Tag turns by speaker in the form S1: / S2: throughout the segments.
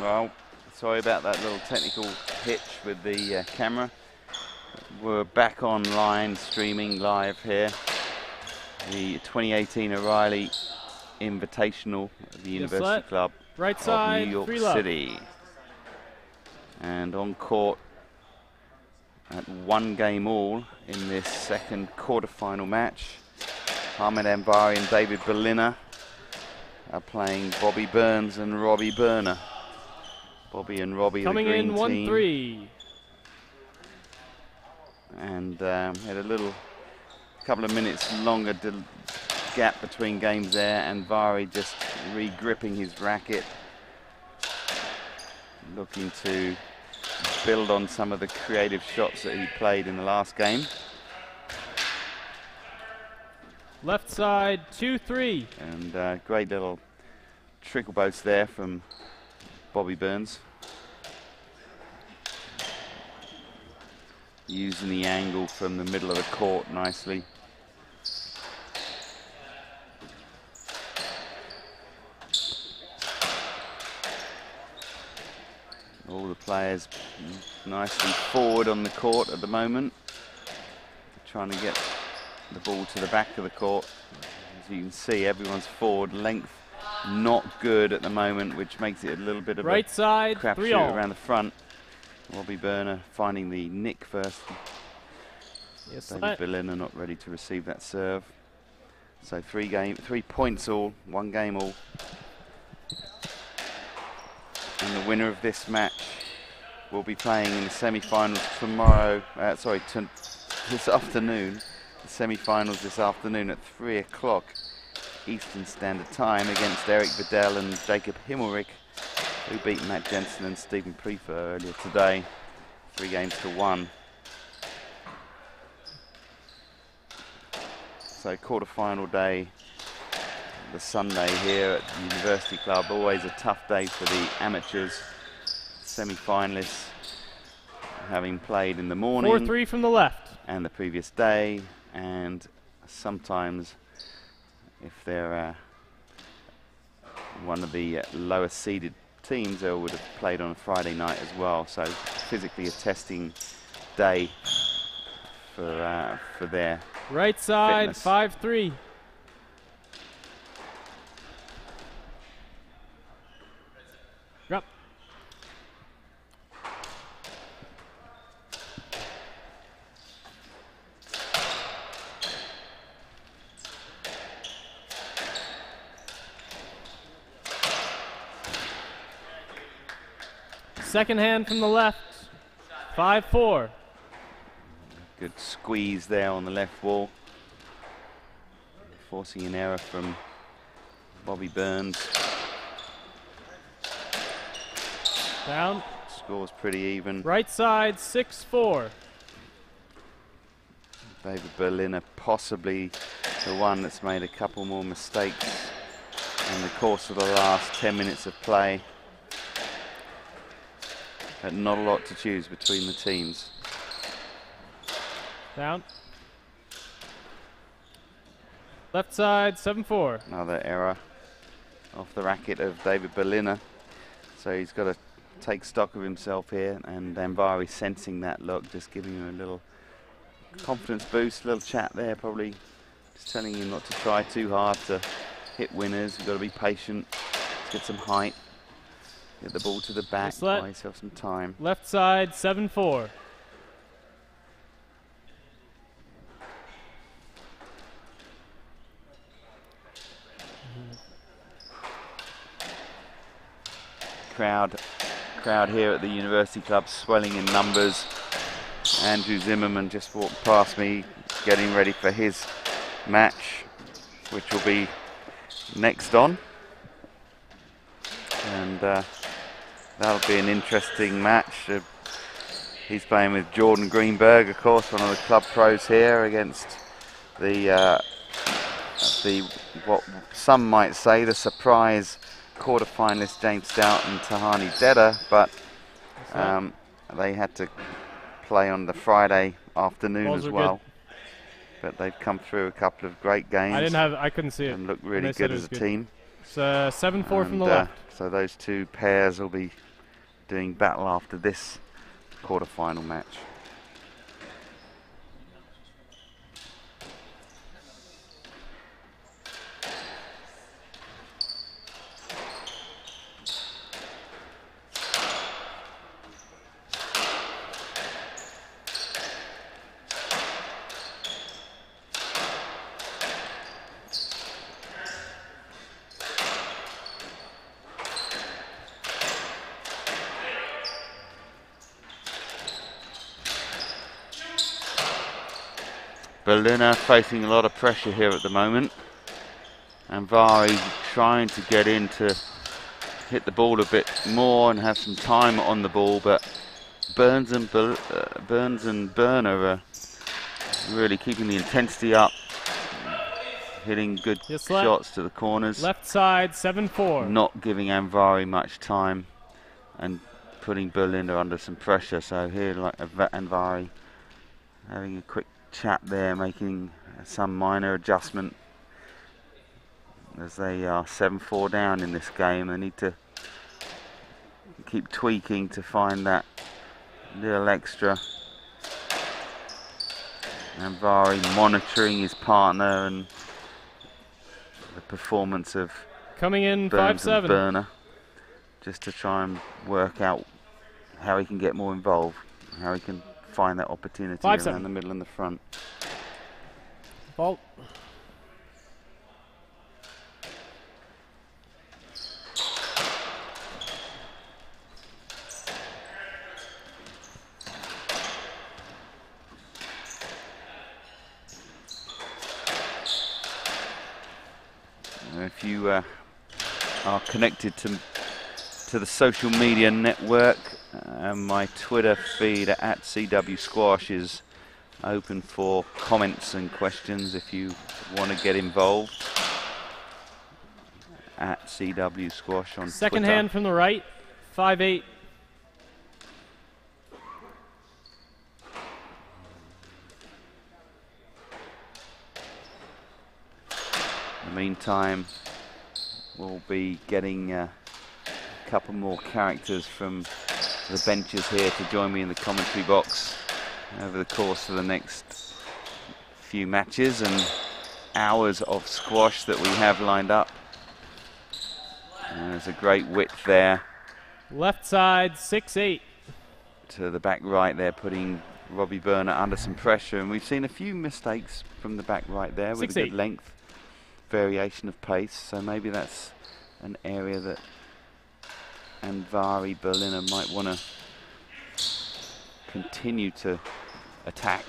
S1: Well, sorry about that little technical hitch with the camera. We're back online, streaming live here. The 2018 O'Reilly Invitational at the University Club
S2: right side,
S1: of New York City. And on court at 1 game all in this second quarterfinal match, Ahmed Anvari and David Berliner are playing Bobby Burns and Robbie Burner. Bobby and Robbie,
S2: coming
S1: the green
S2: in
S1: team.
S2: 1-3.
S1: And had a little couple of minutes longer gap between games there, and Vari just re-gripping his racket, looking to build on some of the creative shots that he played in the last game.
S2: Left side, 2-3.
S1: And great little trickle boats there from Bobby Burns. Using the angle from the middle of the court nicely. All the players nicely forward on the court at the moment. They're trying to get the ball to the back of the court. As you can see, everyone's forward length not good at the moment, which makes it a little bit of
S2: right
S1: a
S2: side,
S1: crapshoot around the front. Robbie Burner finding the nick first.
S2: Yes,
S1: David Berliner not ready to receive that serve. So 3 points all, 1 game all. And the winner of this match will be playing in the semi-finals tomorrow. This afternoon. The semi-finals this afternoon at 3 o'clock Eastern Standard Time against Eric Vidal and Jacob Himmelrich, who beat Matt Jensen and Stephen Prefer earlier today, 3-1. So quarter-final day, the Sunday here at the University Club. Always a tough day for the amateurs, semi-finalists, having played in the morning.
S2: 4-3 from the left.
S1: And the previous day, and sometimes if they're one of the lower seeded teams, they would have played on a Friday night as well. So physically a testing day for their
S2: right side, 5-3. Yep. Second hand from the left, 5-4.
S1: Good squeeze there on the left wall, forcing an error from Bobby Burns.
S2: Down.
S1: Score's pretty even.
S2: Right side, 6-4.
S1: David Berliner possibly the one that's made a couple more mistakes in the course of the last 10 minutes of play. But not a lot to choose between the teams.
S2: Down. Left side, 7-4.
S1: Another error off the racket of David Berliner. So he's got to take stock of himself here, and Anvari sensing that look, just giving him a little confidence boost, a little chat there, probably just telling him not to try too hard to hit winners. You've got to be patient, get some height, get the ball to the back, buy yourself some time.
S2: Left side, 7-4.
S1: Crowd here at the University Club swelling in numbers. Andrew Zimmerman just walked past me, getting ready for his match, which will be next on. And that'll be an interesting match. He's playing with Jordan Greenberg, of course, one of the club pros here, against the what some might say the surprise quarter-finalists James Stout and Tahani Detter, but they had to play on the Friday afternoon as well. But they've come through a couple of great games.
S2: I couldn't see it.
S1: And look really good as a team.
S2: It's 7-4 from the left.
S1: So those two pairs will be doing battle after this quarterfinal match. Berliner facing a lot of pressure here at the moment. And Vari trying to get in to hit the ball a bit more and have some time on the ball, but Burns and Berner are really keeping the intensity up, hitting good shots to the corners.
S2: Left side, 7-4.
S1: Not giving Anvari much time and putting Berliner under some pressure. So here, like Anvari having a quick chat there, making some minor adjustment as they are 7-4 down in this game. They need to keep tweaking to find that little extra. Anvari monitoring his partner and the performance of
S2: coming in
S1: Burns
S2: 5-7.
S1: and Berner, just to try and work out how he can get more involved, how he can find that opportunity around the middle and the front.
S2: Fault.
S1: If you are connected to the social media network, my Twitter feed at CW Squash is open for comments and questions if you want to get involved. At CW Squash on
S2: Second
S1: Twitter.
S2: hand from the right, 5-8.
S1: In the meantime, we'll be getting a couple more characters from the benches here to join me in the commentary box over the course of the next few matches and hours of squash that we have lined up. And there's a great width there.
S2: Left side, 6-8.
S1: To the back right there, putting Robbie Berner under some pressure. And we've seen a few mistakes from the back right there with a good length variation of pace. So maybe that's an area that Anvari Berliner might want to continue to attack.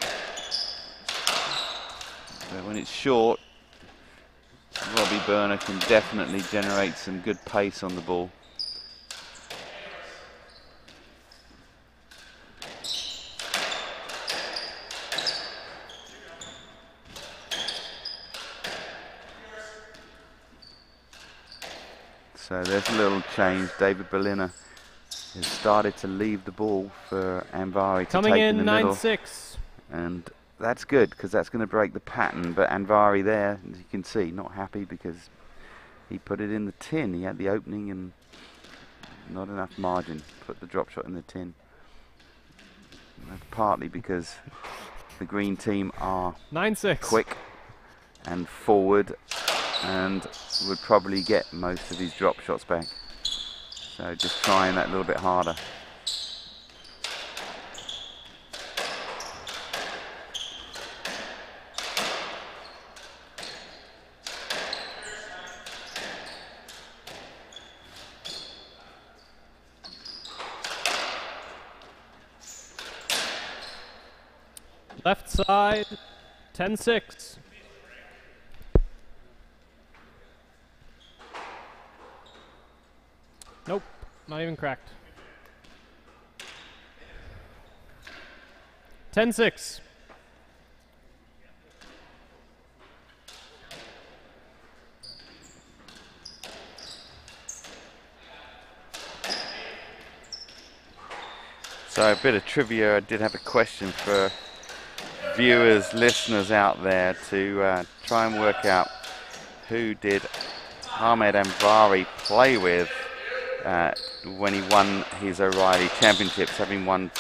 S1: But when it's short, Robbie Berner can definitely generate some good pace on the ball. So there's a little change. David Berliner has started to leave the ball for Anvari to take in the middle.
S2: 9-6.
S1: And that's good, because that's going to break the pattern. But Anvari there, as you can see, not happy because he put it in the tin. He had the opening and not enough margin. Put the drop shot in the tin. And that's partly because the green team are
S2: 9-6.
S1: quick and forward and would probably get most of these drop shots back. So just trying that a little bit harder.
S2: Left side, 10-6. Nope, not even cracked. 10-6.
S1: So a bit of trivia. I did have a question for viewers, listeners out there to try and work out who did Ahmed Anvari play with when he won his O'Reilly Championships, having won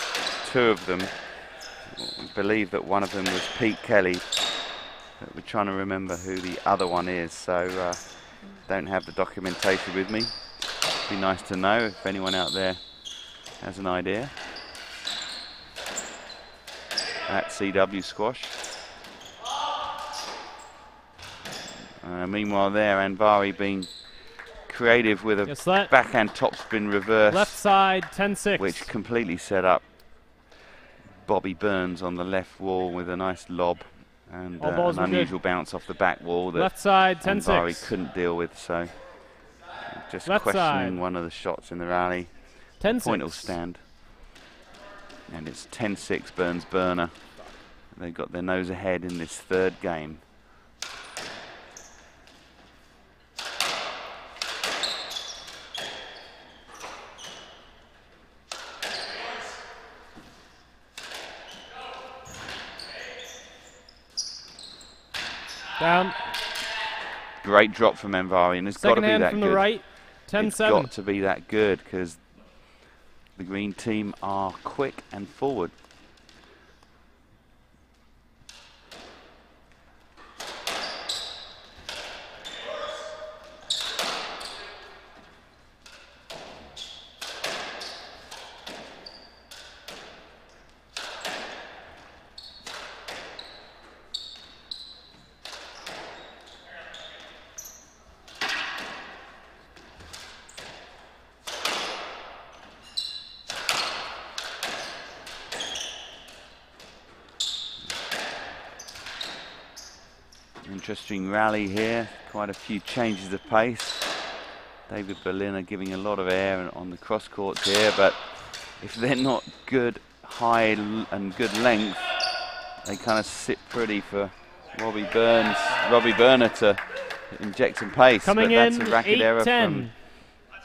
S1: 2 of them. I believe that one of them was Pete Kelly. But we're trying to remember who the other one is, so don't have the documentation with me. Be nice to know if anyone out there has an idea. At CW Squash. Meanwhile there, Anvari being creative with a backhand topspin reverse.
S2: Left side, 10-6.
S1: Which completely set up Bobby Burns on the left wall with a nice lob and an unusual bounce off the back wall that
S2: left side, 10-6.
S1: Anvari couldn't deal with, so just
S2: left
S1: questioning
S2: side.
S1: One of the shots in the rally.
S2: 10-6.
S1: Point will stand. And it's 10-6 Burns Burner. They've got their nose ahead in this 3rd game.
S2: Down.
S1: Great drop from Anvari, and it's got to be that
S2: from
S1: good.
S2: The right, 10-7.
S1: It's got to be that good because the green team are quick and forward. Interesting rally here, quite a few changes of pace. David Berliner giving a lot of air on the cross courts here, but if they're not good high and good length, they kind of sit pretty for Robbie Burner to inject some pace.
S2: Coming
S1: but that's
S2: in,
S1: a racket error
S2: 8-10.
S1: from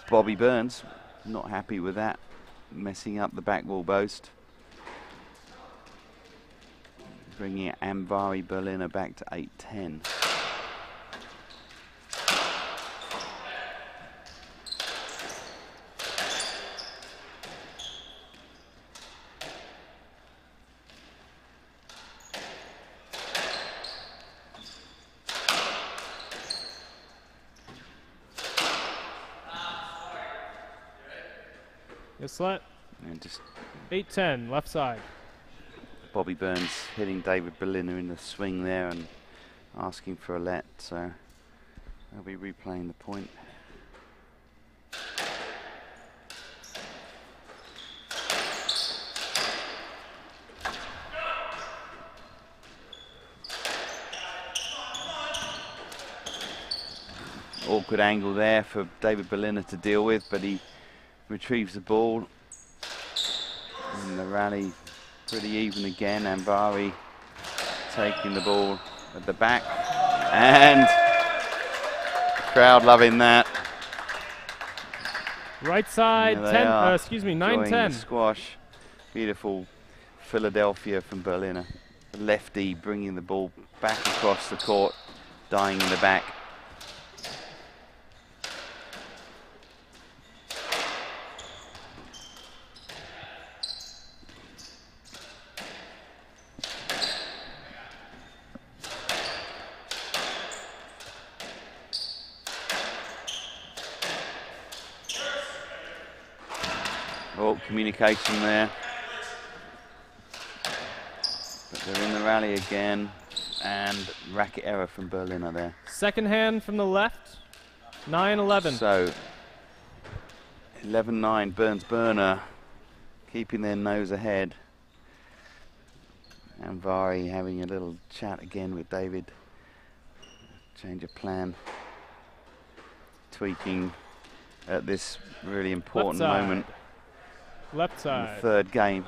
S1: Bobby Burns. Not happy with that, messing up the back wall boast. Bringing Anvari Berliner back to 8-10.
S2: Yes, let.
S1: And just
S2: 8-10, left side.
S1: Bobby Burns hitting David Berliner in the swing there and asking for a let, so they'll be replaying the point. Awkward angle there for David Berliner to deal with, but he retrieves the ball. And the rally pretty even again. Anvari taking the ball at the back, and crowd loving that.
S2: Right side, 9-10.
S1: Squash. Beautiful Philadelphia from Berliner. The lefty bringing the ball back across the court, dying in the back. Oh, communication there. But they're in the rally again. And racket error from Berliner there.
S2: Second hand from the left, 9-11.
S1: So, 11-9, Burns Burner keeping their nose ahead. Anvari having a little chat again with David. Change of plan. Tweaking at this really important moment.
S2: Left side.
S1: The 3rd game.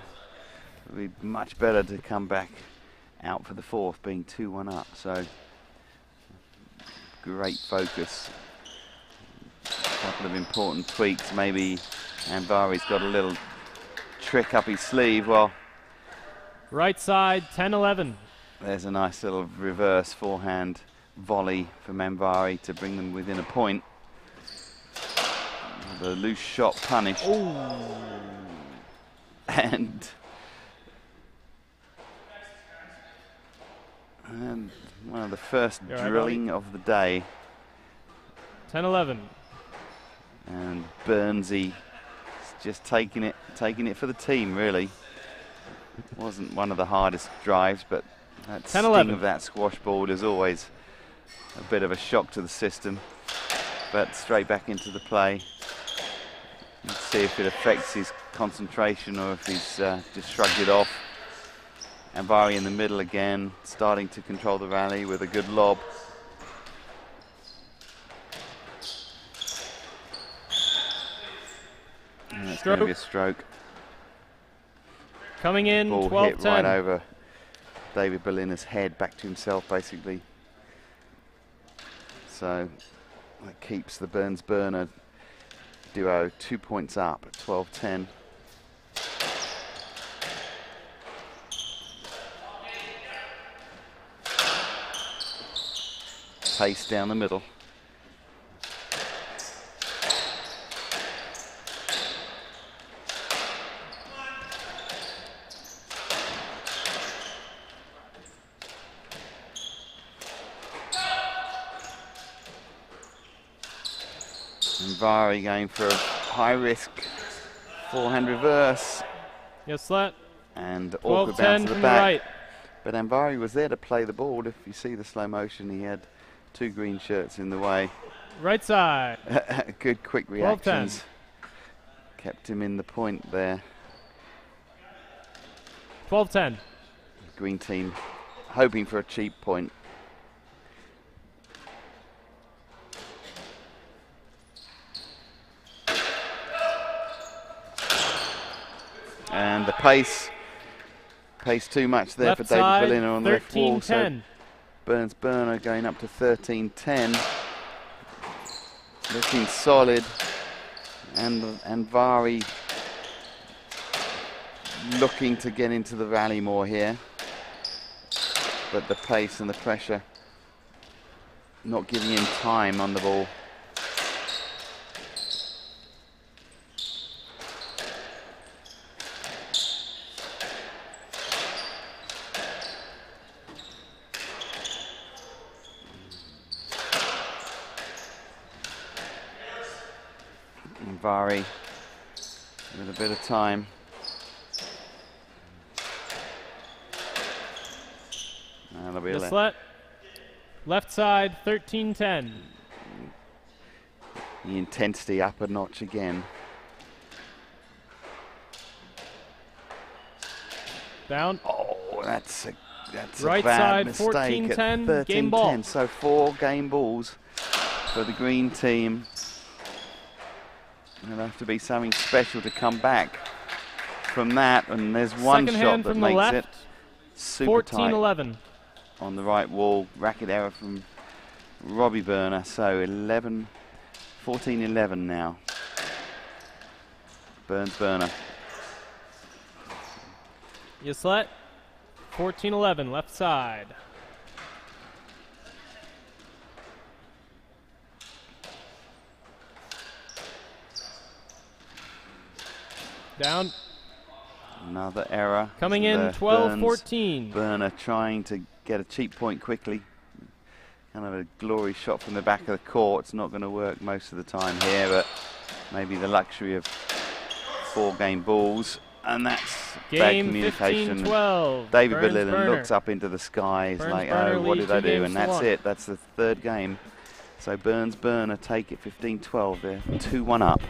S1: It would be much better to come back out for the 4th, being 2-1 up. So, great focus. A couple of important tweaks. Maybe Anvari's got a little trick up his sleeve. Well,
S2: right side, 10-11.
S1: there's a nice little reverse forehand volley from Anvari to bring them within a point. The loose shot punished.
S2: Oh.
S1: And one of the first drilling of the day.
S2: 10-11.
S1: And Burnsy just taking it for the team, really. Wasn't one of the hardest drives, but that sting of that squash ball is always a bit of a shock to the system. But straight back into the play. Let's see if it affects his concentration or if he's just shrugged it off. And Vari in the middle again, starting to control the rally with a good lob. And that's going to be a stroke.
S2: Coming in, 12-10.
S1: Ball hit right over David Berliner's head, back to himself basically. So that keeps the Burns-Burner duo 2 points up at 12-10. Pace down the middle. And Vari going for a high risk forehand reverse.
S2: Yes, that.
S1: And awkward bounce to the back.
S2: Right.
S1: But Anvari was there to play the ball. If you see the slow motion, he had 2 green shirts in the way.
S2: Right side.
S1: Good quick reactions. Kept him in the point there.
S2: 12-10.
S1: Green team hoping for a cheap point. And the pace too much there
S2: left
S1: for David
S2: side,
S1: Berliner on the left wall.
S2: 13-10.
S1: So Burns-Burner going up to 13-10. Looking solid. And Vari looking to get into the rally more here. But the pace and the pressure not giving him time on the ball. Vari with a bit of time. That'll be
S2: left side, 13-10.
S1: The intensity up a notch again.
S2: Down.
S1: Oh, that's
S2: right
S1: a bad
S2: side,
S1: mistake
S2: 14-10, game ball.
S1: So 4 game balls for the green team. It'll have to be something special to come back from that, and there's one shot that makes it super tight
S2: 14-11
S1: on the right wall. Racket error from Robbie Burner, so 14-11 now. Burns-Burner.
S2: Yeslet, 14-11, left side. Down.
S1: Another error.
S2: Coming in 12-14.
S1: Burner trying to get a cheap point quickly. Kind of a glory shot from the back of the court. It's not going to work most of the time here, but maybe the luxury of 4 game balls. And that's bad communication.
S2: 15-12.
S1: David Berliner looks up into the sky. He's like, oh, what did I do? And that's it. That's the 3rd game. So Burns-Burner take it 15-12. They're 2-1 up.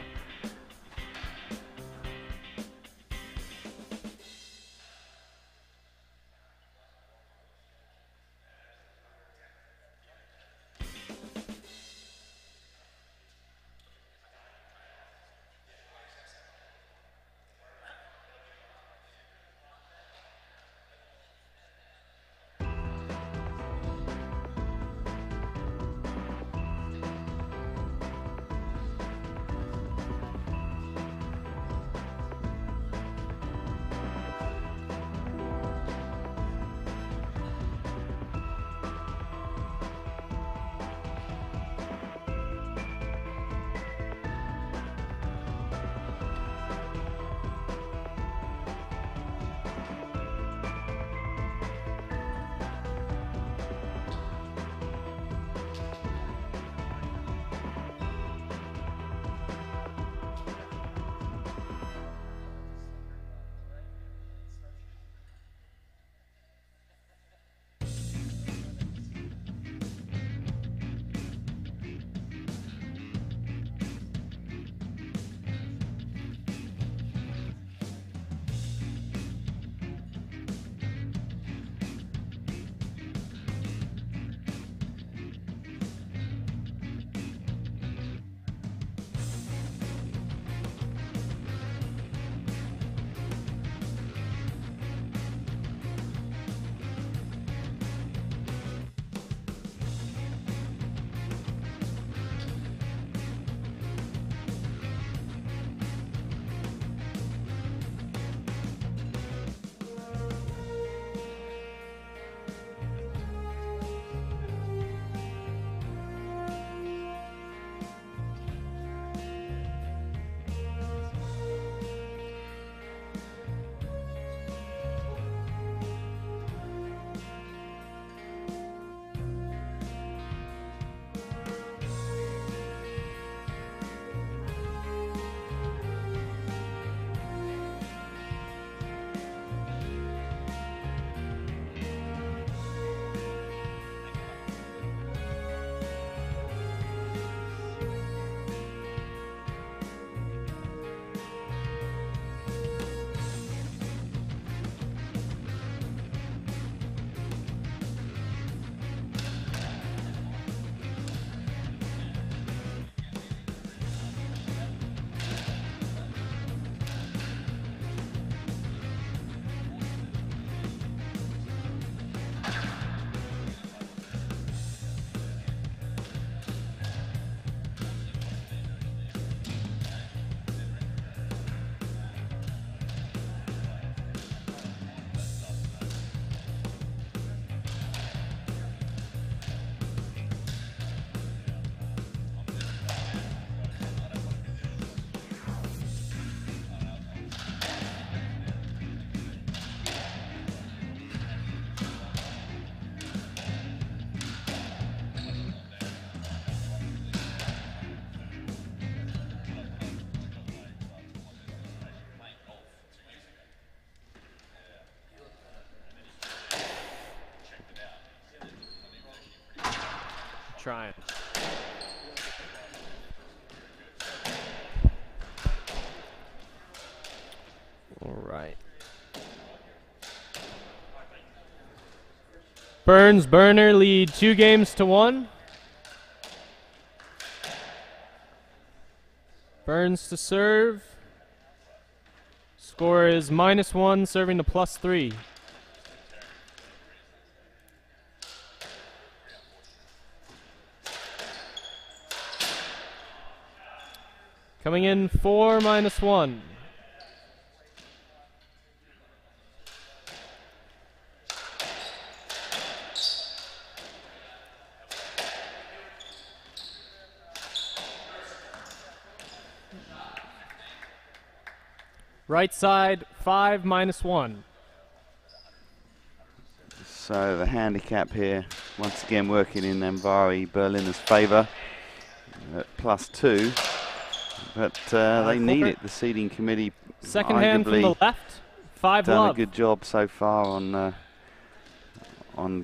S2: trying. All right. Burner lead 2-1. Burns to serve. Score is -1, serving to +3. Coming in 4 -1. Right side, 5 -1.
S1: So the handicap here, once again working in Envari Berliner's favour at +2. But they need it. The seeding committee
S2: Second hand from the left, 5
S1: done
S2: love.
S1: a good job so far on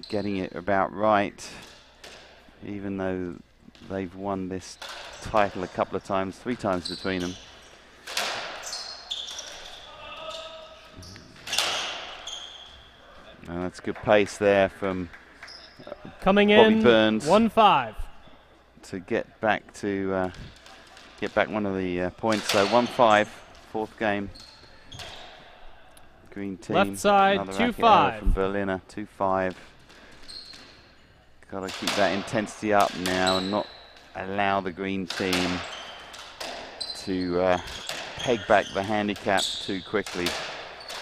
S1: getting it about right, even though they've won this title a couple of times, 3 times between them. And that's good pace there from
S2: coming
S1: Bobby
S2: in
S1: Burns
S2: 1-5
S1: to get back one of the points. So 1-5, 4th game. Green team.
S2: Left side,
S1: another racket
S2: 2-5
S1: error from Berliner, 2-5. Got to keep that intensity up now and not allow the green team to peg back the handicap too quickly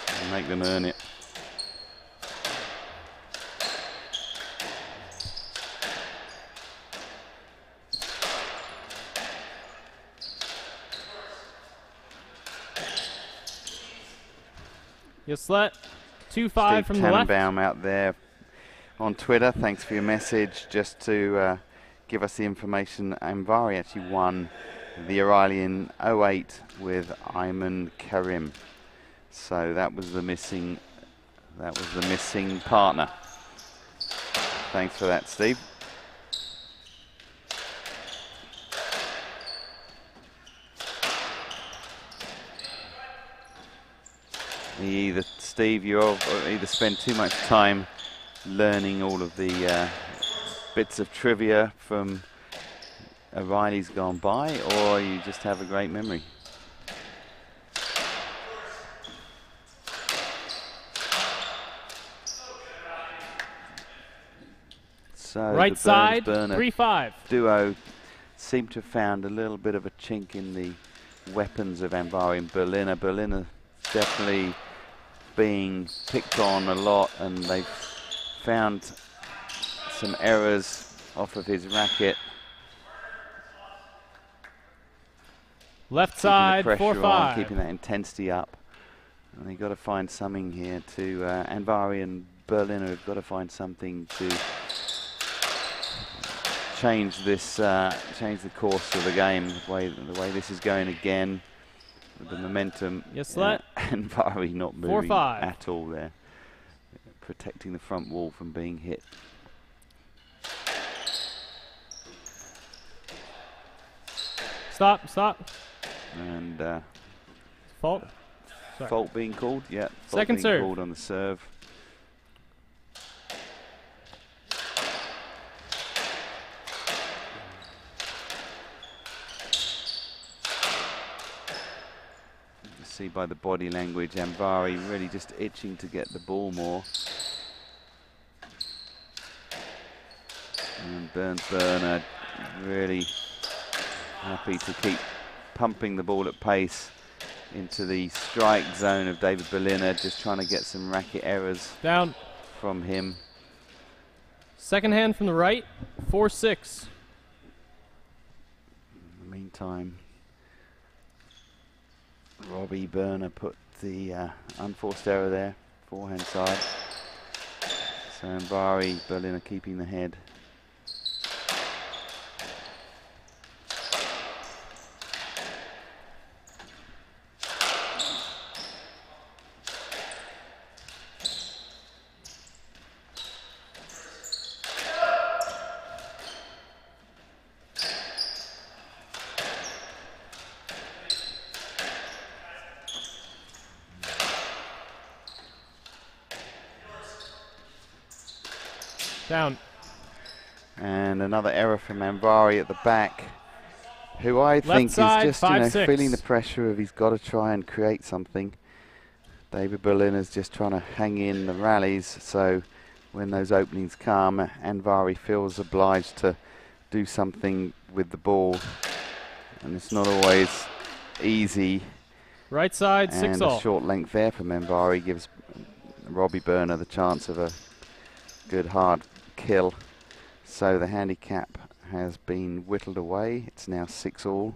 S1: and make them earn it.
S2: Yoslet, 2-5 from the left.
S1: Tannenbaum out there on Twitter, thanks for your message. Just to give us the information, Envari actually won the O'Reilly in 08 with Ayman Karim. So that was the missing partner. Thanks for that, Steve. Steve, you either spend too much time learning all of the bits of trivia from O'Reilly's gone by, or you just have a great memory. So
S2: right side, 3-5
S1: duo seem to have found a little bit of a chink in the weapons of Envari and Berliner. Berliner definitely being picked on a lot, and they've found some errors off of his racket.
S2: Left side, 4-5.
S1: Keeping that intensity up. And they've got to find something here to, Envari and Berliner have got to find something to change this, change the course of the game, the way this is going again. The momentum, Envari not moving at all there, protecting the front wall from being hit.
S2: Stop.
S1: And
S2: fault.
S1: Fault being called, yeah.
S2: Second serve.
S1: Called on the serve. See by the body language, Envari really just itching to get the ball more. And Burner really happy to keep pumping the ball at pace into the strike zone of David Berliner, just trying to get some racket errors
S2: down
S1: from him.
S2: Second hand from the right, 4-6.
S1: In the meantime, Robbie Burner put the unforced error there, forehand side. So Envari, Berliner keeping the head.
S2: Down.
S1: And another error from Anvari at the back, who I think is just feeling the pressure of he's got to try and create something. David Berliner's just trying to hang in the rallies, so when those openings come, Anvari feels obliged to do something with the ball, and it's not always easy.
S2: Right side, 6-all.
S1: And a short length there from Anvari gives Robbie Burner the chance of a good hard kill. So the handicap has been whittled away. It's now 6-all.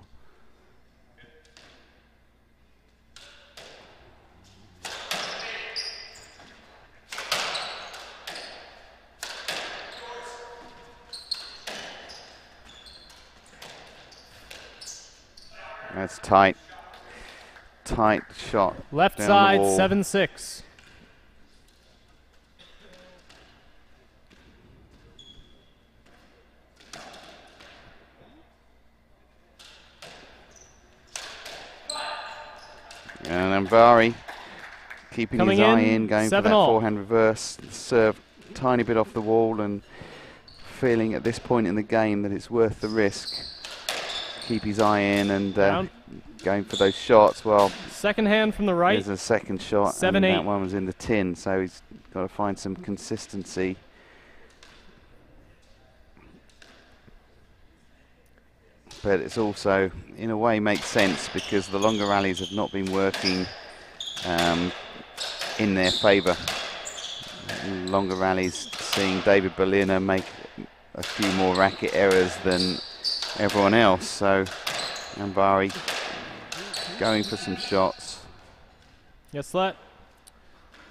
S1: That's tight. Tight shot.
S2: Left side, 7-6.
S1: And Anvari keeping his eye in, going for that forehand reverse. Serve tiny bit off the wall and feeling at this point in the game that it's worth the risk. Keep his eye in and going for those shots. Well,
S2: second hand from the right.
S1: There's a second shot,
S2: 7-8.
S1: and that one was in the tin, so he's got to find some consistency. But it's also, in a way, makes sense because the longer rallies have not been working in their favour. Longer rallies seeing David Berliner make a few more racket errors than everyone else. So Anvari going for some shots.
S2: Yes, let.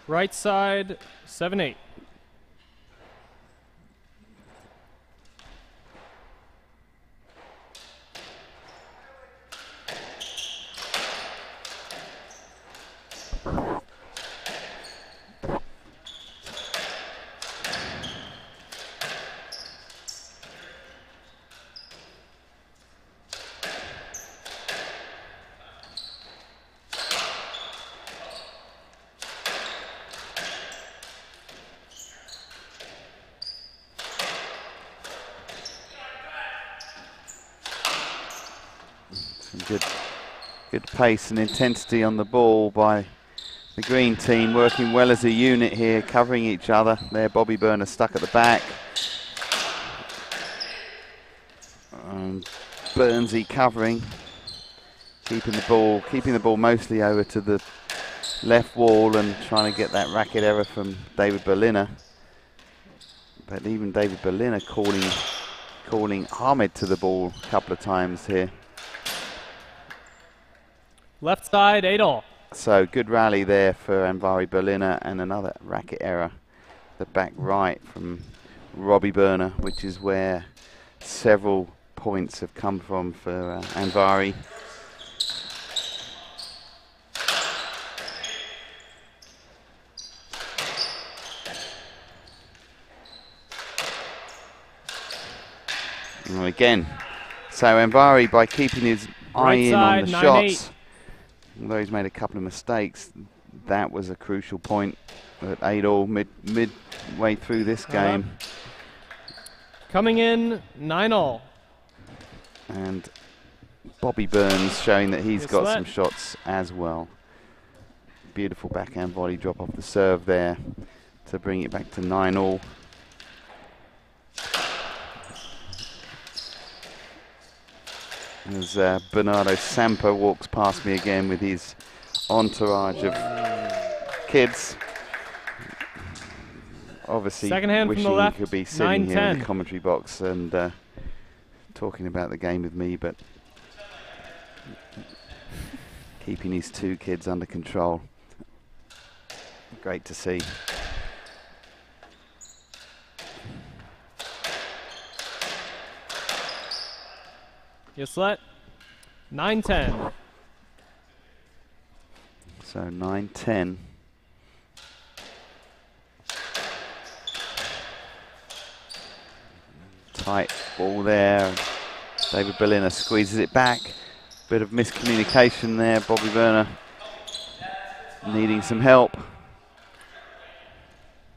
S2: Right side, 7-8.
S1: Good pace and intensity on the ball by the green team, working well as a unit here, covering each other. There, Bobby Burner stuck at the back. And Burnsy covering, keeping the ball mostly over to the left wall and trying to get that racket error from David Berliner. But even David Berliner calling Ahmed to the ball a couple of times here.
S2: Left side, 8-all.
S1: So good rally there for Anvari Berliner, and another racket error, the back right from Robbie Burner, which is where several points have come from for Anvari. And again, so Anvari, by keeping his eye in on the shots, although he's made a couple of mistakes, that was a crucial point at 8-all, midway through this game.
S2: Coming in, 9-all.
S1: And Bobby Burns showing that he's got some shots as well. Beautiful backhand volley drop off the serve there to bring it back to 9-all. As Bernardo Semper walks past me again with his entourage of kids. Obviously wishing he could be sitting here in the commentary box and talking about the game with me, but keeping his two kids under control. Great to see.
S2: Yes, let. 9-10.
S1: So 9-10. Tight ball there. David Berliner squeezes it back. Bit of miscommunication there. Bobby Burner needing some help.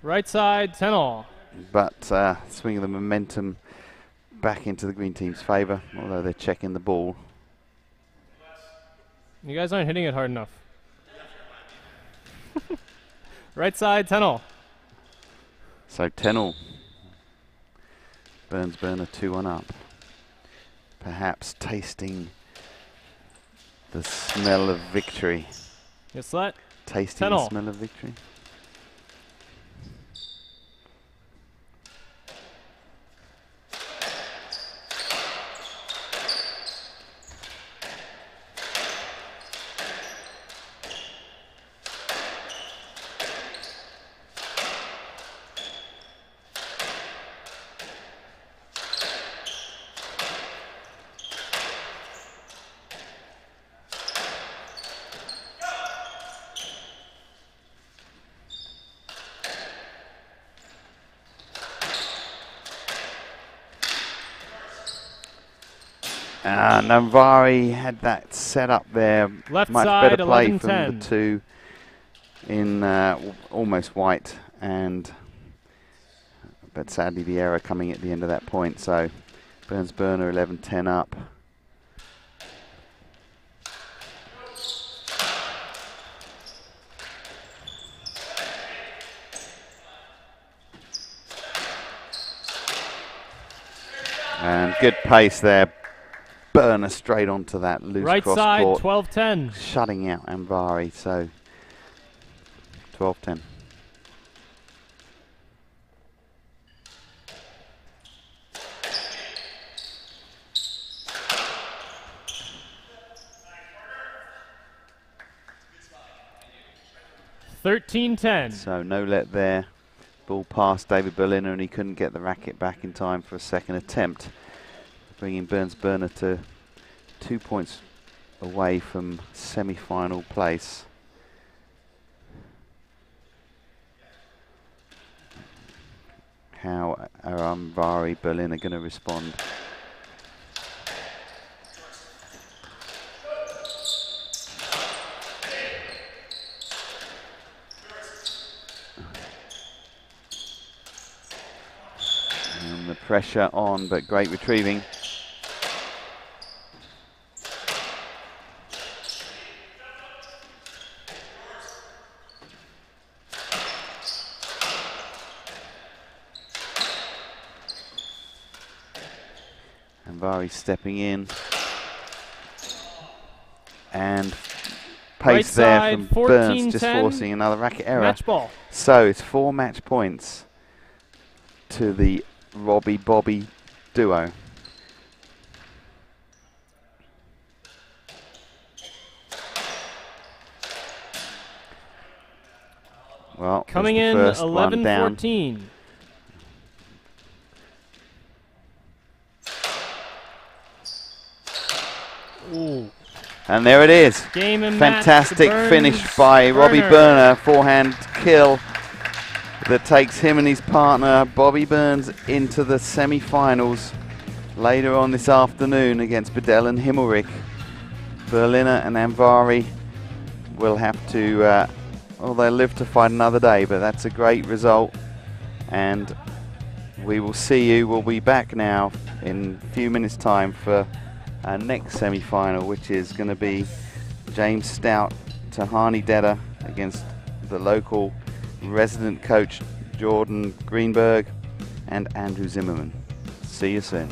S2: Right side, 10-all.
S1: but swinging the momentum back into the green team's favour, although they're checking the ball.
S2: You guys aren't hitting it hard enough. Right side, 10-all.
S1: So 10-all. Burner 2-1 up. Perhaps tasting the smell of victory.
S2: Yes, slut.
S1: Tasting the smell of victory. Navari had that set up there.
S2: Left
S1: much
S2: side,
S1: better play from
S2: 11-10.
S1: the two in almost white, but sadly the error coming at the end of that point. So Burner 11-10 up. And good pace there. Burner straight onto that loose
S2: right
S1: cross
S2: side,
S1: court.
S2: 12-10.
S1: Shutting out Navari, so 12-10. So no let there. Ball past David Berliner and he couldn't get the racket back in time for a second attempt. Bringing Burner to 2 points away from semi-final place. How are Navari, Berliner going to respond? And the pressure on, but great retrieving. Navari stepping in. And pace there from Burns, just forcing another racket error.
S2: Match ball.
S1: So it's 4 match points to the Robbie-Bobby duo. Well,
S2: coming in 11-14. Ooh.
S1: And there it is.
S2: Game and
S1: fantastic finish by Robbie Burner. Forehand kill that takes him and his partner Bobby Burns into the semi-finals later on this afternoon against Bedell and Himmelrich. Berliner and Navari will have to, well, they'll live to fight another day, but that's a great result. And we will see you. We'll be back now in a few minutes' time for our next semi-final, which is going to be James Stout to Hani Detter against the local resident coach Jordan Greenberg and Andrew Zimmerman. See you soon.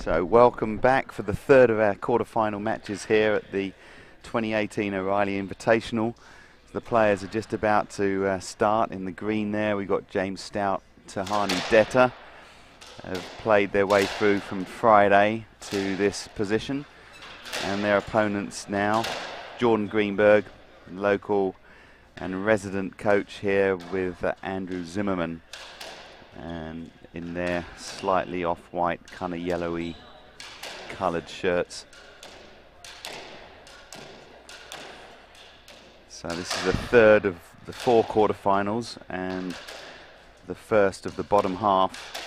S1: So welcome back for the third of our quarterfinal matches here at the 2018 O'Reilly Invitational. The players are just about to start. In the green there we've got James Stout, Tahani Detter, have played their way through from Friday to this position, and their opponents now, Jordan Greenberg, local and resident coach here with Andrew Zimmerman, and in their slightly off-white, kind of yellowy coloured shirts. So this is the third of the 4 quarterfinals and the first of the bottom half.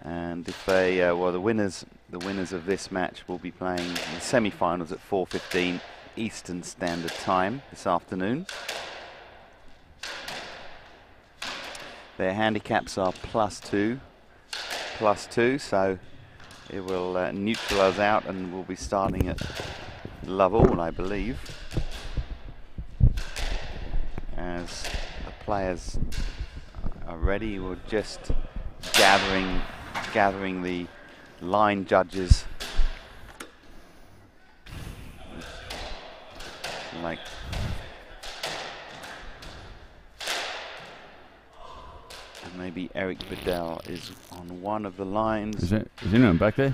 S1: And if they, well, the winners of this match will be playing the semi-finals at 4:15 Eastern Standard Time this afternoon. Their handicaps are +2, so it will neutralise out, and we'll be starting at love all, I believe, as the players are ready. We're just gathering the line judges, like maybe Eric Bedell is on one of the lines.
S3: Is anyone back there?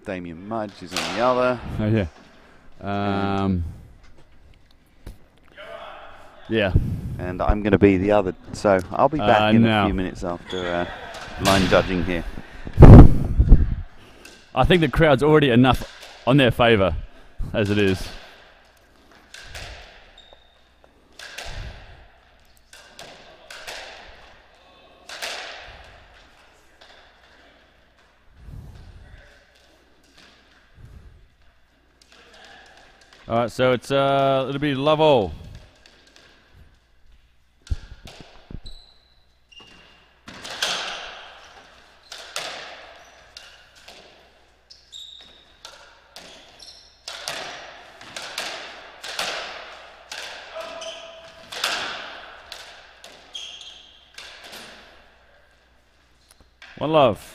S1: Damien Mudge is on the other.
S3: Oh yeah. Yeah.
S1: And I'm going to be the other. So I'll be back in
S3: no.
S1: a few minutes after line judging here.
S3: I think the crowd's already enough on their favour as it is. All right, so it's it'll be love all. One love.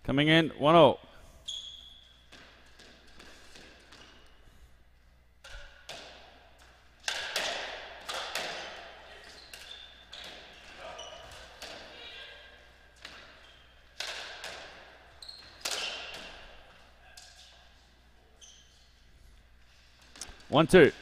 S3: Coming in, 1-0. One, two.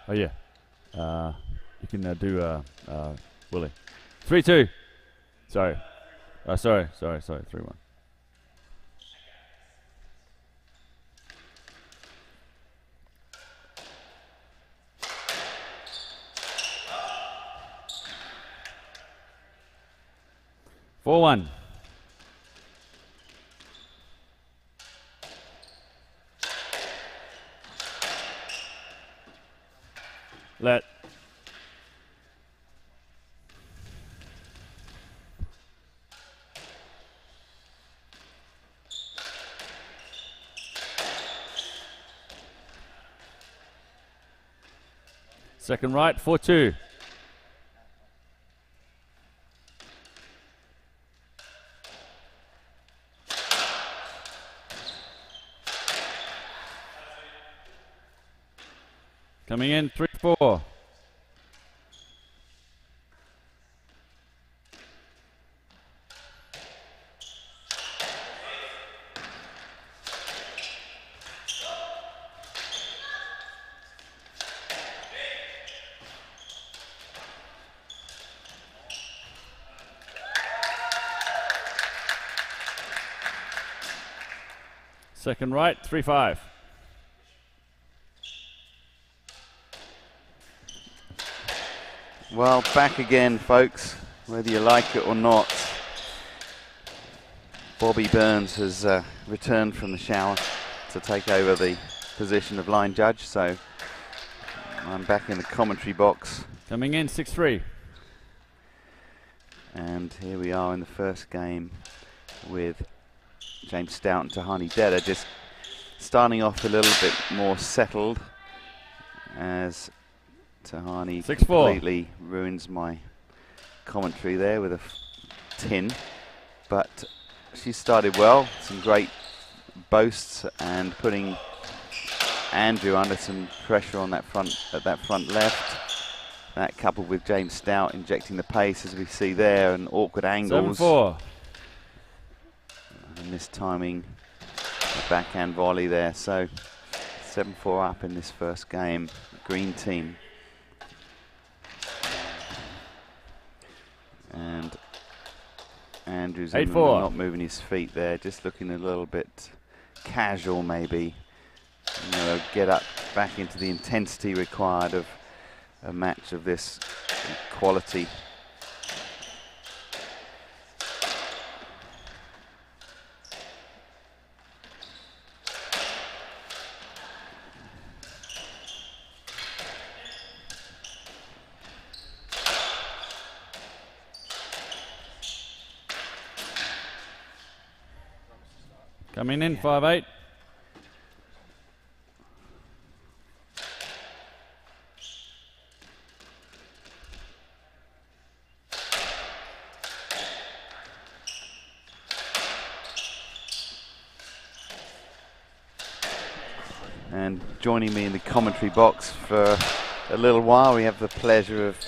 S3: Oh yeah, you can do Willie. 3-2. Sorry, sorry. 3-1. Four one. Let. Second right, 4-2. Coming in, 3-4. Second right, 3-5.
S1: Well, back again, folks, whether you like it or not. Bobby Burns has returned from the shower to take over the position of line judge, so I'm back in the commentary box.
S3: Coming in, 6-3.
S1: And here we are in the first game with James Stout and Tahani Detter just starting off a little bit more settled as Tahani
S3: 6-4.
S1: completely ruins my commentary there with a tin. But she started well, some great boasts and putting Andrew under some pressure on that front left. That coupled with James Stout injecting the pace as we see there, and awkward angles.
S3: 7-4.
S1: And mistiming the backhand volley there. So 7-4 up in this first game. Green team. And Andrews
S3: 8-4.
S1: not moving his feet there, just looking a little bit casual maybe. You know, get up back into the intensity required of a match of this quality.
S3: Coming in, 5-8.
S1: And joining me in the commentary box for a little while, we have the pleasure of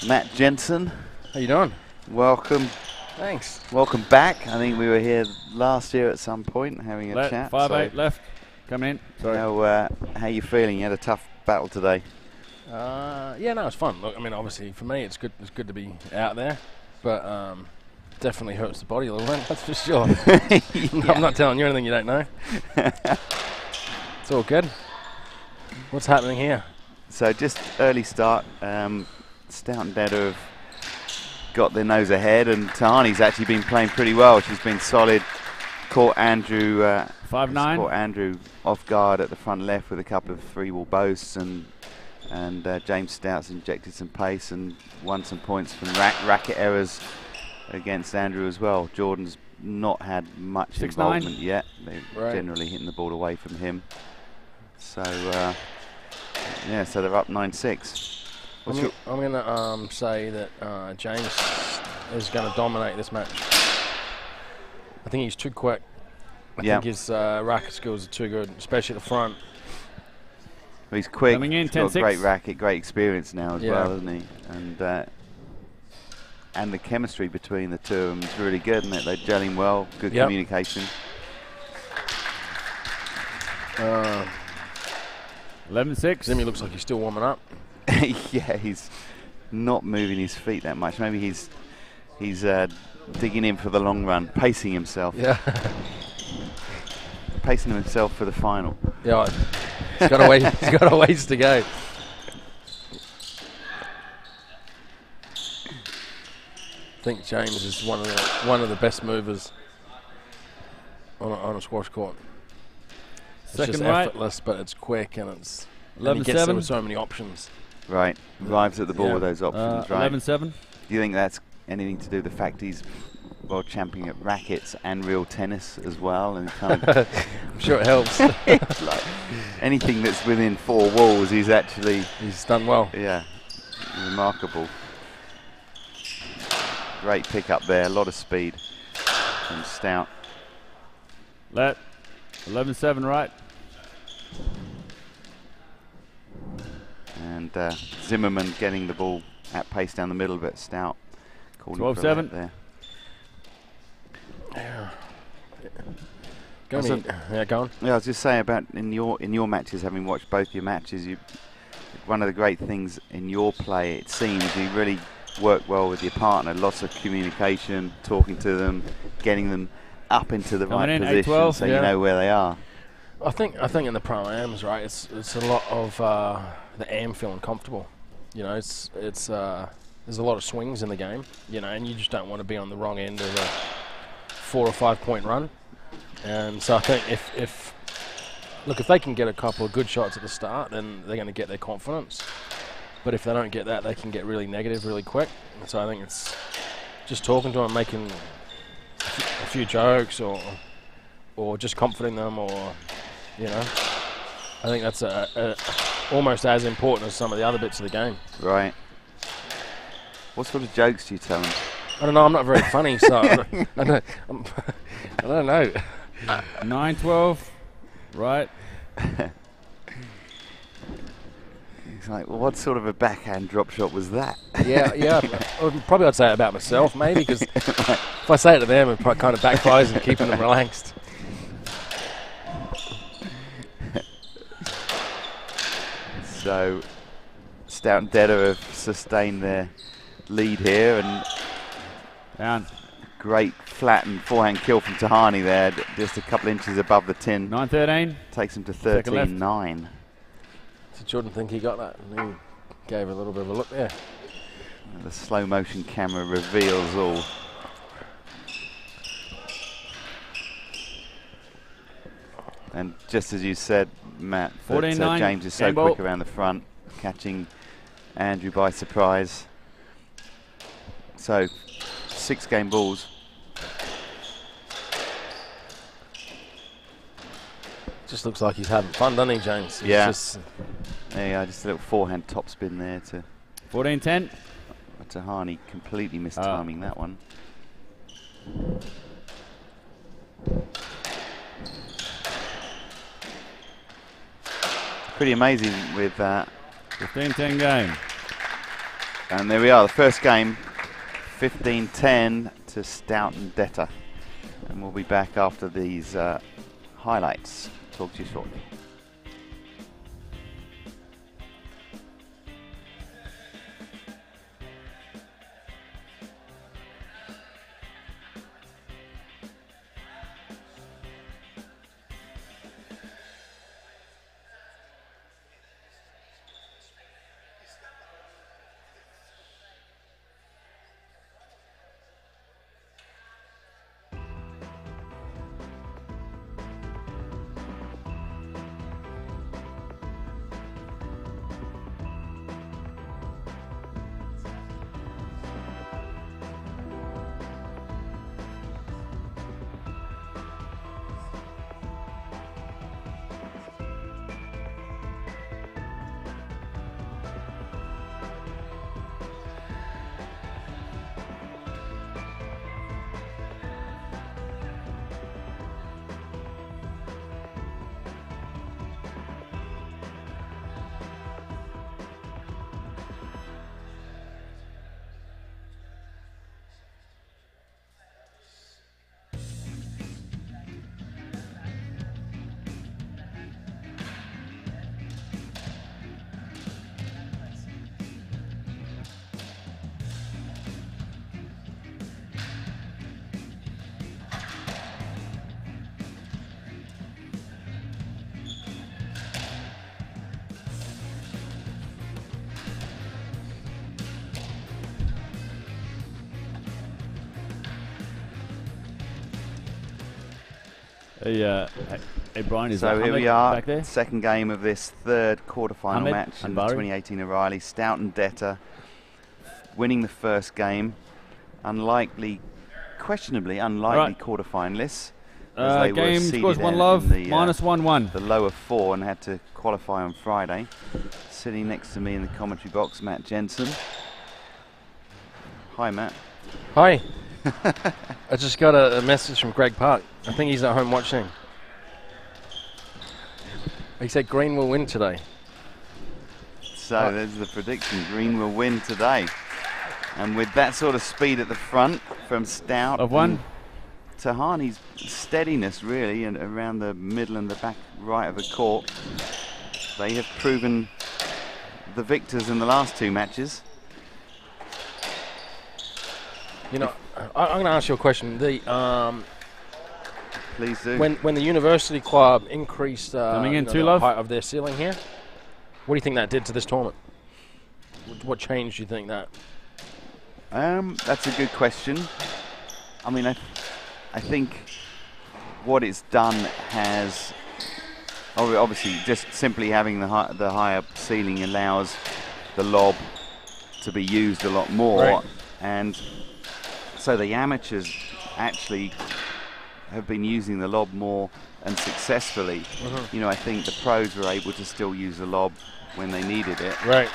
S1: Matt Jensen.
S4: How you doing?
S1: Welcome.
S4: Thanks.
S1: Welcome back. I think we were here last year at some point having a chat.
S3: 5-8 left. Coming in. Sorry.
S1: How you feeling? You had a tough battle today.
S4: Yeah, no, it's fun. Look, I mean, obviously for me, it's good. It's good to be out there, but definitely hurts the body a little bit. That's for sure.
S1: Yeah.
S4: I'm not telling you anything you don't know. It's all good. What's happening here?
S1: So just early start. Stout and Detter have got their nose ahead, and Tahani's actually been playing pretty well. She's been solid. Caught Andrew
S3: 5-9.
S1: Caught Andrew off guard at the front left with a couple of 3-wall boasts, and James Stout's injected some pace and won some points from racket errors against Andrew as well. Jordan's not had much
S3: 6-9.
S1: involvement yet. They're
S4: Right.
S1: generally hitting the ball away from him. So yeah, so they're up 9-6.
S4: I'm going to say that James is going to dominate this match. I think he's too quick. I think his racket skills are too good, especially at the front.
S1: Well, he's quick.
S3: Coming in,
S1: he's got a
S3: 10-6.
S1: great racket, great experience now as
S4: Yeah.
S1: well, isn't he? And the chemistry between the two of them is really good, isn't it? They're gelling well, good
S4: Yep.
S1: communication.
S3: 11-6.
S4: Zimmy looks like he's still warming up.
S1: Yeah, he's not moving his feet that much. Maybe he's digging in for the long run, pacing himself.
S4: Yeah.
S1: Pacing himself for the final.
S4: Yeah. He's got a way. He's got a ways to go. I think James is one of the best movers on a squash court. It's
S3: Second
S4: just
S3: right.
S4: effortless, but it's quick and it's.
S3: 11-7.
S4: And he gets there with so many options.
S1: Right, arrives at the ball
S4: Yeah.
S1: with those options, right?
S3: 11-7.
S1: Do you think that's anything to do with the fact he's world champion at rackets and real tennis as well? And kind of
S4: I'm sure it helps.
S1: like anything that's within 4 walls, he's actually,
S4: He's done well.
S1: yeah, remarkable. Great pick up there, a lot of speed from Stout.
S3: 11-7 right.
S1: And Zimmerman getting the ball at pace down the middle, but Stout calling for a
S3: 12-7.
S1: lap there.
S4: Yeah.
S1: Go on.
S4: Yeah,
S1: Yeah, I was just saying about in your matches, having watched both your matches, one of the great things in your play, it seems, you really work well with your partner. Lots of communication, talking to them, getting them up into the
S3: Coming
S1: right
S3: in,
S1: position,
S3: 8-12,
S1: so
S4: yeah.
S1: you know where they are.
S4: I think in the pro-ams, right, it's a lot of the am feeling comfortable. You know, there's a lot of swings in the game, you know, and you just don't want to be on the wrong end of a 4 or 5 point run. And so I think if they can get a couple of good shots at the start, then they're going to get their confidence. But if they don't get that, they can get really negative really quick. And so I think it's just talking to them, making a few jokes or just comforting them, or, you know, I think that's almost as important as some of the other bits of the game.
S1: Right. What sort of jokes do you tell them?
S4: I don't know, I'm not very funny, so I don't know.
S3: 9-12, right?
S1: He's like, well, what sort of a backhand drop shot was that?
S4: Yeah. Probably I'd say it about myself, maybe, because if I say it to them, it kind of backfires and keeping them relaxed.
S1: So, Stout and Detter have sustained their lead here, and
S3: Down.
S1: great flattened forehand kill from Tahani there, just a couple inches above the tin.
S3: 9-13.
S1: Takes him to
S3: Second left.
S1: 13-9.
S4: Did Jordan think he got that? And he gave a little bit of a look there.
S1: The slow motion camera reveals all. And just as you said, Matt, that
S3: 14-9,
S1: James is so
S3: game
S1: quick
S3: ball.
S1: around the front, catching Andrew by surprise. So, 6 game balls.
S4: Just looks like he's having fun, doesn't he, James? He's
S1: Yeah.
S4: just
S1: There you go, just a little forehand topspin there to
S3: 14-10.
S1: Tahani, completely mistiming that one. Pretty amazing with that.
S3: 15-10 game.
S1: And there we are, the first game, 15-10 to Stout and Detter. And we'll be back after these highlights. Talk to you shortly.
S3: Hey Brian, is
S1: So
S3: that
S1: here
S3: Ahmed
S1: we are,
S3: back there?
S1: second game of this third quarterfinal
S3: Ahmed
S1: match in
S3: and
S1: the
S3: Bari.
S1: 2018 O'Reilly. Stout and Detter winning the first game. Questionably unlikely
S3: Right.
S1: quarterfinalists. As they were
S3: Game
S1: seeded
S3: scores 1
S1: in
S3: love,
S1: the,
S3: minus 1-1.
S1: the lower 4 and had to qualify on Friday. Sitting next to me in the commentary box, Matt Jensen. Hi, Matt.
S4: Hi. I just got a message from Greg Park. I think he's at home watching. He said Green will win today.
S1: So there's the prediction. Green will win today. And with that sort of speed at the front from Stout
S3: Of 1.
S1: and Tahani's steadiness really and around the middle and the back right of the court, they have proven the victors in the last 2 matches.
S4: You know, I'm going to ask you a question.
S1: please do.
S4: When the university club increased
S3: Coming in too
S4: the
S3: low.
S4: height of their ceiling here, what do you think that did to this tournament? What change do you think that?
S1: That's a good question. I mean, I think what it's done has obviously just simply having the higher ceiling allows the lob to be used a lot more,
S4: right.
S1: And so the amateurs actually have been using the lob more and successfully. You know, I think the pros were able to still use the lob when they needed it,
S4: Right.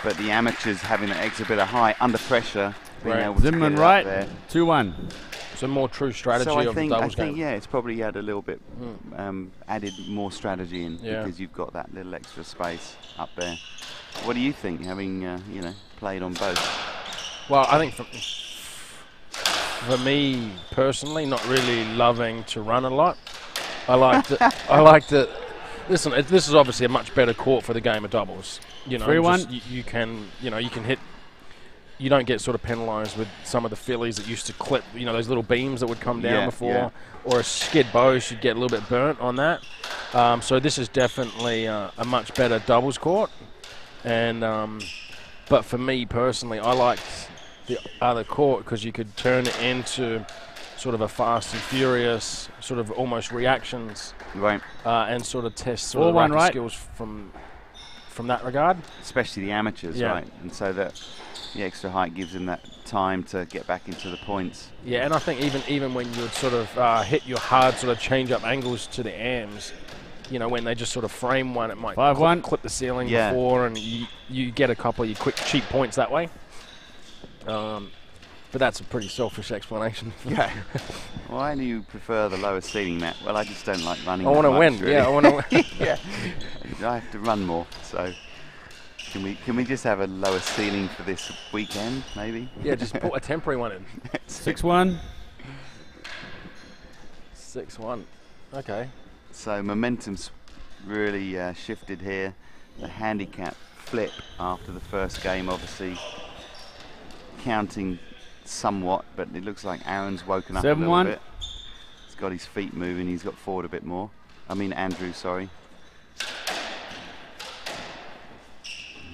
S1: but the amateurs having that extra bit of height under pressure, being able to
S3: Zimmerman
S1: get it
S3: right,
S1: up there.
S3: 2-1.
S4: So more true strategy
S1: So I
S4: of
S1: think,
S4: the doubles game.
S1: yeah, it's probably had a little bit added more strategy in,
S4: Yeah.
S1: because you've got that little extra space up there. What do you think, having you know, played on both?
S4: Well, I think for me personally, not really loving to run a lot. I like that. Listen, this is obviously a much better court for the game of doubles. You know,
S3: 3-1.
S4: you can hit. You don't get sort of penalised with some of the fillies that used to clip, you know, those little beams that would come down before, or a skid bow should get a little bit burnt on that. So this is definitely a much better doubles court, and but for me personally, I liked the other court because you could turn it into sort of a fast and furious, sort of almost reactions,
S1: Right.
S4: and sort of test sort of
S3: 4-1
S4: racket
S3: right.
S4: skills from that regard.
S1: Especially the amateurs,
S4: Yeah.
S1: right? And so that the extra height gives them that time to get back into the points.
S4: Yeah, and I think even when you would sort of hit your hard sort of change up angles to the AMs, you know, when they just sort of frame one, it might
S3: 5-1.
S4: clip the ceiling
S1: Yeah.
S4: before, and you get a couple of your quick cheap points that way. But that's a pretty selfish explanation.
S1: Yeah. Why do you prefer the lower ceiling, Matt? Well, I just don't like running.
S4: I want to win.
S1: Really.
S4: Yeah, I want to win.
S1: Yeah. I have to run more, so can we just have a lower ceiling for this weekend, maybe?
S4: Yeah, just put a temporary one in.
S3: 6-1.
S4: 6-1. Okay.
S1: So momentum's really shifted here. The handicap flip after the first game, obviously counting somewhat, but it looks like Aaron's woken up a little
S3: 7-1.
S1: bit. He's got his feet moving. He's got forward a bit more. I mean Andrew, sorry.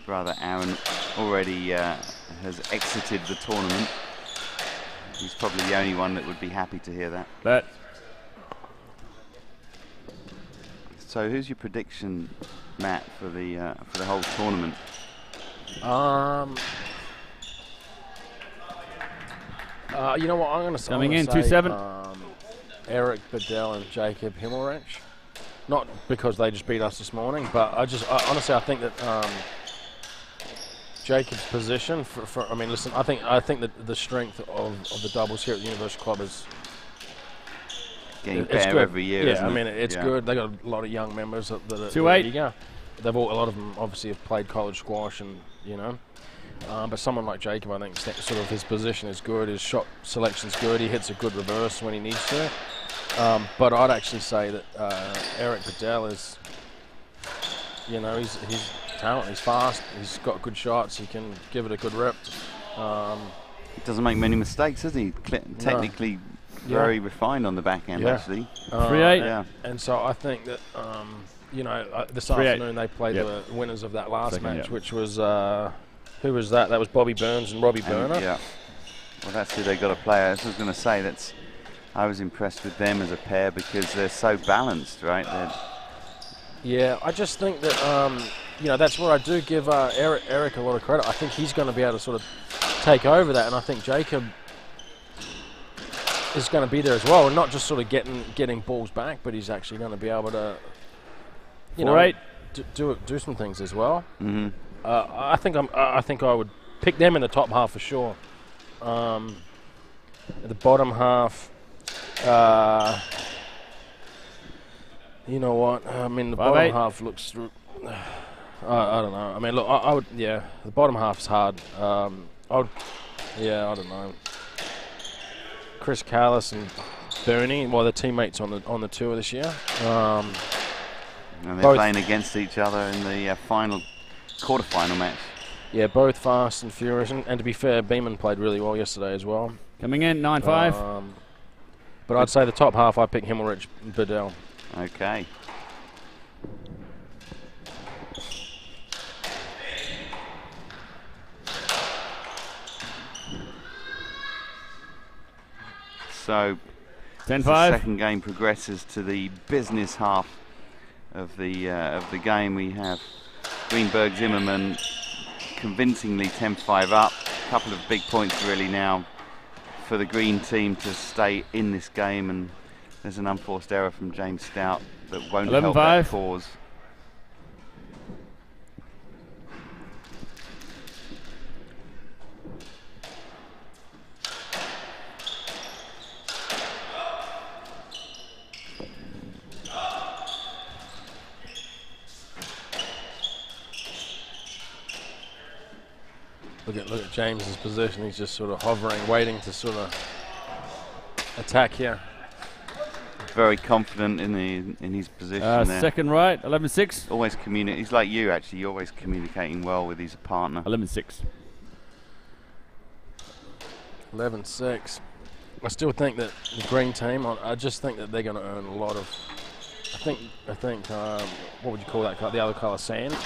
S1: Brother Aaron already has exited the tournament. He's probably the only one that would be happy to hear that.
S3: Bet.
S1: So who's your prediction, Matt, for the whole tournament?
S4: You know what I'm going to say?
S3: Coming in, 2-7.
S4: Eric Bedell and Jacob Himmelreich. Not because they just beat us this morning, but honestly I think that Jacob's position I mean, listen, I think that the strength of the doubles here at the University Club is
S1: Getting
S4: it's
S1: better
S4: good.
S1: every year.
S4: Yeah,
S1: isn't
S4: I mean
S1: it?
S4: it's good. They got a lot of young members that are
S3: 2-8.
S4: eager. A lot of them obviously have played college squash, and you know. But someone like Jacob, I think, sort of his position is good. His shot selection's good. He hits a good reverse when he needs to. But I'd actually say that Eric Bedell is, you know, he's talented. He's fast. He's got good shots. He can give it a good rip.
S1: He doesn't make many mistakes, does he? Technically very refined on the backhand, actually.
S3: 3-8.
S1: Yeah.
S4: And so I think that, you know, this
S3: 3-8.
S4: afternoon they played the winners of that last
S3: Second,
S4: match, which was, who was that? That was Bobby Burns and Robbie Burner.
S1: Yeah. Well, that's who they got to play. I was going to say I was impressed with them as a pair because they're so balanced, right?
S4: Yeah, I just think that, you know, that's where I do give Eric a lot of credit. I think he's going to be able to sort of take over that, and I think Jacob is going to be there as well, and not just sort of getting balls back, but he's actually going to be able to, you know, do some things as well.
S1: Mm-hmm.
S4: I think I would pick them in the top half for sure. The bottom half, you know what? I mean, the bottom half looks. I don't know. I mean, look, I would. Yeah, the bottom half's hard. I don't know. Chris Callison and Bernie, well, they're teammates on the tour this year.
S1: And they're playing against each other in the quarterfinal match.
S4: Yeah, both fast and furious. And to be fair, Beeman played really well yesterday as well.
S3: Coming in, 9-5.
S4: But I'd say the top half, I pick Himmelrich, Bedell.
S1: Okay. So,
S3: 10-5.
S1: the second game progresses to the business half of the game. We have Greenberg, Zimmerman convincingly 10-5 up. A couple of big points really now for the green team to stay in this game, and there's an unforced error from James Stout that won't help that cause.
S4: Look at James's position. He's just sort of hovering, waiting to sort of attack here.
S1: Very confident in his position there.
S3: Second right, 11-6.
S1: Always communicate. He's like you actually. You're always communicating well with his partner.
S3: 11-6.
S4: 11-6. I still think that the green team. I just think that they're going to earn a lot of. I think. What would you call that color? The other color, sand.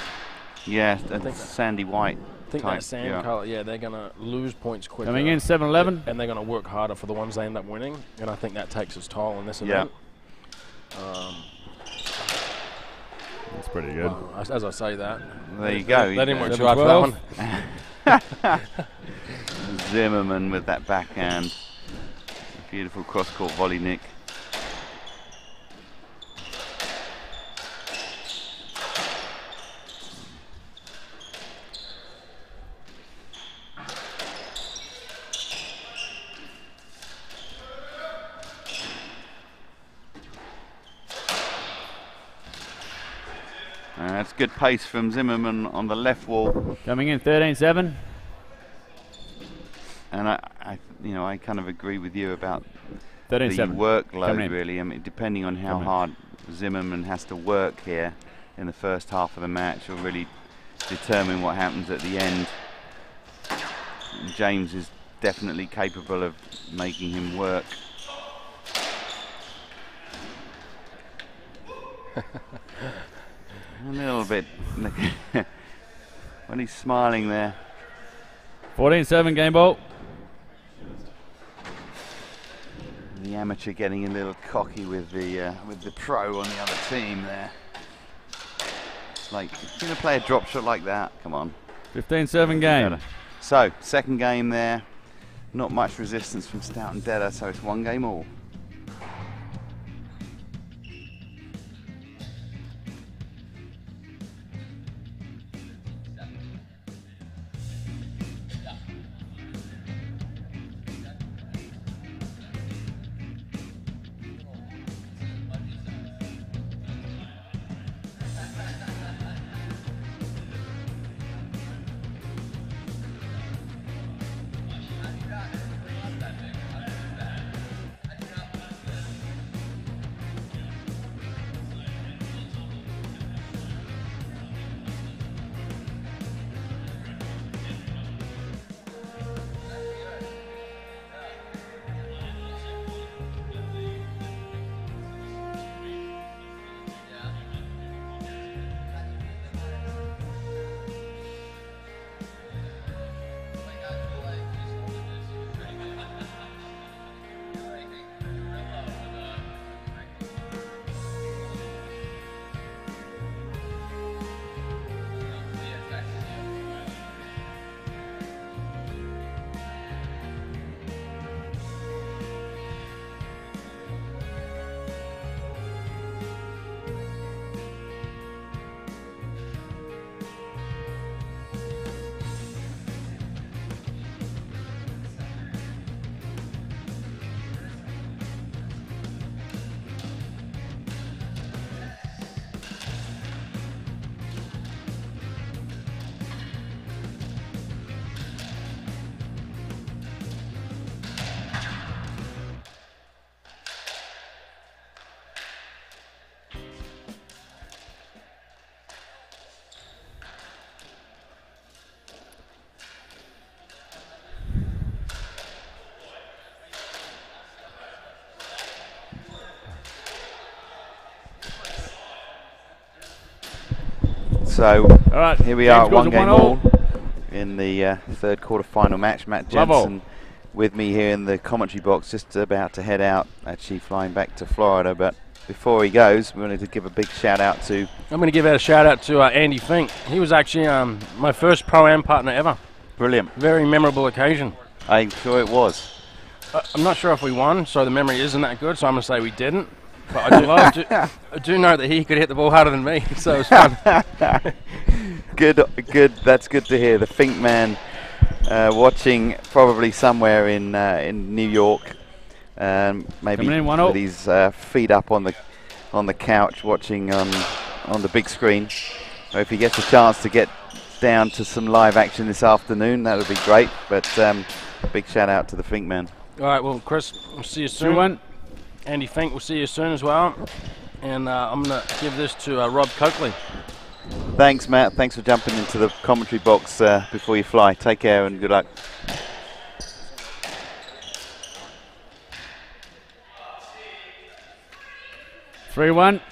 S1: Yeah, that's sandy white.
S4: I think that sand color. Yeah, they're going to lose points quicker.
S3: Coming in 7-11.
S4: And they're going to work harder for the ones they end up winning. And I think that takes its toll in this event.
S3: That's pretty good.
S4: Well, as I say that.
S1: There you go.
S4: They didn't work too hard for that one.
S1: Zimmerman with that backhand. Beautiful cross-court volley, Nick. That's good pace from Zimmerman on the left wall.
S3: Coming in 13-7.
S1: And I kind of agree with you about
S3: 13-7.
S1: the workload, really. I mean, depending on how hard Zimmerman has to work here in the first half of the match, will really determine what happens at the end. James is definitely capable of making him work. A little bit. When he's smiling there.
S3: 14-7 game ball.
S1: The amateur getting a little cocky with the pro on the other team there. It's like, you're going to play a drop shot like that? Come on.
S3: 15-7 game.
S1: So, second game there. Not much resistance from Stout and Detter, so it's one game all. So
S3: All right,
S1: here we
S3: game
S1: are,
S3: scores
S1: one
S3: are
S1: game
S3: 1-1.
S1: all third quarter-final match. Matt
S3: Level.
S1: Jensen with me here in the commentary box, just about to head out, actually flying back to Florida. But before he goes, we wanted to give a big shout out to...
S4: I'm going to give out a shout out to Andy Fink. He was actually my first Pro-Am partner ever.
S1: Brilliant.
S4: Very memorable occasion.
S1: I'm sure it was.
S4: I'm not sure if we won, so the memory isn't that good, so I'm going to say we didn't. But I do know that he could hit the ball harder than me, so it was fun.
S1: Good. That's good to hear. The Fink man watching probably somewhere in New York, maybe
S3: Coming in, 1-0.
S1: with his feet up on the couch, watching on the big screen. Or if he gets a chance to get down to some live action this afternoon, that would be great. But big shout out to the Fink man.
S4: All right, well, Chris, we'll see you soon.
S3: 2-1.
S4: Andy Fink, we'll see you soon as well. And I'm going to give this to Rob Coakley.
S1: Thanks, Matt. Thanks for jumping into the commentary box before you fly. Take care and good luck.
S3: Three one.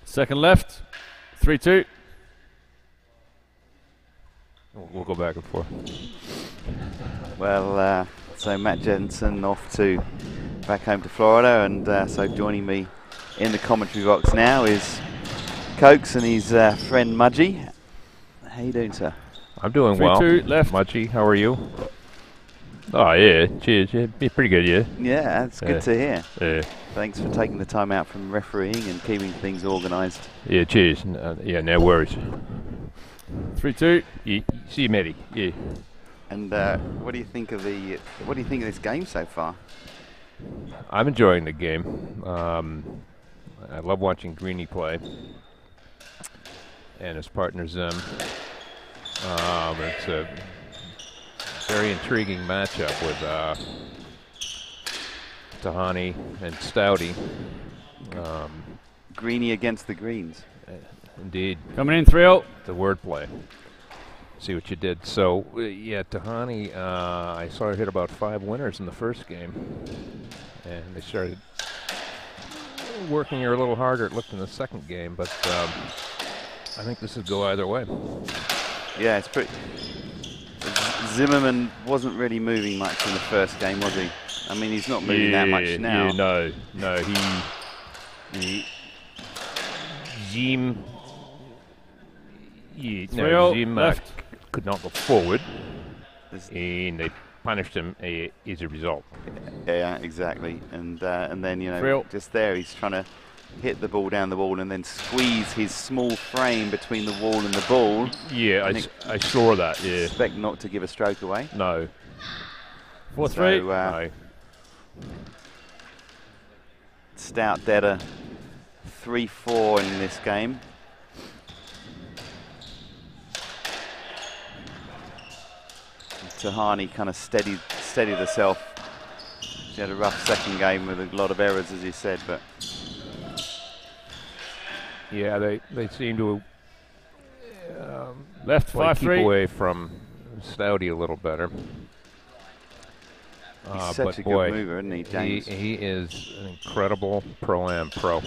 S3: Second left. 3-2.
S5: We'll go back and forth.
S1: Well, so Matt Jensen off to back home to Florida, and so joining me in the commentary box now is Cokes and his friend Mudgy. How you doing, sir?
S5: I'm doing well.
S3: 3-2 left.
S5: Mudgy, how are you? Oh, yeah. Cheers. Yeah, be pretty good, yeah.
S1: Yeah, that's good to hear.
S5: Yeah.
S1: Thanks for taking the time out from refereeing and keeping things organised.
S5: Yeah, cheers. Yeah, no worries.
S3: 3-2.
S5: Yeah, see you, matey. Yeah.
S1: And what do you think of this game so far?
S5: I'm enjoying the game. I love watching Greenie play and his partner Zim. It's a very intriguing matchup with Tahani and Stouty.
S1: Greenie against the Greens.
S5: Indeed.
S3: Coming in 3-0.
S5: The wordplay. See what you did. So, yeah, Tahani, I saw her hit about 5 winners in the first game. And they started working her a little harder, it looked, in the second game. But I think this would go either way.
S1: Yeah, it's pretty... Zimmerman wasn't really moving much in the first game, was he? I mean, he's not moving that much now.
S5: Yeah, no, Zim... Yeah, no, Zim could not go forward, and they punished him as a result.
S1: Yeah, exactly. And then, you know, just there, he's trying to hit the ball down the wall and then squeeze his small frame between the wall and the ball.
S5: Yeah, I saw that, yeah.
S1: Expect not to give a stroke away.
S5: No.
S3: 4-3.
S1: So,
S5: No.
S1: Stout Detter 3-4 in this game. Tahani kind of steadied herself. She had a rough second game with a lot of errors, as you said, but
S5: yeah, they seem to
S3: left
S5: keep away from Stouty a little better.
S1: He's such a good mover, isn't he, James?
S5: He is an incredible pro-am pro.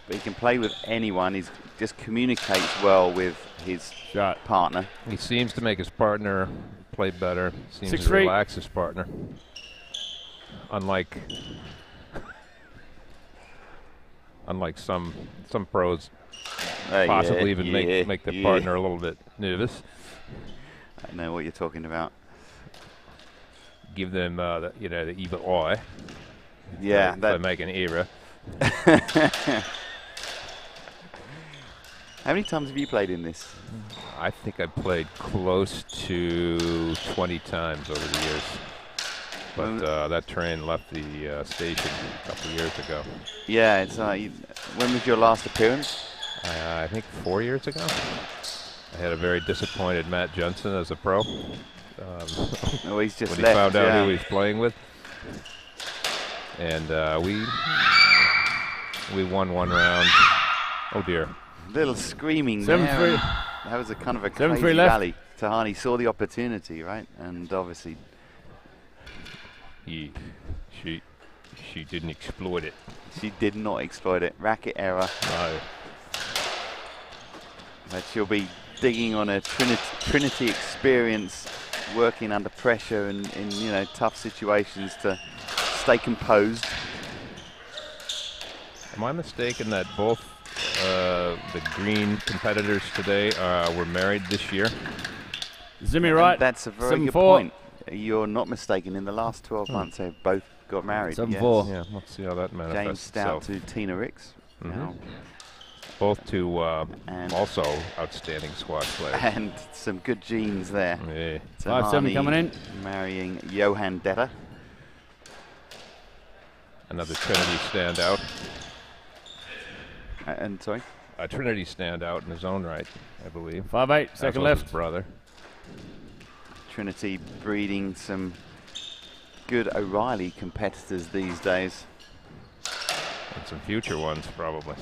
S1: He can play with anyone. He just communicates well with his partner.
S5: He seems to make his partner play better. Seems
S3: 6-3.
S5: to relax his partner. Unlike some pros, possibly even make their partner a little bit nervous.
S1: I know what you're talking about.
S5: Give them the evil eye.
S1: Yeah,
S5: by making an error.
S1: How many times have you played in this?
S5: I think I played close to 20 times over the years. But that train left the station a couple of years ago.
S1: Yeah, it's when was your last appearance?
S5: I think 4 years ago. I had a very disappointed Matt Johnson as a pro.
S1: Oh, he's just
S5: when
S1: left,
S5: he found out who he was playing with. And we won one round. Oh dear.
S1: Little screaming
S2: 7-3.
S1: there. That was a kind of a
S2: 7-3
S1: crazy
S2: left.
S1: rally. Tahani saw the opportunity, right? And obviously
S5: She didn't exploit it.
S1: she did not exploit it. Racket error.
S5: No.
S1: But she'll be digging on a Trinity experience, working under pressure and in tough situations to stay composed.
S5: Am I mistaken that both the green competitors today were married this year?
S2: Zimmy
S1: And
S2: right.
S1: that's a very good
S2: 7-4.
S1: point. You're not mistaken. In the last 12 months, they've both got married.
S2: 7-4.
S5: Yeah, let's see how that manifests
S1: James Stout
S5: itself.
S1: to Tina Ricks. Now,
S5: Both to
S1: And-
S5: also outstanding squash players.
S1: and some good genes there.
S5: Yeah.
S2: 5-7
S1: Tahani
S2: coming in.
S1: marrying Johan Detter.
S5: Another Trinity standout.
S1: And sorry,
S5: A Trinity standout in his own right, I believe.
S2: 5-8.
S5: As
S2: Second
S5: was his
S2: left.
S5: brother.
S1: Trinity breeding some good O'Reilly competitors these days.
S5: And some future ones, probably.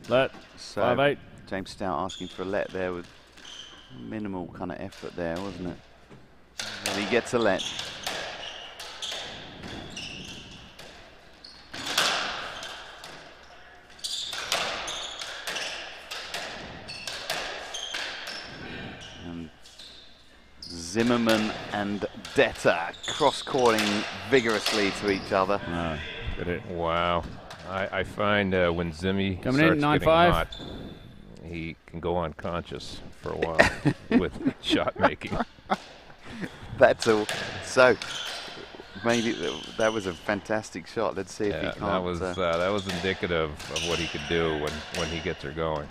S2: Let.
S1: So
S2: 5-8.
S1: James Stout asking for a let there with minimal kind of effort there, wasn't it? And he gets a let. And Zimmerman and Detter cross-courting vigorously to each other.
S2: No. Good hit.
S5: Wow. I find when Zimmy
S2: Coming in,
S5: starts getting
S2: 9-5.
S5: hot, he can go unconscious for a while with shot making.
S1: That's all. So maybe that was a fantastic shot. Let's see if he
S5: Yeah,
S1: can't.
S5: that was indicative of what he could do when he gets her going.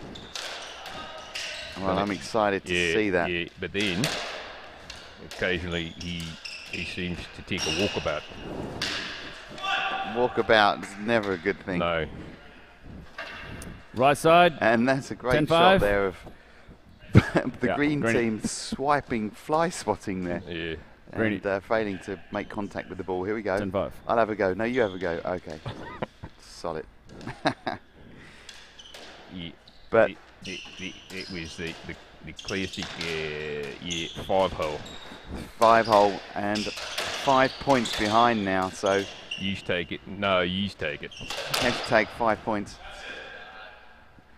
S1: Well, I'm excited to see that.
S5: Yeah, but then occasionally he seems to take a walkabout.
S1: Walkabout is never a good thing.
S5: No.
S2: Right side.
S1: And that's a great
S2: 10-5.
S1: shot there of the
S2: Yeah,
S1: green
S2: green.
S1: team swiping, fly spotting there.
S5: Yeah.
S2: Greeny.
S1: And failing to make contact with the ball. Here we go.
S2: 10-5.
S1: I'll have a go. No, you have a go. Okay. Solid.
S5: Yeah.
S1: But
S5: It was the classic 5-hole.
S1: 5-hole and 5 points behind now. So
S5: You take it. No, you take it.
S1: have to take 5 points.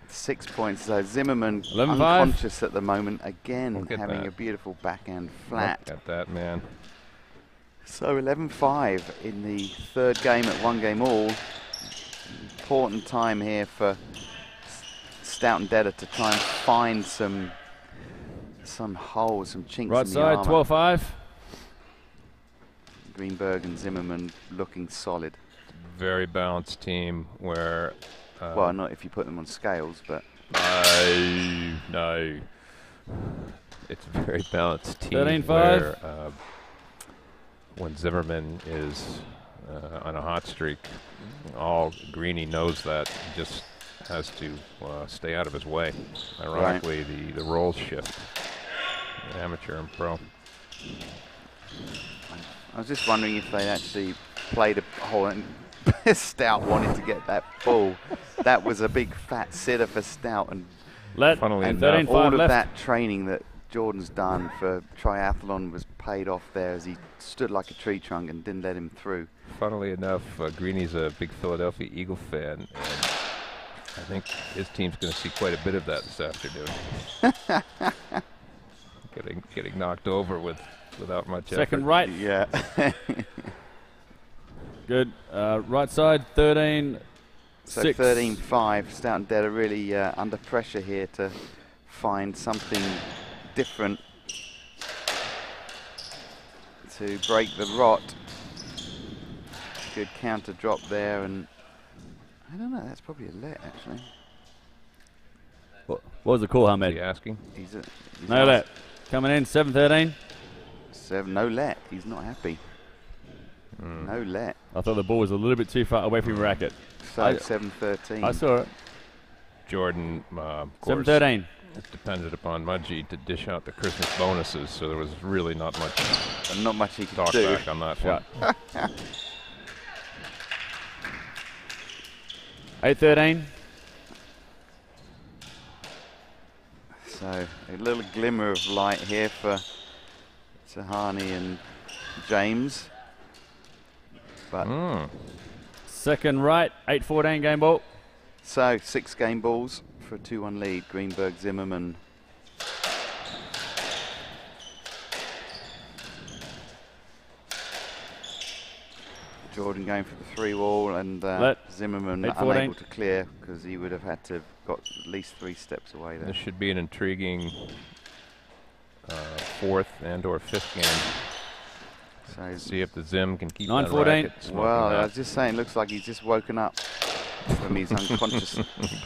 S1: 6 points. So Zimmerman
S2: 11-5.
S1: unconscious at the moment. Again,
S5: Look at
S1: having
S5: that.
S1: a beautiful backhand flat.
S5: Look at that, man.
S1: So 11-5 in the third game at 1 game all. Important time here for Stout and Detter to try and find some holes, some chinks
S2: Right
S1: in the
S2: side.
S1: armour.
S2: 12-5.
S1: Greenberg and Zimmerman looking solid.
S5: Very balanced team where.
S1: Well, not if you put them on scales, but
S5: No. It's a very balanced team
S2: 13-5.
S5: where when Zimmerman is on a hot streak, all Greeny knows that. He just has to stay out of his way. Ironically, the roles shift, amateur and pro.
S1: I was just wondering if they actually played a hole and Stout wanted to get that ball. That was a big fat sitter for Stout, and
S2: Let.
S5: Funnily
S2: And
S5: enough,
S2: 13-5
S1: all of
S2: left.
S1: that training that Jordan's done for triathlon was paid off there as he stood like a tree trunk and didn't let him through.
S5: Funnily enough, Greeny's a big Philadelphia Eagle fan, and I think his team's going to see quite a bit of that this afternoon. getting knocked over without much
S2: Second
S5: effort.
S2: right.
S1: Yeah.
S2: Good. Right side. 13-6.
S1: So 13-5. Stout and Detter really under pressure here to find something different to break the rot. Good counter drop there, and I don't know, that's probably a let actually.
S2: What was the call,
S5: Is
S2: Hamed?
S5: he asking?
S1: He's
S2: No let. Coming in. 7-13.
S1: 7, no let. He's not happy. No let.
S2: I thought the ball was a little bit too far away from your racket.
S1: So
S2: I-
S1: 7-13.
S2: I saw it.
S5: Jordan, of course,
S3: 7-13.
S5: it depended upon Mudgee to dish out the Christmas bonuses, so there was really not much
S1: And not much he could
S5: talk
S1: do.
S5: back on that
S3: Shot.
S5: one.
S3: 8-13.
S1: So a little glimmer of light here for Tahani and James. But
S3: Second right. 8-14 game ball.
S1: so 6 game balls for a 2-1 lead. Greenberg, Zimmerman. Jordan going for the 3-wall and Zimmerman
S3: 8-14.
S1: unable to clear because he would have had to have got at least 3 steps away there.
S5: This should be an intriguing 4th and/or 5th game.
S1: So
S5: See if the Zim can keep
S3: 9-14.
S5: that racket smoking
S1: well,
S5: that.
S1: I was just saying, looks like he's just woken up from his unconscious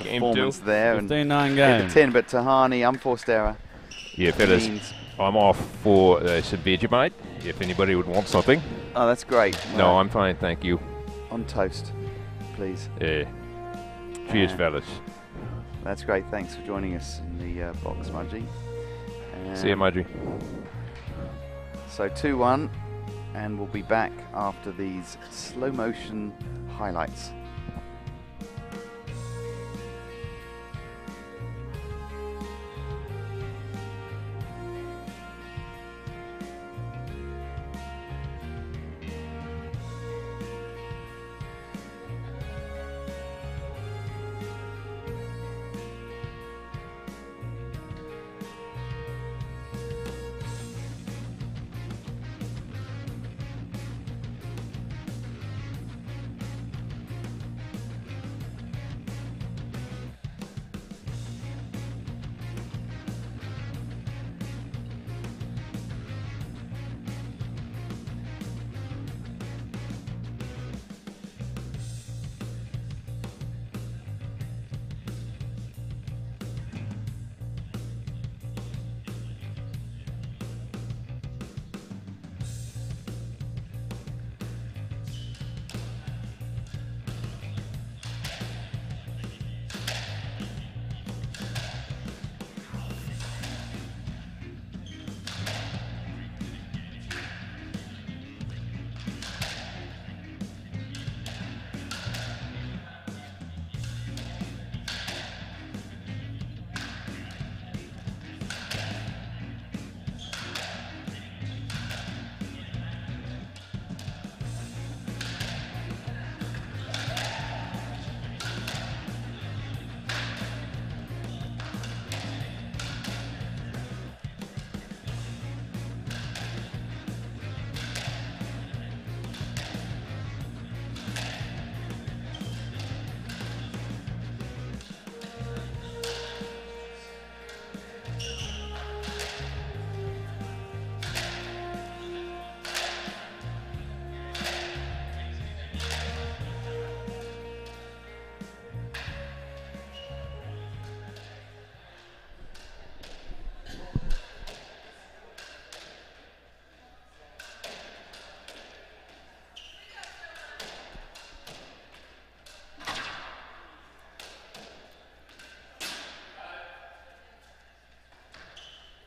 S5: Game
S1: performance
S5: 2.
S1: there and
S3: 15-9
S1: hit
S3: game.
S1: the 10. But Tahani, unforced error.
S5: Yeah, fellas,
S1: means-
S5: I'm off for some Vegemite, if anybody would want something.
S1: Oh, that's great.
S5: No,
S1: Well,
S5: I'm fine, thank you.
S1: on toast, please.
S5: Cheers,
S1: Uh,
S5: fellas.
S1: That's great. Thanks for joining us in the box, Mudgee.
S5: See you, Mudgee.
S1: So 2-1, and we'll be back after these slow motion highlights.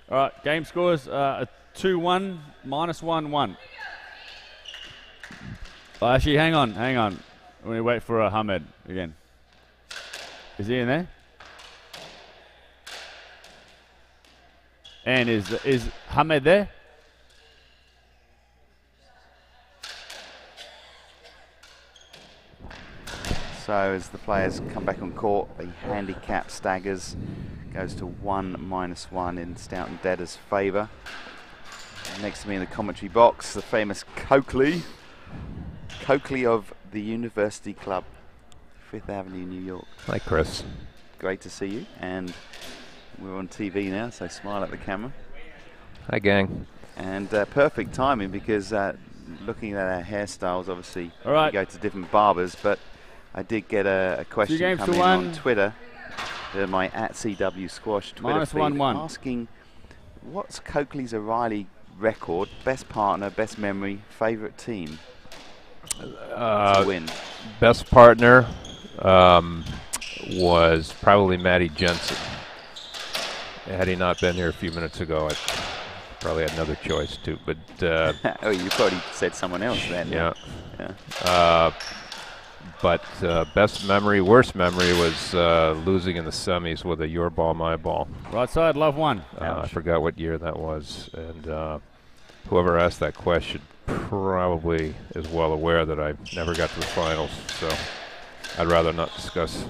S3: All right, game scores a 2-1, -1-1. Oh, actually, hang on. We wait for Ahmed again. Is he in there? And is Hamed there?
S1: So as the players come back on court, the handicap staggers, goes to 1-1 in Stout and Detter's favour. Next to me in the commentary box, the famous Coakley of the University Club, 5th Avenue, New York.
S5: Hi, Chris.
S1: Great to see you, and we're on TV now, so smile at the camera.
S5: Hi, gang.
S1: And perfect timing because looking at our hairstyles, obviously
S3: All right.
S1: we go to different barbers, but I did get a question
S3: games to
S1: coming
S3: one.
S1: on Twitter, my @CW Squash Twitter feed,
S3: -1-1.
S1: asking what's Coakley's O'Reilly record, best partner, best memory, favourite team to win?
S5: Best partner was probably Matty Jensen. Had he not been here a few minutes ago, I probably had another choice too. But
S1: oh, you probably said someone else then.
S5: yeah.
S1: Yeah.
S5: But best memory, worst memory was losing in the semis with a your ball, my ball.
S3: Right side, love one.
S5: I forgot what year that was, and whoever asked that question probably is well aware that I never got to the finals, so I'd rather not discuss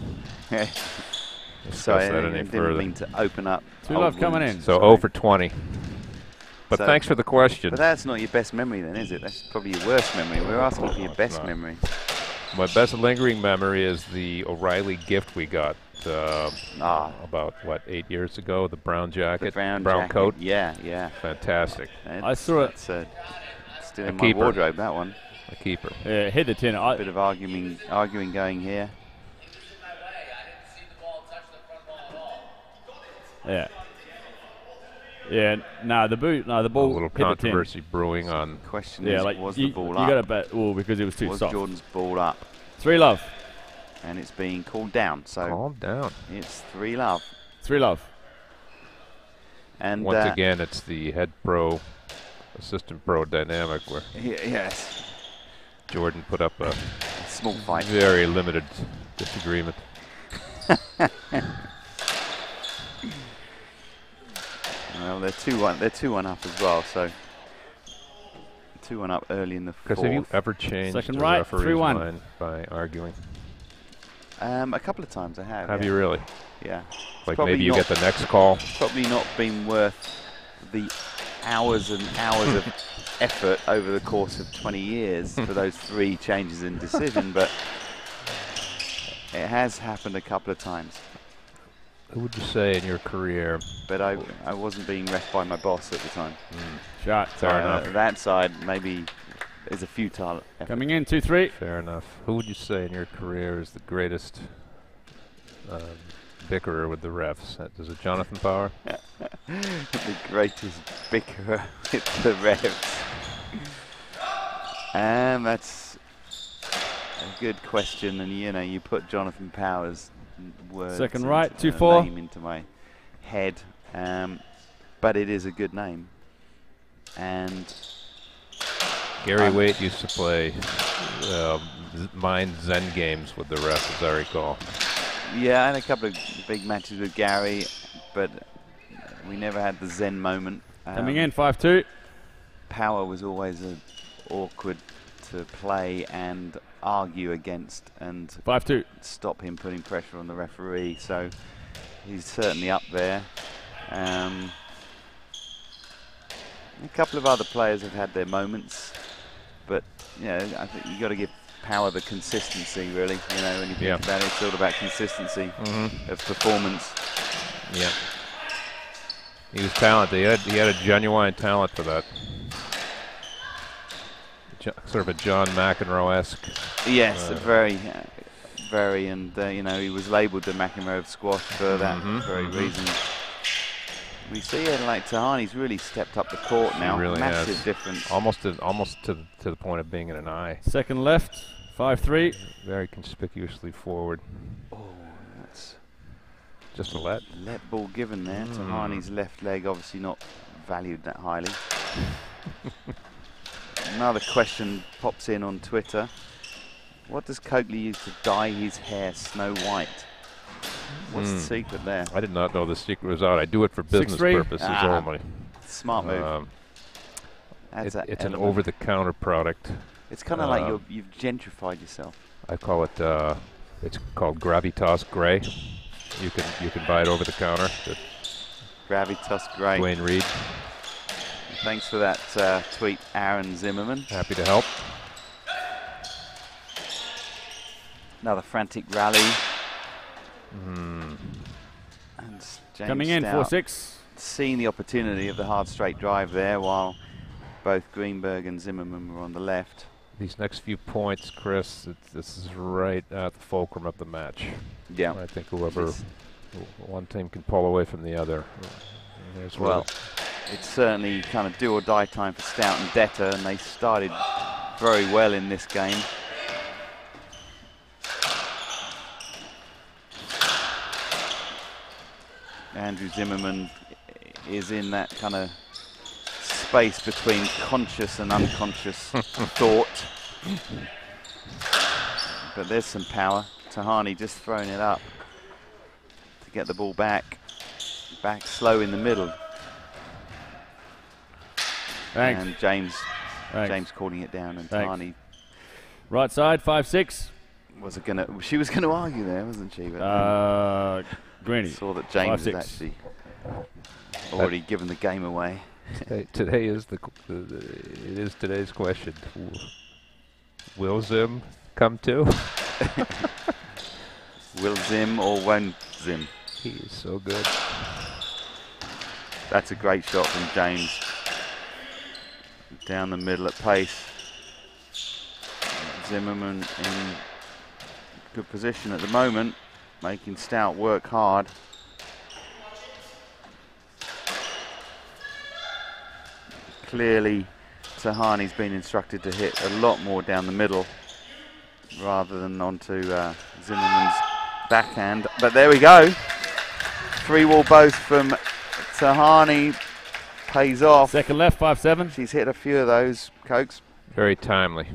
S1: Sorry,
S5: that
S1: I
S5: any
S1: didn't
S5: further.
S1: mean to open up.
S3: 2 love coming in.
S5: So 0 for 20. But
S1: So-
S5: thanks for the question.
S1: But that's not your best memory then, is it? That's probably your worst memory. We're asking for your
S5: it's
S1: best
S5: not.
S1: memory.
S5: My best lingering memory is the O'Reilly gift we got about, 8 years ago? The brown jacket,
S1: The brown jacket.
S5: coat.
S1: Yeah, yeah.
S5: Fantastic.
S3: I saw it.
S1: It's still
S5: A
S1: in my
S5: keeper.
S1: wardrobe, that one.
S5: A keeper.
S3: Yeah, hit the tin.
S1: Bit of arguing going here.
S3: Yeah. Yeah, no, the
S5: A
S3: ball
S5: little
S3: hit the tin.
S5: controversy brewing on.
S1: Question
S3: Yeah,
S1: is,
S3: like
S1: was
S3: you,
S1: the ball
S3: you
S1: up?
S3: got to bet because it was too
S1: Was
S3: soft.
S1: Jordan's ball up?
S3: 3 love.
S1: And it's being called down. So
S5: Calm down.
S1: it's 3 love.
S3: 3 love.
S1: And
S5: Once again, it's the head pro, assistant pro dynamic where
S1: yes,
S5: Jordan put up a
S1: small fight.
S5: very limited disagreement.
S1: Well, they're 2-1. They're 2-1 up as well. So 2-1 up early in the fourth.
S5: Because have you ever changed
S3: Second
S5: a
S3: right,
S5: referee's
S3: 3-1.
S5: mind by arguing?
S1: A couple of times I have.
S5: Have
S1: yeah.
S5: you really?
S1: Yeah.
S5: Like
S1: probably
S5: maybe you
S1: not-
S5: get the next call?
S1: Probably not been worth the hours and hours of effort over the course of 20 years for those 3 changes in decision, but it has happened a couple of times.
S5: Who would you say in your career?
S1: But I wasn't being ref by my boss at the time.
S3: Shot.
S1: So
S5: Fair enough.
S1: that side maybe is a futile effort.
S3: Coming in, 2-3.
S5: Fair enough. Who would you say in your career is the greatest bickerer with the refs? Is it Jonathan Power?
S1: The greatest bickerer with the refs. That's a good question, and you put Jonathan Power's words,
S3: Second right,
S1: into-
S3: 2-4.
S1: name into my head, but it is a good name. And
S5: Gary Waite used to play mind Zen games with the refs, as I recall.
S1: yeah, I had a couple of big matches with Gary, but we never had the Zen moment.
S3: Coming in, 5-2.
S1: Power was always awkward to play and argue against and
S3: 5-2.
S1: stop him putting pressure on the referee, so he's certainly up there. A couple of other players have had their moments, but I think you got to give Power the consistency, really. When you think about it, it's all about consistency of performance.
S5: Yeah. He was talented. He had a genuine talent for that. Sort of a John McEnroe-esque.
S1: Yes, very, and he was labelled the McEnroe of squash for that very reason. We see it like Tahani's really stepped up the court now.
S5: He really
S1: Massive
S5: has.
S1: difference.
S5: Almost to the point of being in an eye.
S3: Second left, 5-3.
S5: Very conspicuously forward.
S1: Oh, that's
S5: Just a let.
S1: let ball given there. Tahani's left leg obviously not valued that highly. Another question pops in on Twitter. What does Coakley use to dye his hair snow white? What's the secret there?
S5: I did not know the secret was out. I do it for business
S3: 6-3.
S5: purposes only.
S1: Smart move. Adds that
S5: It's an
S1: element.
S5: over-the-counter product.
S1: It's kind of like you've gentrified yourself.
S5: I call it. It's called Gravitas Gray. You can buy it over the counter.
S1: Gravitas Grey.
S5: Dwayne Reed,
S1: Thanks for that tweet, Aaron Zimmerman.
S5: happy to help.
S1: Another frantic rally. And James
S3: Coming in,
S1: Stout
S3: 4-6.
S1: seeing the opportunity of the hard straight drive there, while both Greenberg and Zimmerman were on the left.
S5: These next few points, Chris, this is right at the fulcrum of the match.
S1: Yeah.
S5: I think one team can pull away from the other. There's
S1: Well, it's certainly kind of do or die time for Stout and Detter, and they started very well in this game. Andrew Zimmerman is in that kind of space between conscious and unconscious thought. But there's some power. Tahani just throwing it up to get the ball back slow in the middle.
S3: Thanks.
S1: And James
S3: Thanks.
S1: calling it down, and
S3: Thanks.
S1: Tahani
S3: Right side, 5-6.
S1: she was gonna argue there, wasn't she? But
S3: Greeny.
S1: saw that James had
S3: 5-6.
S1: actually already given the game away.
S5: Today is it is today's question. Will Zim come too?
S1: Will Zim or won't Zim?
S5: He is so good.
S1: That's a great shot from James. Down the middle at pace. Zimmerman in good position at the moment, making Stout work hard. Clearly, Tahani's been instructed to hit a lot more down the middle rather than onto Zimmerman's backhand. But there we go. 3-wall both from Tahani pays off.
S3: Second left, 5-7.
S1: She's hit a few of those, Cokes.
S5: Very timely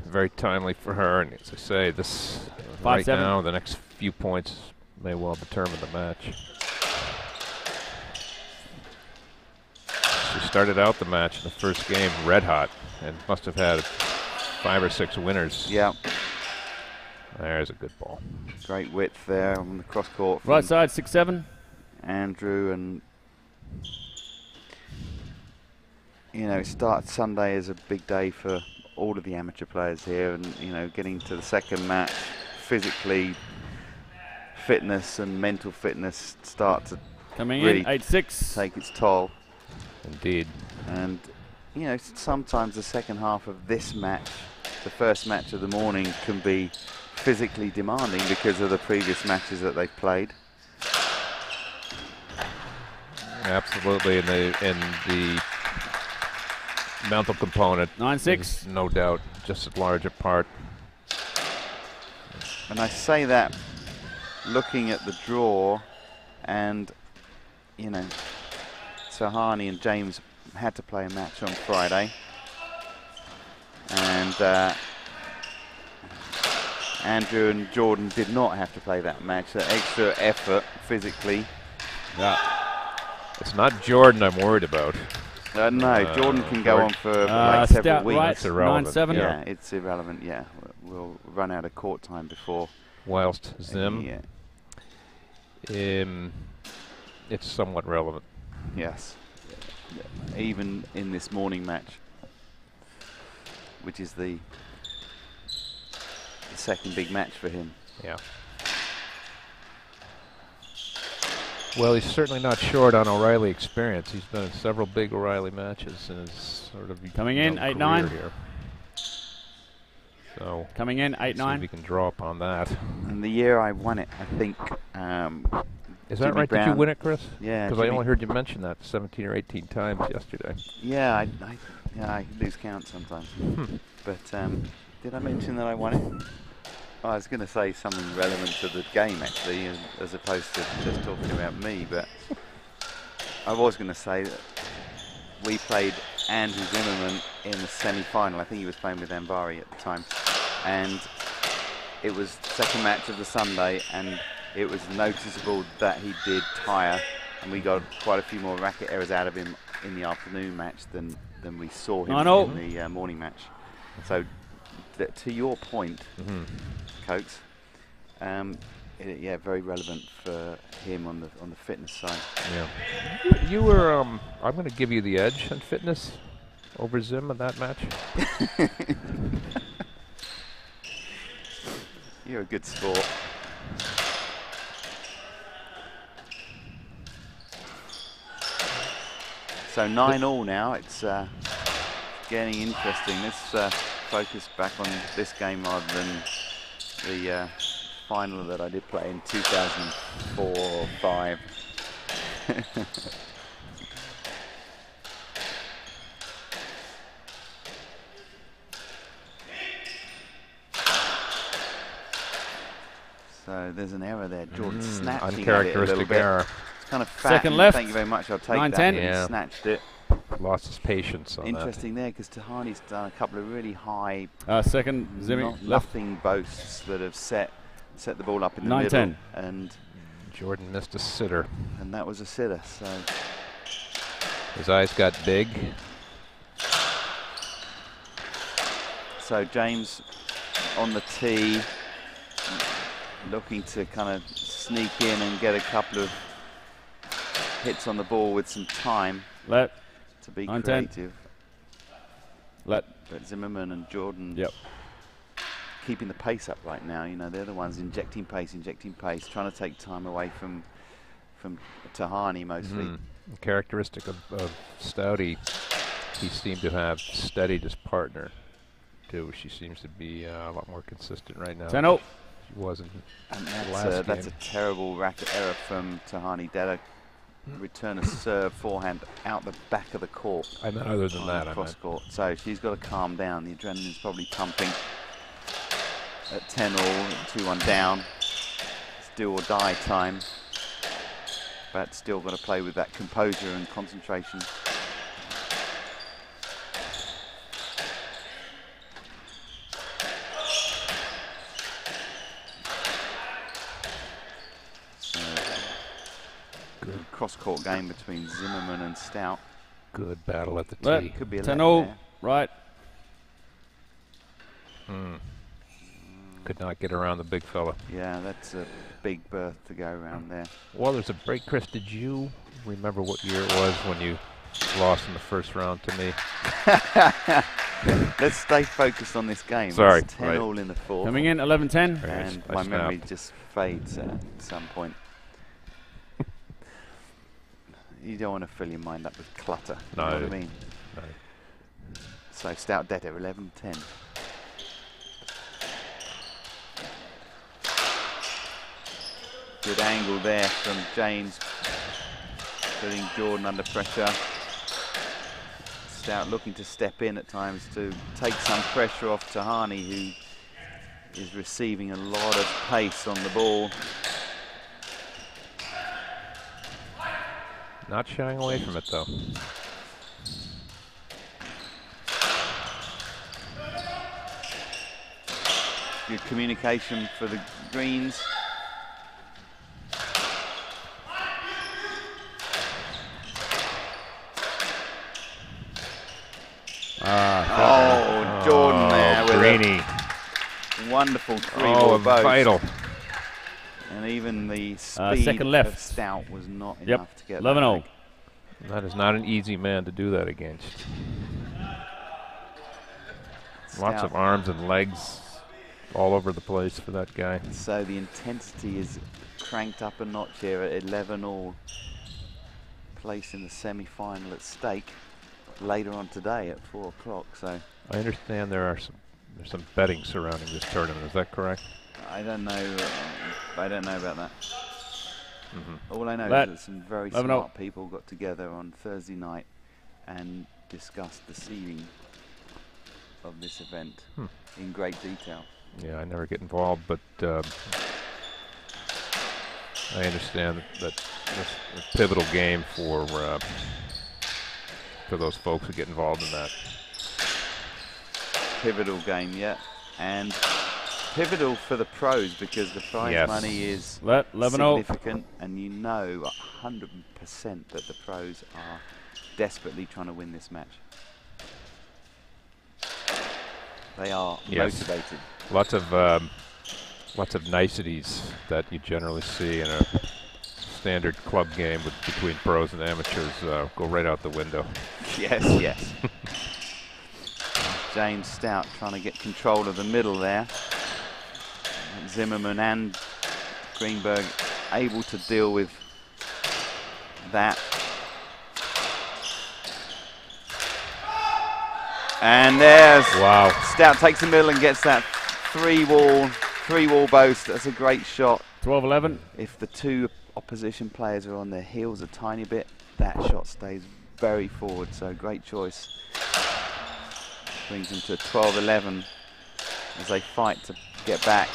S5: for her. And as I say, this right
S3: 5-7.
S5: now, the next few points may well determine the match. She started out the match in the first game red hot and must have had 5 or 6 winners.
S1: Yeah.
S5: There's a good ball.
S1: Great width there on the cross court.
S3: Right side, 6-7.
S1: Andrew, and you know, Sunday is a big day for all of the amateur players here, and you know, getting to the second match, physically, fitness and mental fitness start to
S3: Coming
S1: really
S3: in, 8-6.
S1: take its toll.
S5: Indeed.
S1: And you know, sometimes the second half of this match, the first match of the morning, can be physically demanding because of the previous matches that they've played.
S5: Absolutely, in the mental component,
S3: 9-6.
S5: is no doubt just as large a part.
S1: And I say that looking at the draw, and you know, Tahani and James had to play a match on Friday, and Andrew and Jordan did not have to play that match. That extra effort physically.
S3: Yeah.
S5: It's not Jordan I'm worried about.
S1: No, Jordan can go on for like several
S3: Stout
S1: weeks.
S3: right,
S5: It's irrelevant.
S3: 9-7.
S1: Yeah, it's irrelevant. Yeah, we'll run out of court time before.
S5: Whilst Zim,
S1: Yeah.
S5: it's somewhat relevant.
S1: Yes. Even in this morning match, which is the second big match for him.
S5: Yeah. Well, he's certainly not short on O'Reilly experience. He's been in several big O'Reilly matches in his sort of
S3: Coming in,
S5: young
S3: 8-9.
S5: career here. So
S3: Coming in,
S5: see if
S3: 8-9.
S5: we can draw upon that.
S1: And the year I won it, I think.
S5: Is that
S1: Jimmy
S5: right? Did you
S1: Brown-
S5: win it, Chris?
S1: Yeah.
S5: Because I
S1: Jimmy-
S5: only heard you mention that 17 or 18 times yesterday.
S1: Yeah, I lose count sometimes. But did I mention that I won it? I was going to say something relevant to the game, actually, as opposed to just talking about me. But I was going to say that we played Andrew Zimmerman in the semi-final. I think he was playing with Ambari at the time. And it was the second match of the Sunday, and it was noticeable that he did tire. And we got quite a few more racket errors out of him in the afternoon match than we saw him in the morning match. So to your point, Cokes, yeah, very relevant for him on the fitness side.
S5: Yeah. You were, I'm going to give you the edge on fitness over Zim in that match.
S1: You're a good sport. So 9-all now. It's getting interesting. Let's focus back on this game rather than the final that I did play in 2004 or 5. So there's an error there. Jordan snatching at it a little
S5: Uncharacteristic
S1: bit.
S5: error.
S1: kind of fat.
S3: Second left.
S1: Thank you very much. I'll take
S3: 9-10.
S1: that.
S5: Yeah.
S1: He snatched it.
S5: Lost his patience on
S1: Interesting there, because Tahani's done a couple of really high,
S3: Second, Zimmy, left.
S1: nothing boasts that have set the ball up in the
S3: 9-10.
S1: middle, and
S5: that. Jordan missed a sitter.
S1: that was a sitter. So
S5: His eyes got big.
S1: So James on the tee, looking to kind of sneak in and get a couple of hits on the ball with some time
S3: Let.
S1: to be
S3: 9-10.
S1: creative.
S3: Let.
S1: But Zimmerman and Jordan
S3: Yep.
S1: keeping the pace up right now. You know, they're the ones injecting pace, trying to take time away from Tahani mostly.
S5: Characteristic of Stouty, he seemed to have steadied his partner too. She seems to be a lot more consistent right now.
S3: 10-0.
S5: She wasn't.
S1: And
S5: last
S1: that's a
S5: game.
S1: terrible racket error from Tahani. Detter return a serve forehand out the back of the court.
S5: I meant other than that. I
S1: Cross
S5: meant.
S1: court. So she's got to calm down. The adrenaline's probably pumping at 10-all, 2-1 down. It's do or die time. But still got to play with that composure and concentration. Good cross-court game between Zimmerman and Stout.
S5: Good battle at the
S3: Let.
S5: tee.
S1: Could be a
S3: 10-0.
S1: there.
S3: Right.
S5: Could not get around the big fella.
S1: Yeah, that's a big berth to go around there.
S5: Well, there's a break. Chris, did you remember what year it was when you lost in the first round to me?
S1: Let's stay focused on this game.
S5: Sorry,
S1: It's 10-all in the fourth.
S3: Coming in 11-10.
S1: And
S5: I
S1: my memory
S5: snapped.
S1: just fades at some point. You don't want to fill your mind up with clutter.
S5: No.
S1: You know what I mean?
S5: No.
S1: So Stout Detter, 11-10. Good angle there from James, putting Jordan under pressure. Stout looking to step in at times to take some pressure off Tahani, who is receiving a lot of pace on the ball.
S5: Not shying away from it, though.
S1: Good communication for the greens. Oh, Jordan there with
S5: Greeny.
S1: a wonderful
S5: Oh,
S1: three-ball boat.
S5: vital.
S1: And even the speed
S3: second left.
S1: of Stout was not
S3: Yep.
S1: enough to get
S3: 11-0.
S1: that.
S5: That is not an easy man to do that against. Lots of arms and legs all over the place for that guy.
S1: So the intensity is cranked up a notch here at 11-all. Place in the semi-final at stake later on today at 4 o'clock. So
S5: I understand there's some betting surrounding this tournament. Is that correct?
S1: I don't know. I don't know about that. All I know is
S3: That
S1: that some very
S3: 11-0.
S1: smart people got together on Thursday night and discussed the seeding of this event in great detail.
S5: Yeah, I never get involved, but I understand that this is a pivotal game for those folks who get involved in that.
S1: Pivotal game, yeah, and pivotal for the pros because the prize
S5: Yes.
S1: money is
S3: 11-0.
S1: significant, and you know 100% that the pros are desperately trying to win this match. They are
S5: Yes.
S1: motivated.
S5: Lots of niceties that you generally see in a standard club game between pros and amateurs go right out the window.
S1: Yes, yes. James Stout trying to get control of the middle there. Zimmerman and Greenberg able to deal with that. And there's
S5: Wow.
S1: Stout takes the middle and gets that three-wall boast. That's a great shot.
S3: 12-11.
S1: If the two opposition players are on their heels a tiny bit, that shot stays very forward. So great choice. Brings them to 12-11 as they fight to get back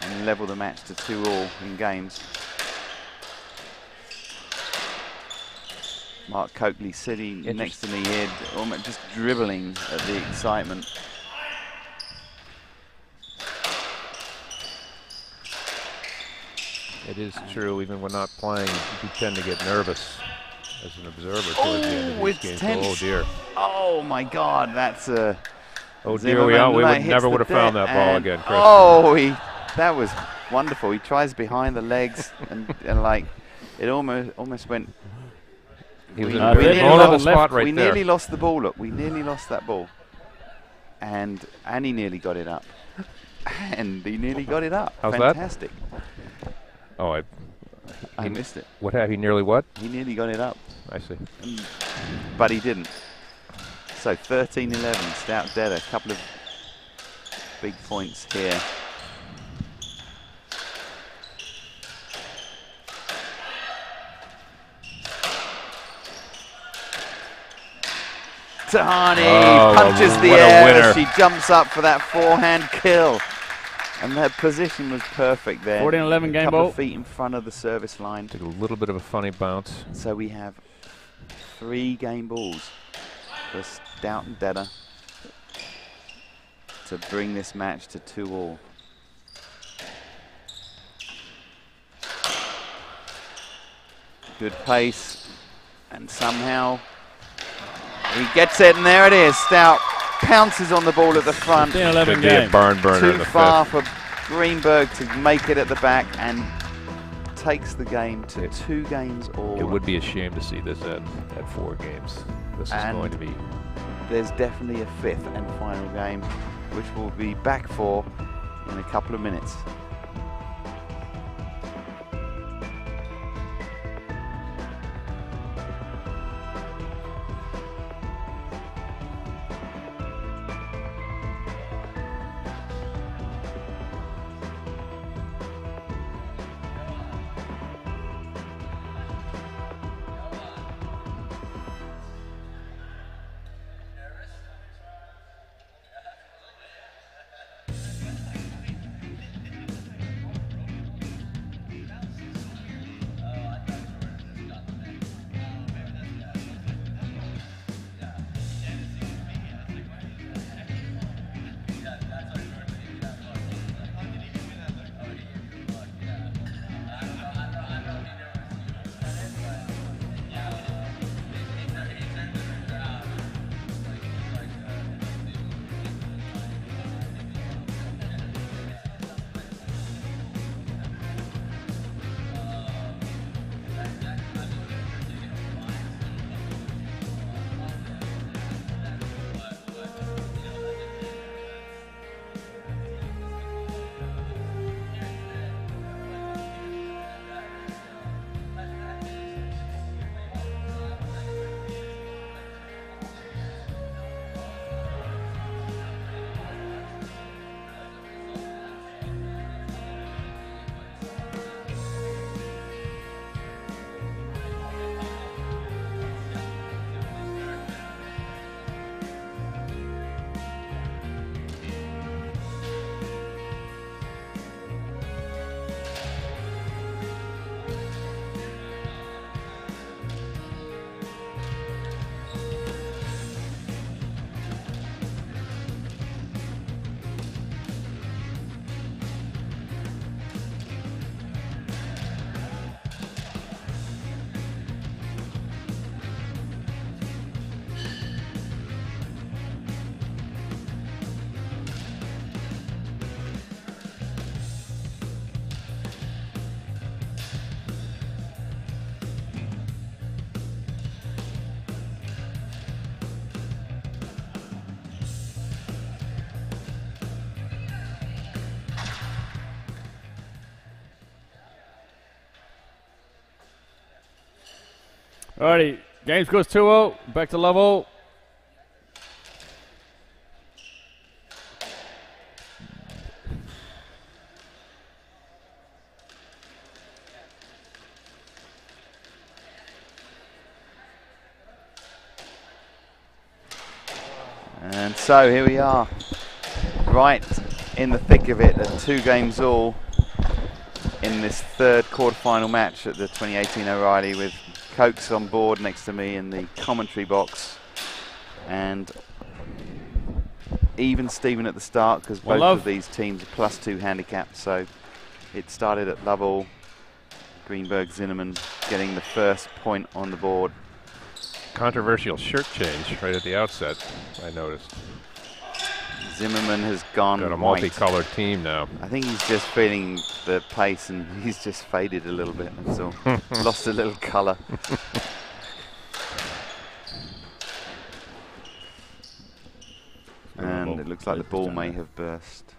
S1: and level the match to 2-all in games. Mark Coakley sitting next to me here, almost just dribbling at the excitement.
S5: It is true, even when not playing, you tend to get nervous as an observer towards the end of these games.
S1: Tense.
S5: Oh dear.
S1: Oh my God, that's a.
S5: Oh dear, we never would have found that ball again, Chris.
S1: Oh, that was wonderful. He tries behind the legs and like it almost went.
S5: He was in a very vulnerable spot right there.
S1: We nearly lost the ball. Look, we nearly lost that ball, and he nearly got it up, and he nearly got it up.
S5: How's
S1: Fantastic.
S5: that? Oh,
S1: I missed it.
S5: What have he nearly what?
S1: He nearly got it up.
S5: I see.
S1: But he didn't. So 13-11, Stout Detter. A couple of big points here. Tahani punches the air as she jumps up for that forehand kill. And that position was perfect there.
S2: 14-11 game
S1: couple
S2: ball.
S1: Of feet in front of the service line.
S5: Took a little bit of a funny bounce.
S1: So we have 3 game balls for Stout and Detter to bring this match to 2-all. Good pace, and somehow he gets it, and there it is. Stout pounces on the ball at the front.
S2: 15-11
S5: Could be a barn burner in the
S1: Too far
S5: fifth.
S1: for Greenberg to make it at the back, and takes the game to 2 games all.
S5: It would be a shame to see this at 4 games. This is going to be.
S1: There's definitely a 5th and final game, which we'll be back for in a couple of minutes.
S2: Alrighty, game scores 2-0. Back to level.
S1: And so here we are, right in the thick of it at 2 games all in this 3rd quarterfinal match at the 2018 O'Reilly with Cokes on board next to me in the commentary box, and even Stephen at the start, because both of these teams are +2 handicapped. So it started at Lovell. Greenberg, Zimmerman getting the first point on the board.
S5: Controversial shirt change right at the outset, I noticed.
S1: Zimmerman has gone
S5: got a
S1: white.
S5: multicolored team now.
S1: I think he's just feeling the pace, and he's just faded a little bit, that's all. Lost a little colour. And it looks like the ball may have burst.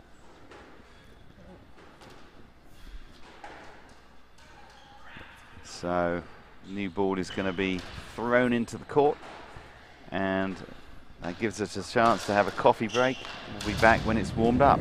S1: So, new ball is going to be thrown into the court, and that gives us a chance to have a coffee break. We'll be back when it's warmed up.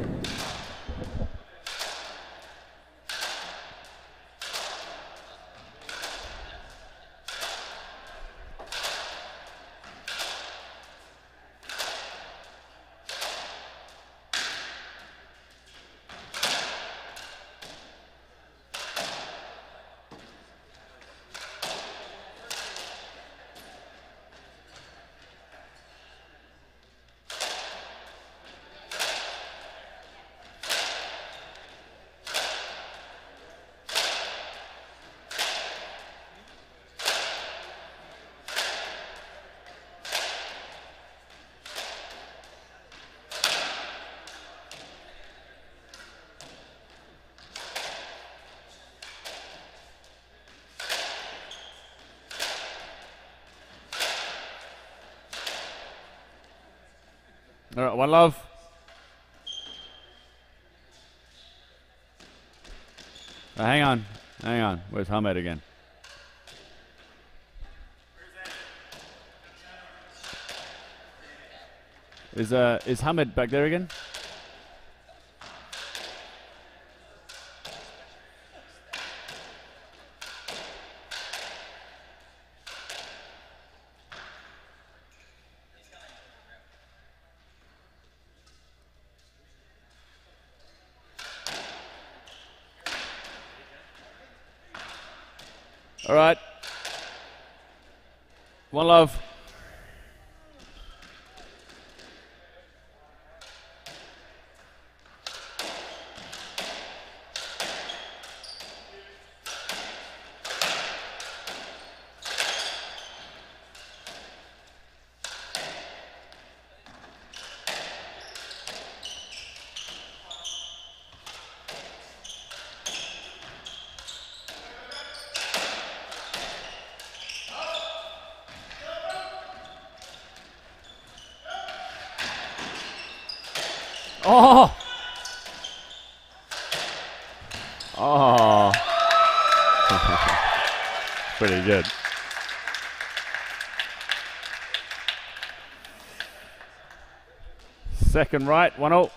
S3: All right, 1 love. Hang on. Where's Hamed again? Is Hamed back there again? All right. 1 love. Oh! Oh! Pretty good. Second right, 1-0.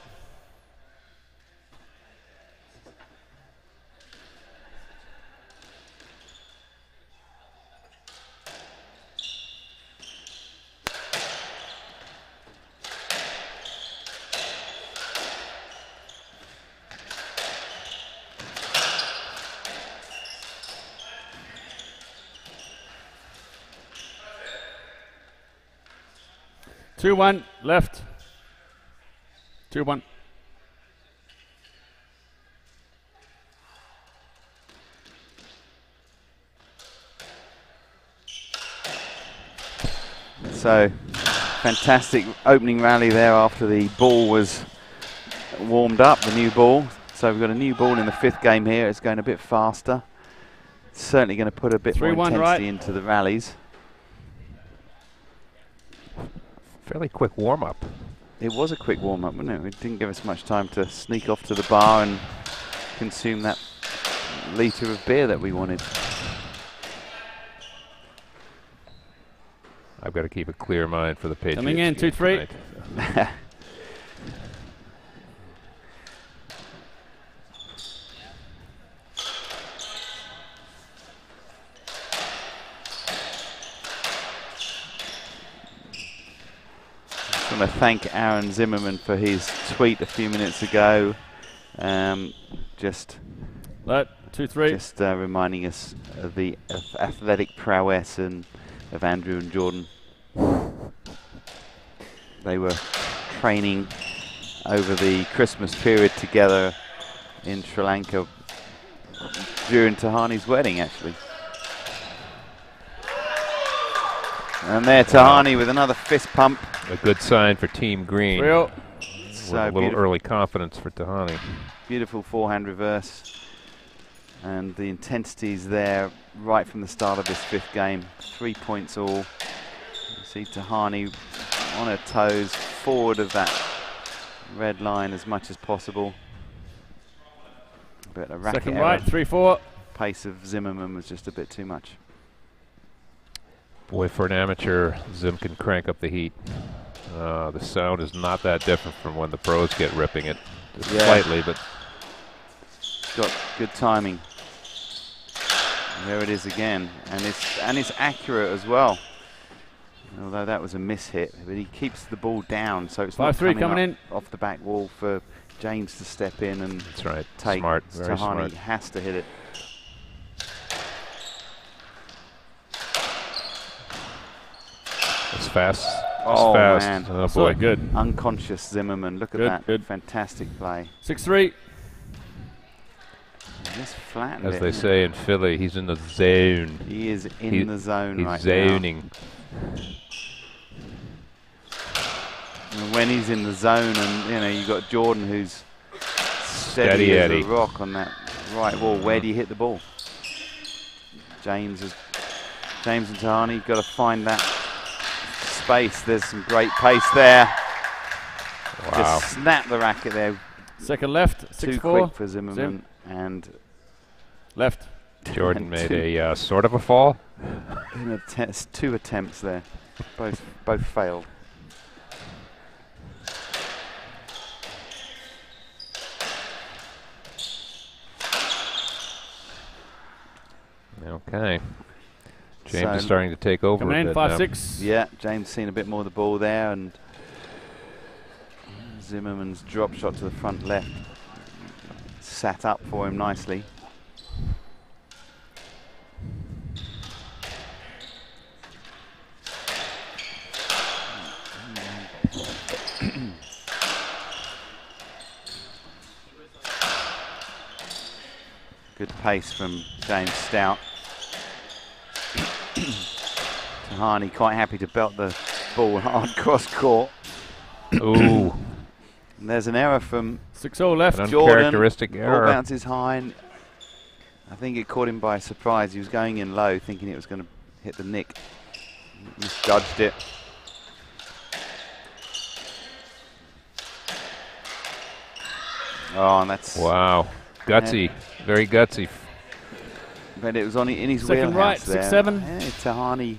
S3: Two, 1 left. 2-1.
S1: So, fantastic opening rally there after the ball was warmed up, the new ball. So we've got a new ball in the 5th game here. It's going a bit faster. Certainly going to put a bit more intensity into the rallies.
S5: Fairly quick warm-up.
S1: It was a quick warm-up, wasn't it? It didn't give us much time to sneak off to the bar and consume that litre of beer that we wanted.
S5: I've got to keep a clear mind for the Patriots.
S3: Coming in, 2-3.
S1: I want to thank Aaron Zimmerman for his tweet a few minutes ago. Just
S2: 2-3.
S1: Just reminding us of the athletic prowess of Andrew and Jordan. They were training over the Christmas period together in Sri Lanka during Tahani's wedding, actually. And there, Tahani with another fist pump.
S5: A good sign for Team Green.
S2: 3-0.
S5: With a little early confidence for Tahani.
S1: Beautiful forehand reverse. And the intensity's there right from the start of this 5th game. 3 points all. You see Tahani on her toes, forward of that red line as much as possible. But a racket
S2: Second
S1: error.
S2: right, 3-4.
S1: Pace of Zimmerman was just a bit too much.
S5: Boy, for an amateur, Zim can crank up the heat. The sound is not that different from when the pros get ripping it. Just slightly, but
S1: got good timing. And there it is again, and it's accurate as well. Although that was a miss hit, but he keeps the ball down, so it's not
S2: 5-3 coming in
S1: off the back wall for James to step in and
S5: that's right.
S1: take.
S5: Smart, very
S1: Tahani
S5: smart.
S1: has to hit it.
S5: It's fast.
S1: Oh,
S5: fast.
S1: man.
S5: Oh
S2: So
S5: boy,
S2: good.
S1: Unconscious Zimmerman, look at
S2: Good,
S1: that.
S2: good.
S1: Fantastic play.
S2: 6-3.
S1: Just flattened
S5: As
S1: it.
S5: they say in Philly, he's in the zone.
S1: He is in the zone
S5: He's
S1: right
S5: zoning.
S1: now. And when he's in the zone, and you've got Jordan who's steady
S5: Steady
S1: as
S5: Eddie.
S1: a rock on that right wall. Where do you hit the ball? James and Tahani got to find that space. There's some great pace there.
S5: Wow.
S1: Just snap the racket there.
S2: Second left,
S1: Too
S2: 6-4.
S1: quick for Zimmerman. And
S2: Left.
S5: Jordan
S1: and
S5: made
S1: two-
S5: a sort of a fall.
S1: two attempts there. Both failed.
S5: Okay. James
S1: So
S5: is starting to take over
S2: Coming
S5: a
S2: in,
S5: bit now.
S2: 5-6.
S1: Yeah, James seen a bit more of the ball there, and Zimmerman's drop shot to the front left sat up for him nicely. Good pace from James Stout. Tahani quite happy to belt the ball hard cross court.
S5: Ooh,
S1: And there's an error from
S2: 6-0 left.
S5: an
S1: Jordan.
S5: uncharacteristic
S1: Ball
S5: error.
S1: bounces high, and I think it caught him by surprise. He was going in low, thinking it was going to hit the nick. Misjudged it. Oh, and that's
S5: Wow, gutsy, very gutsy.
S1: But it was on in his
S2: Second right,
S1: wheelhouse there.
S2: 6-7.
S1: Yeah, Tahani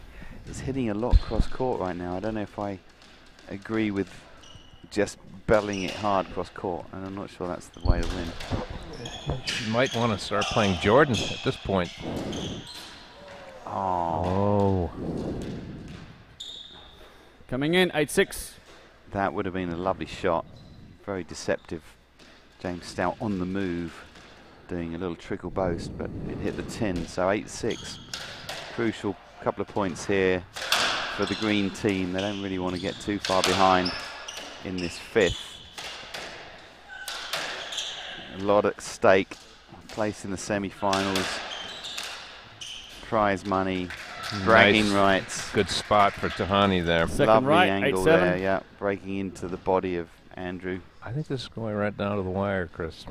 S1: is hitting a lot cross court right now. I don't know if I agree with just belling it hard cross court, and I'm not sure that's the way to win.
S5: You might want to start playing Jordan at this point.
S1: Oh,
S5: Oh,
S2: Coming in, 8-6.
S1: that would have been a lovely shot. Very deceptive. James Stout on the move, doing a little trickle boast, but it hit the tin, so 8-6. Crucial couple of points here for the green team. They don't really want to get too far behind in this 5th. A lot at stake. Place in the semi-finals. Prize money. Bragging
S5: nice.
S1: rights.
S5: Good spot for Tahani there.
S2: Second
S1: Lovely
S2: right,
S1: angle
S2: 8-7.
S1: there, yeah. Breaking into the body of Andrew.
S5: I think this is going right down to the wire, Chris.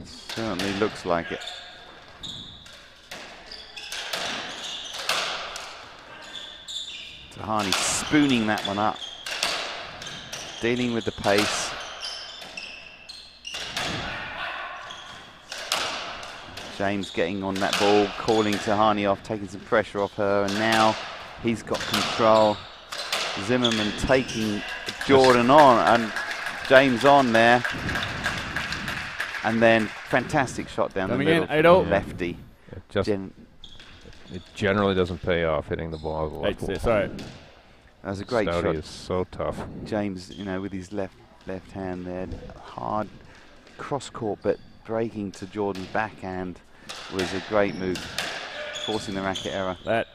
S1: Certainly looks like it. Tahani spooning that one up. Dealing with the pace. James getting on that ball, calling Tahani off, taking some pressure off her, and now he's got control. Zimmerman taking Jordan on, and James on there. And then fantastic shot down
S2: Coming
S1: the
S2: in,
S1: middle.
S2: 8-0.
S1: Lefty.
S5: It generally doesn't pay off hitting the ball.
S2: 8-6, sorry.
S1: That was a great
S5: Stouty
S1: shot.
S5: is so tough.
S1: James, with his left left hand there. Hard cross court, but breaking to Jordan's backhand was a great move, forcing the racket error.
S3: Let.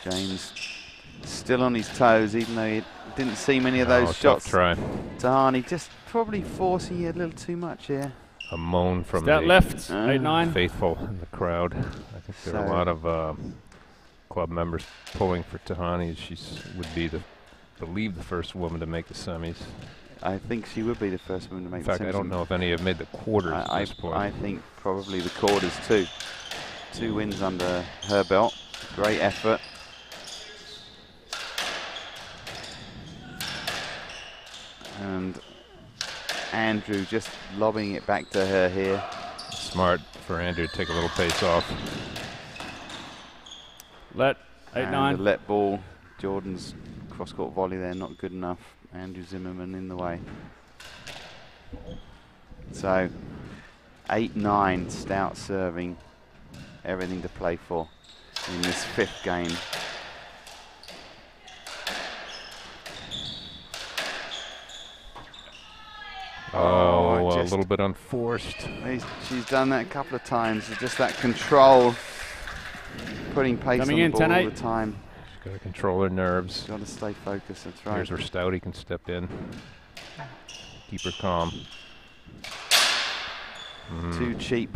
S1: James still on his toes, even though he didn't see many of those shots.
S5: Try.
S1: Tahani just probably forcing you a little too much here.
S5: A moan from
S3: Stout
S5: the
S3: left, 8-9.
S5: faithful in the crowd. I think there are a lot of club members pulling for Tahani. She would be believe the first woman to make the semis.
S1: I think she would be the first woman to make the semis.
S5: In fact, I don't know if any have made the quarters at this point.
S1: I think probably the quarters too. 2 wins under her belt. Great effort. And Andrew just lobbing it back to her here.
S5: Smart for Andrew to take a little pace off.
S3: Let.
S1: And
S3: 8-9.
S1: the let ball. Jordan's cross-court volley there, not good enough. Andrew Zimmerman in the way. So 8-9, Stout serving. Everything to play for in this 5th game.
S5: Oh, a little bit unforced.
S1: She's done that a couple of times. It's just that control, putting pace
S3: Coming
S1: on the
S3: in,
S1: ball all
S3: 10-8.
S1: the time.
S5: She's got to control her nerves.
S1: Got to stay focused, that's right.
S5: Here's where Stouty can step in. Keep her calm.
S1: Too cheap.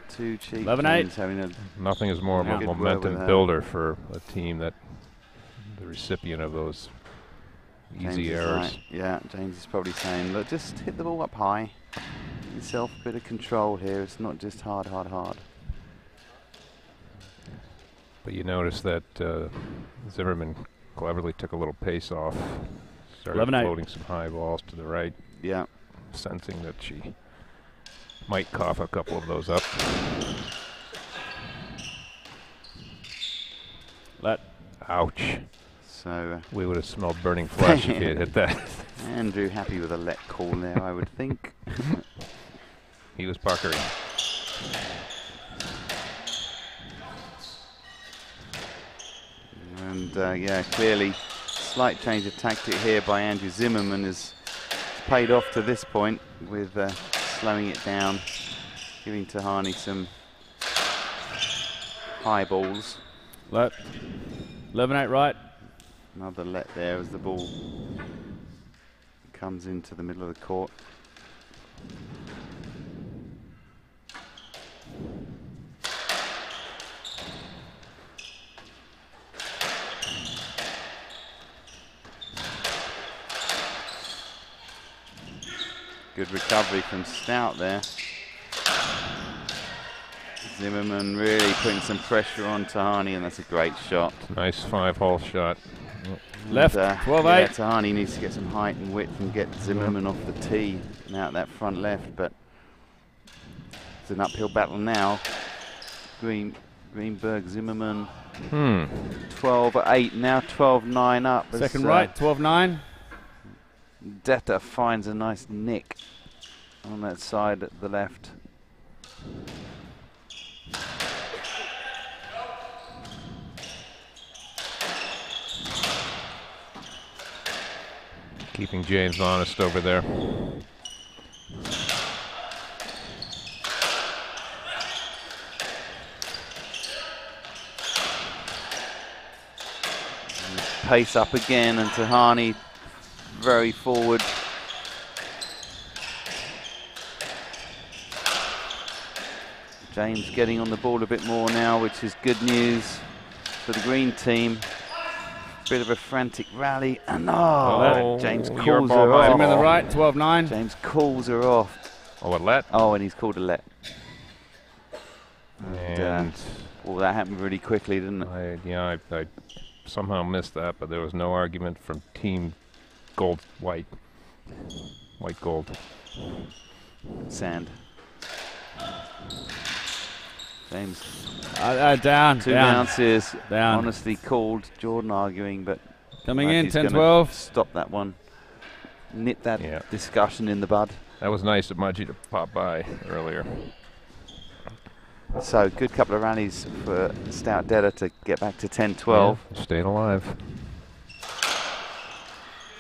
S1: Too cheap.
S3: 11-8.
S5: Nothing is more of a momentum builder for a team that the recipient of those easy errors.
S1: Right. Yeah, James is probably saying, look, just hit the ball up high. Give yourself a bit of control here. It's not just hard, hard, hard.
S5: But you notice that Zimmerman cleverly took a little pace off. Started
S3: 11-8.
S5: floating some high balls to the right.
S1: Yeah.
S5: Sensing that she might cough a couple of those up.
S3: Let.
S5: Ouch.
S1: So
S5: we would have smelled burning flesh if he had hit that.
S1: Andrew happy with a let call there, I would think.
S5: He was puckering.
S1: And yeah, clearly slight change of tactic here by Andrew Zimmerman has paid off to this point with slowing it down, giving Tahani some high balls.
S3: Let. 11-8 right.
S1: Another let there as the ball comes into the middle of the court. Good recovery from Stout there. Zimmerman really putting some pressure on Tahani, and that's a great shot.
S5: Nice 5-hole shot.
S3: Left, 12-8.
S1: Yeah, Tahani needs to get some height and width and get Zimmerman off the tee and out that front left, but it's an uphill battle now. Greenberg, Zimmerman, 12-8, now 12-9 up.
S3: Second right, 12-9.
S1: Detter finds a nice nick on that side at the left.
S5: Keeping James honest over there.
S1: Pace up again, and Tahani very forward. James getting on the ball a bit more now, which is good news for the green team. Bit of a frantic rally, and James calls her off.
S3: On the right, 12-9.
S1: James calls her off.
S5: Oh, a let?
S1: Oh, and he's called a let.
S5: And
S1: well, that happened really quickly, didn't it?
S5: I somehow missed that, but there was no argument from Team Gold White. White gold.
S1: Sand. James.
S3: Down.
S1: 2
S3: down.
S1: bounces.
S3: Down.
S1: Honestly called. Jordan arguing, but
S3: Coming in,
S1: Matthew's gonna
S3: 10-12.
S1: Stop that one. Nip that
S5: Yeah.
S1: discussion in the bud.
S5: That was nice of Mudgy to pop by earlier.
S1: So good couple of rallies for Stout Detter to get back to 10-12.
S5: Yeah, staying alive.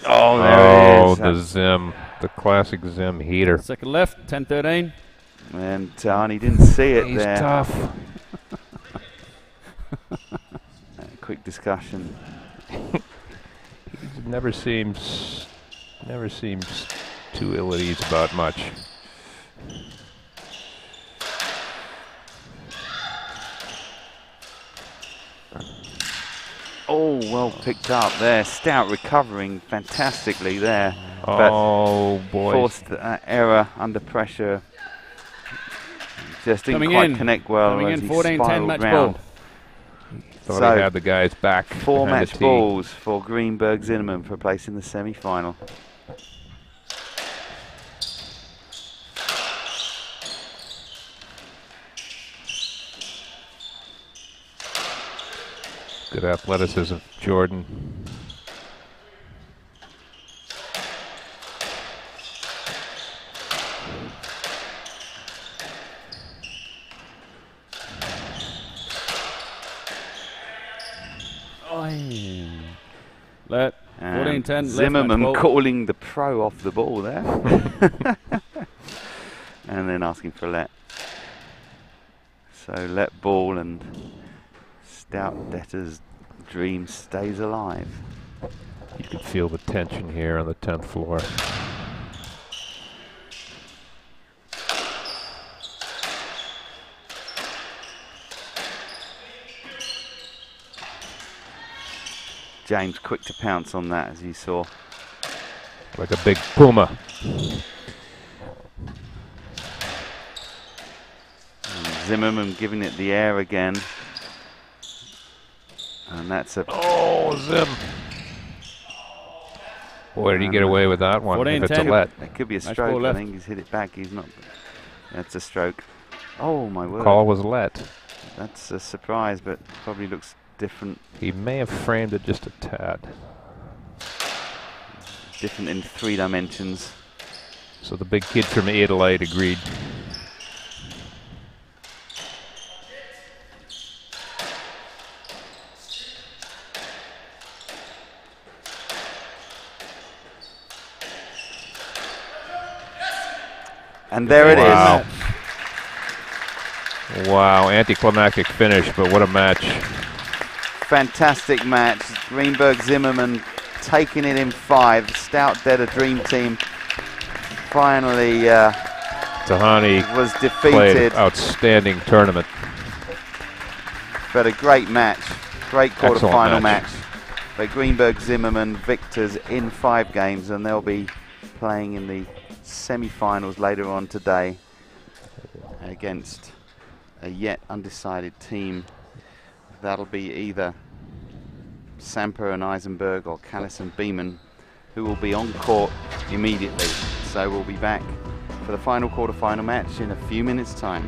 S1: Oh, there it is.
S5: The Zim, the classic Zim heater.
S3: Second left, 10-13.
S1: And Arnie didn't see it
S5: He's
S1: there.
S5: tough.
S1: Quick discussion.
S5: He never seems too ill at ease about much.
S1: Oh, well picked up there. Stout recovering fantastically there.
S5: Oh boy!
S1: Forced error under pressure. Just didn't
S3: Coming
S1: quite
S3: in.
S1: connect well
S3: Coming
S1: as
S3: in,
S1: he
S3: 14-10
S1: spiraled
S3: match
S1: round.
S3: ball.
S5: Thought
S1: So,
S5: he had the guys back.
S1: 4
S5: behind
S1: match
S5: the tee.
S1: balls for Greenberg Zimmerman for a place in the semi-final.
S5: Good athleticism, Jordan.
S3: Let.
S1: And
S3: 14-10.
S1: Zimmerman calling the pro off the ball there. And then asking for let. So let ball and Stout Detter's dream stays alive.
S5: You can feel the tension here on the 10th floor.
S1: James quick to pounce on that, as you saw.
S5: Like a big puma.
S1: And Zimmerman giving it the air again. And that's a...
S5: Oh, Zim. Boy, did he get away with that one. If it's a
S3: 14-10.
S5: let.
S1: That could be a
S3: Match
S1: stroke.
S3: ball
S1: I
S3: left.
S1: think he's hit it back. He's not... That's a stroke. Oh, my word.
S5: Call was let.
S1: That's a surprise, but probably looks different.
S5: He may have framed it just a tad.
S1: Different in 3 dimensions.
S5: So the big kid from Adelaide agreed.
S1: And there it is.
S5: Wow. Wow, anticlimactic finish, but what a match.
S1: Fantastic match. Greenberg Zimmerman taking it in 5. Stout Detter Dream Team finally
S5: Tahani
S1: was
S5: played
S1: defeated.
S5: outstanding tournament.
S1: But a great match. Great
S5: Excellent
S1: quarterfinal
S5: match.
S1: match. But Greenberg Zimmerman victors in 5 games, and they'll be playing in the semi-finals later on today against a yet undecided team. That'll be either Semper and Eisenberg or Callison Beeman, who will be on court immediately. So we'll be back for the final quarterfinal match in a few minutes' time.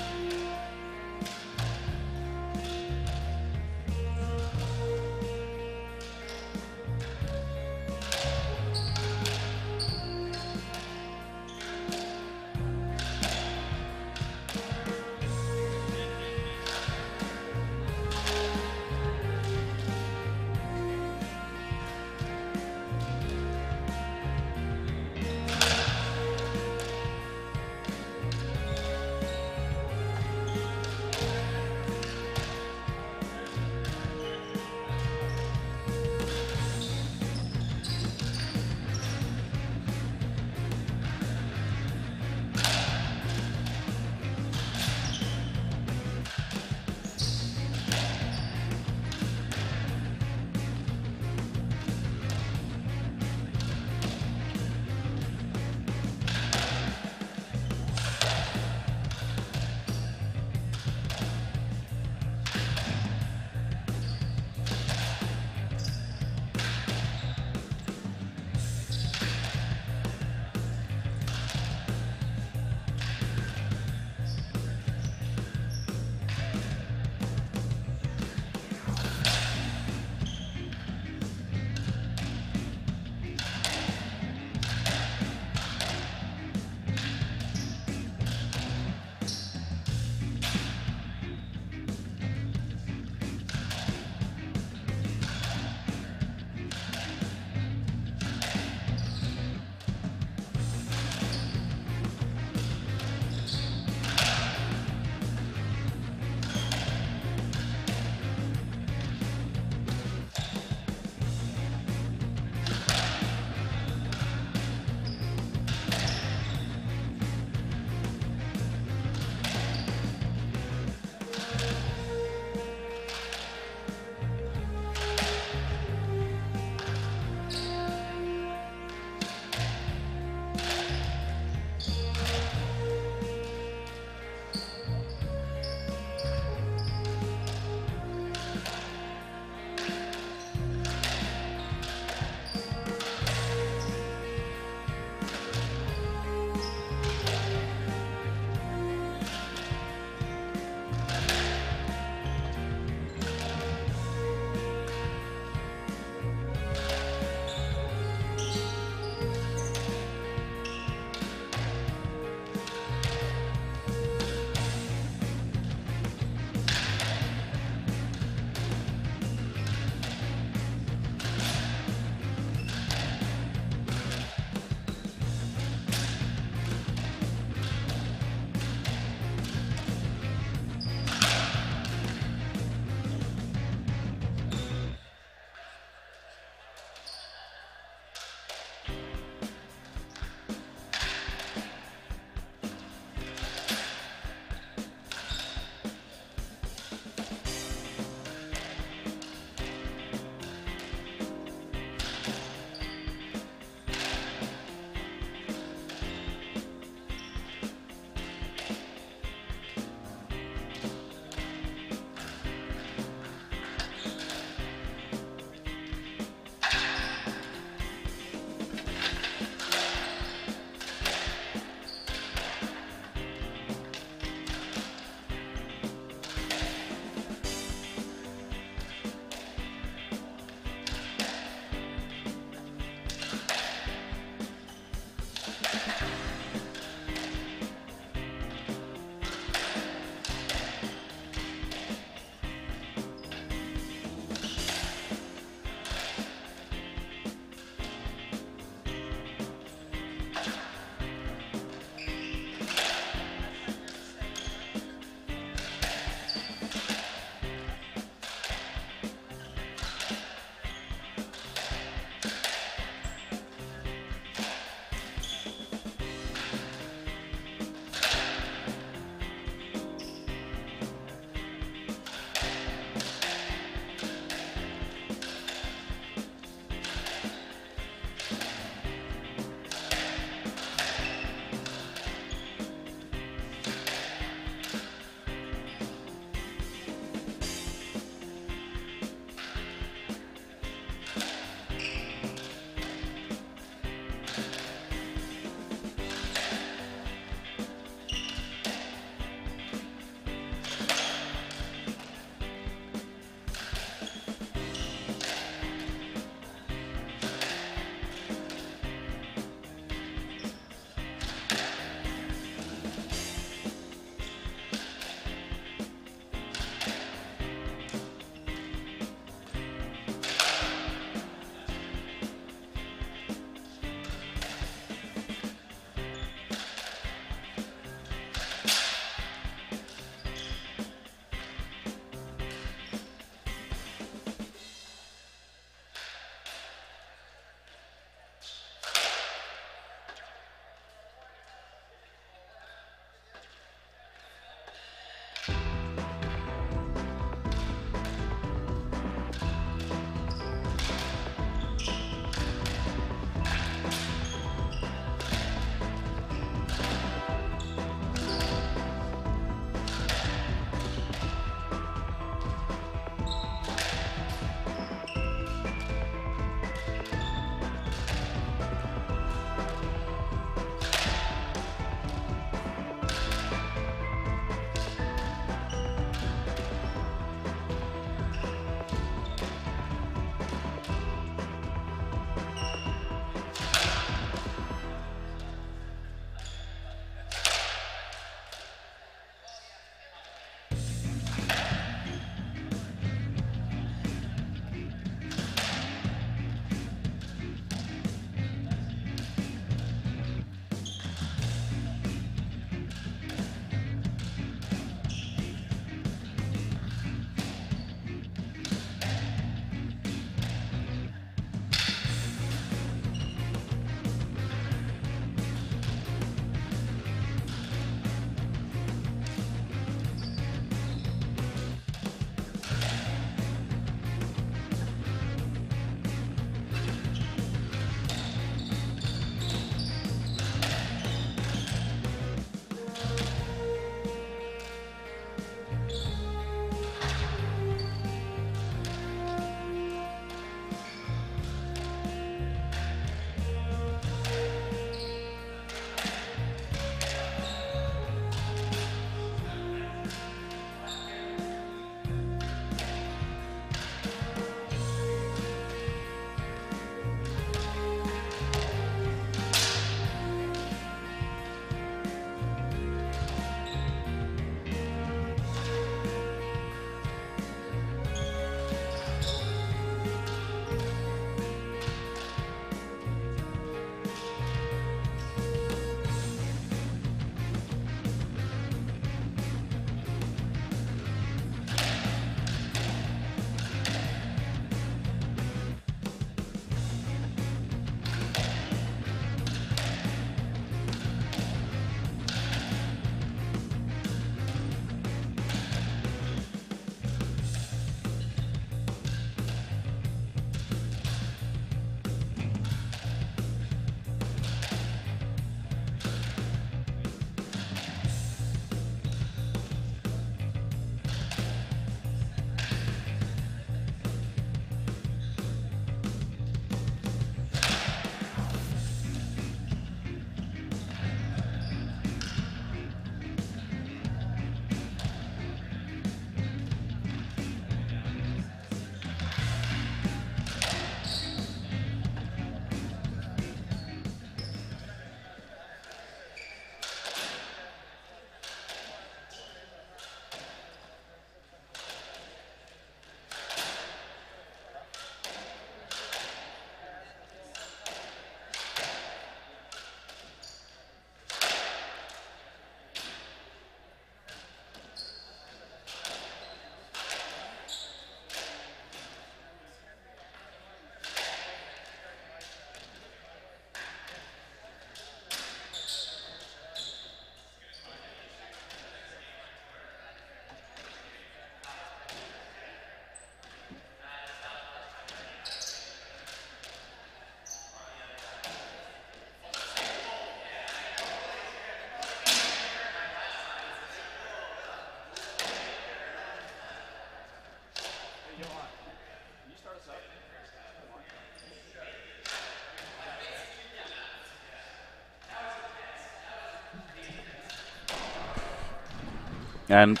S1: And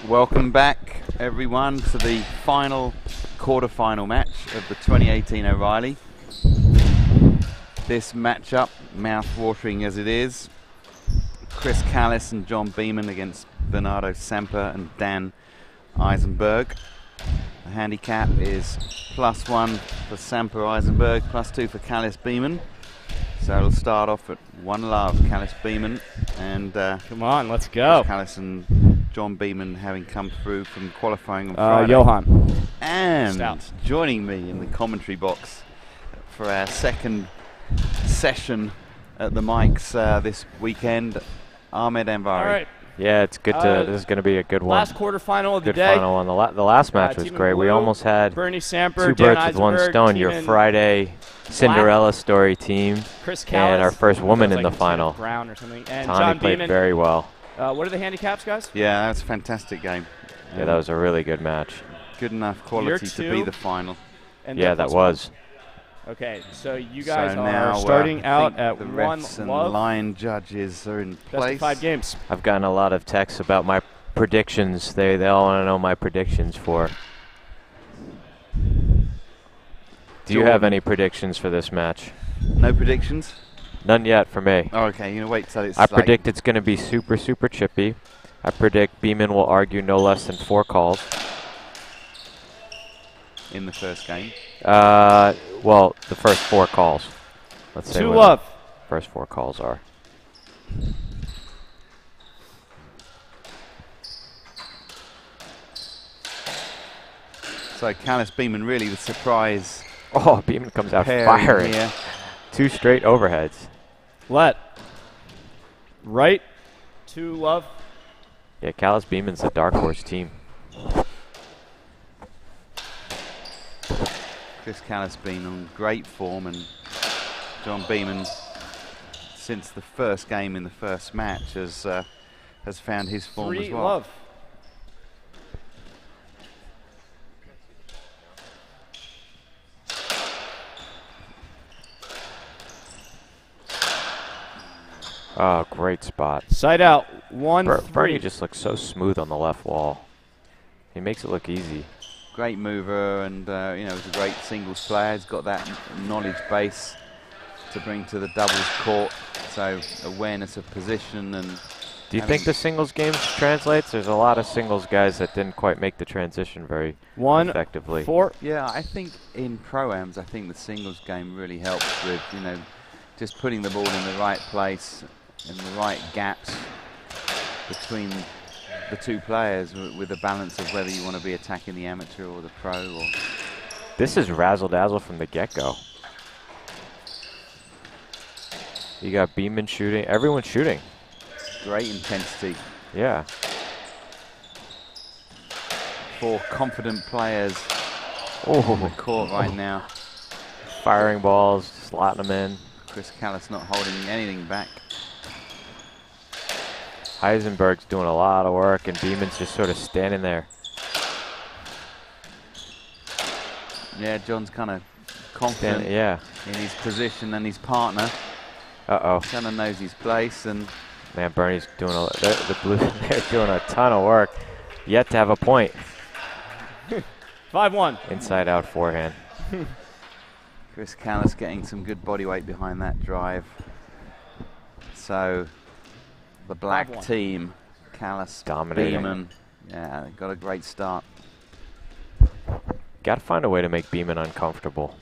S1: welcome back, everyone, to the final quarterfinal match of the 2018 O'Reilly. This matchup, mouth-watering as it is, Chris Callison and John Beeman against Bernardo Semper and Dan Eisenberg. The handicap is +1 for Semper Eisenberg, +2 for Callison Beeman. So it'll start off at 1-love, Callison Beeman, and
S2: Come on, let's go.
S1: Callison and John Beeman having come through from qualifying on Friday.
S2: Johan.
S1: And
S2: Stout.
S1: joining me in the commentary box for our second session at the mics this weekend, Ahmed Anvari.
S2: All right.
S6: Yeah, it's good to. This is going to be a good one.
S2: Last quarterfinal of the
S6: Good
S2: day.
S6: final one. The last match was
S2: Team in
S6: great. We
S2: blue,
S6: almost had
S2: Bernie Semper,
S6: two
S2: Dan
S6: birds with one
S2: Eisenberg,
S6: stone.
S2: team
S6: Your
S2: in
S6: Friday Cinderella story team,
S2: Chris
S6: and
S2: Callison,
S6: our first woman
S2: like
S6: in the
S2: Lieutenant
S6: final.
S2: Brown or something. And
S6: Tani
S2: John
S6: played
S2: Beeman.
S6: very well.
S2: What are the handicaps, guys?
S1: Yeah, that's a fantastic game.
S6: Yeah, that was a really good match.
S1: Good enough quality to be
S2: two.
S1: the final.
S2: And
S6: Yeah,
S2: then
S6: that
S2: +1.
S6: was.
S2: Okay, so you guys
S1: so
S2: are
S1: now,
S2: starting
S1: I
S2: out
S1: think
S2: at
S1: the
S2: 1
S1: refs and
S2: love.
S1: line judges are in
S2: Best
S1: place.
S2: of 5 games.
S6: I've gotten a lot of texts about my predictions. They all want to know my predictions for. Do you have any predictions for this match?
S1: No predictions?
S6: None yet for me.
S1: Oh, okay, you're gonna wait till it's
S6: I
S1: like
S6: predict it's going to be super, super chippy. I predict Beeman will argue no less than 4 calls.
S1: in the first game.
S6: Well, the first 4 calls. Let's say
S2: 2
S6: what
S2: love.
S6: the first 4 calls are.
S1: So Callison Beeman really the surprise
S6: Oh, Beeman comes out
S1: pair
S6: firing.
S1: here.
S6: 2 straight overheads.
S2: Let. Right. 2 love.
S6: Yeah, Callison Beeman's the dark horse team.
S1: Chris Callison been on great form, and John Beeman, since the first game in the first match, has found his form
S2: 3
S1: as well.
S2: love.
S6: Oh, great spot.
S2: Side out. 1
S6: Bernie
S2: 3.
S6: just looks so smooth on the left wall. He makes it look easy.
S1: Great mover, and he's a great singles player. He's got that knowledge base to bring to the doubles court. So awareness of position and.
S6: Do you think the singles game translates? There's a lot of singles guys that didn't quite make the transition very
S2: 1
S6: effectively.
S2: 4.
S1: Yeah, I think in pro-ams, I think the singles game really helps with, just putting the ball in the right place and the right gaps between the 2 players with a balance of whether you want to be attacking the amateur or the pro. Or
S6: This is razzle-dazzle from the get-go. You got Beeman shooting. Everyone's shooting.
S1: great intensity.
S6: Yeah.
S1: 4 confident players on the
S6: Oh,
S1: court right now.
S6: firing balls, slotting them in.
S1: Chris Callison not holding anything back.
S6: Eisenberg's doing a lot of work, and Beeman's just sort of standing there.
S1: Yeah, John's kind of confident
S6: Yeah.
S1: in his position and his partner.
S6: Uh-oh.
S1: Kind of knows his place, and
S6: Man, Bernie's doing the blue. They're doing a ton of work. Yet to have a point.
S2: 5-1.
S6: Inside out forehand.
S1: Chris Callison getting some good body weight behind that drive. So the black
S2: 5-1.
S1: team, Callison,
S6: Dominating.
S1: Beeman, yeah, they got a great start.
S6: Got to find a way to make Beeman uncomfortable.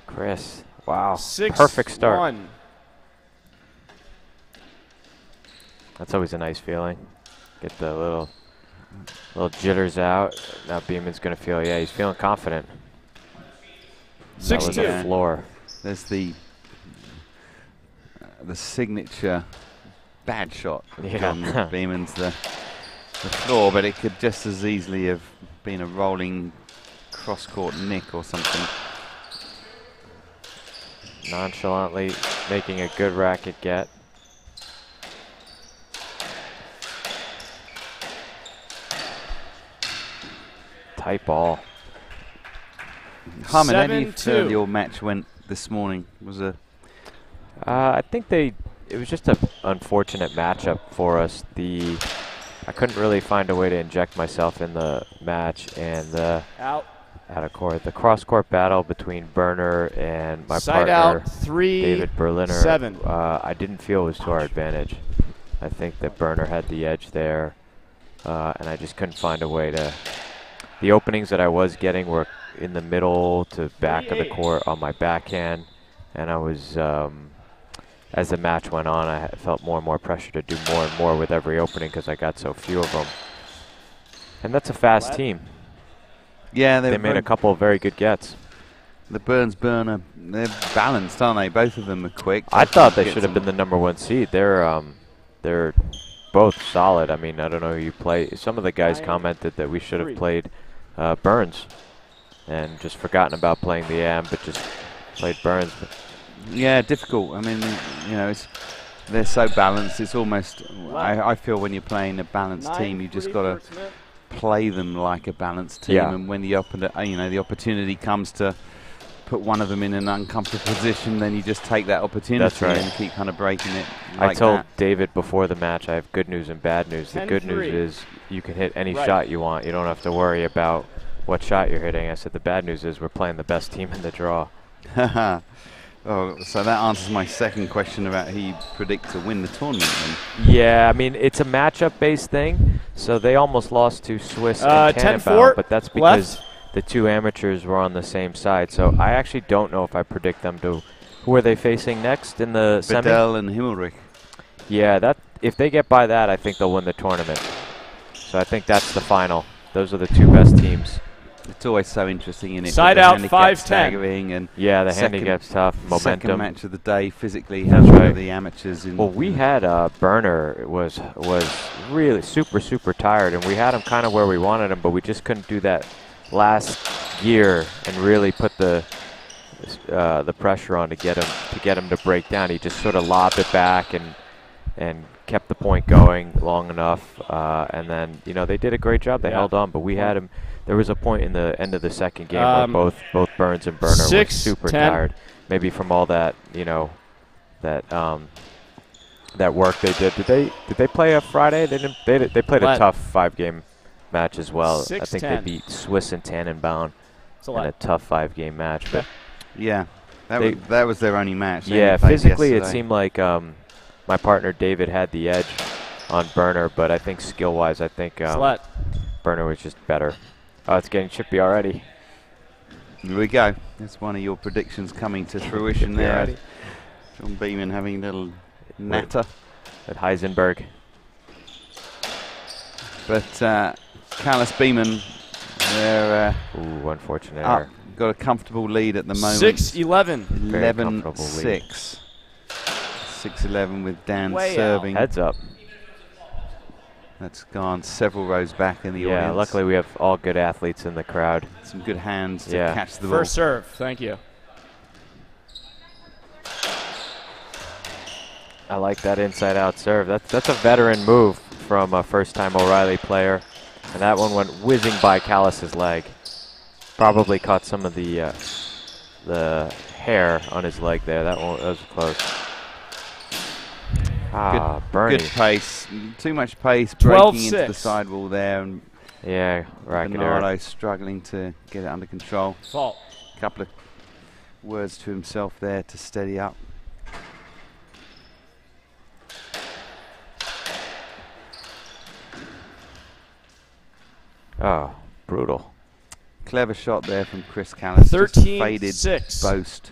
S6: Chris, wow,
S2: 6
S6: perfect start.
S2: 1.
S6: That's always a nice feeling. Get the little jitters out. Now Beeman's gonna feel, yeah, he's feeling confident. That was
S2: 6-2.
S6: the floor.
S1: There's the signature bad shot.
S6: Yeah.
S1: John Beeman's the floor, but it could just as easily have been a rolling cross-court nick or something.
S6: Nonchalantly making a good racket get. Tight ball.
S1: Harmon, how do you feel
S2: 7-2.
S1: your match went this morning? Was a
S6: I think it was just an unfortunate matchup for us. I couldn't really find a way to inject myself in the match, and
S2: Out
S6: of court, the cross-court battle between Burner and my
S2: Side
S6: partner,
S2: out 3,
S6: David Berliner,
S2: 7.
S6: I didn't feel was to our advantage. I think that Burner had the edge there, and I just couldn't find a way to. The openings that I was getting were in the middle to back of the court on my backhand, and I was, as the match went on, I felt more and more pressure to do more and more with every opening because I got so few of them. And that's a fast team.
S1: Yeah,
S6: they made a couple of very good gets.
S1: The Burns-Burner, they're balanced, aren't they? Both of them are quick.
S6: I thought they should have been the #1 seed. They're both solid. I mean, I don't know who you play. Some of the guys commented that we should have played Burns and just forgotten about playing the AM, but just played Burns.
S1: Yeah, difficult. I mean, you know, they're so balanced. It's almost, I feel when you're playing a balanced team, you just got to play them like a balanced team. And when the opportunity comes to put one of them in an uncomfortable position, then you just take that opportunity and keep kind of breaking it like
S6: I told
S1: that.
S6: David before the match, I have good news and bad news. The good news is you can hit any shot you want. You don't have to worry about what shot you're hitting. I said the bad news is we're playing the best team in the draw.
S1: Oh, so that answers my second question about who you predict to win the tournament then.
S6: Yeah, I mean, it's a matchup-based thing, so they almost lost to Swiss and Tannenbaum, but that's because the two amateurs were on the same side. So I actually don't know if I predict them to. Who are they facing next in the semi?
S1: Bedell and Himmelrich.
S6: Yeah, if they get by that, I think they'll win the tournament. So I think that's the final. Those are the two best teams.
S1: It's always so interesting, isn't it?
S2: Side out 5-10.
S1: And
S6: yeah, the handicap's tough. Momentum.
S1: Second match of the day, physically. That's right. The amateurs.
S6: Well, we had Burner was really super tired, and we had him kind of where we wanted him, but we just couldn't do that last gear and really put the pressure on to get him to break down. He just sort of lobbed it back and kept the point going long enough, and then they did a great job. They held on, but we had him. There was a point in the end of the second game where both Burns and Burner were super tired, maybe from all that that work they did. Did they play a Friday? They didn't. They played a tough 5-game match as well. I think they beat Swiss and Tannenbaum in a tough 5-game match. But
S1: yeah, that was their only match.
S6: Yeah, physically it seemed like my partner David had the edge on Burner, but I think skill-wise, I think Burner was just better. Oh, it's getting chippy already.
S1: Here we go. That's one of your predictions coming to fruition there. Already. John Beeman having a little natter
S6: at Eisenberg.
S1: But Callison Beeman, they're
S6: unfortunate
S1: error. Got a comfortable lead at the moment.
S2: 6-11.
S1: 11-6. 6-11 with Dan serving.
S6: Heads up.
S1: That's gone several rows back in the audience.
S6: Yeah, luckily we have all good athletes in the crowd.
S1: Some good hands to catch the ball.
S2: First serve, thank you.
S6: I like that inside-out serve. That's a veteran move from a first-time O'Reilly player. And that one went whizzing by Callis's leg. Probably caught some of the hair on his leg there. That was close. Bernie.
S1: Good pace. Too much pace breaking into the sidewall there. And Bernardo struggling to get it under control.
S2: Fault.
S1: A couple of words to himself there to steady up.
S6: Oh, brutal.
S1: Clever shot there from Chris Callison.
S2: 13-6.
S1: Boast,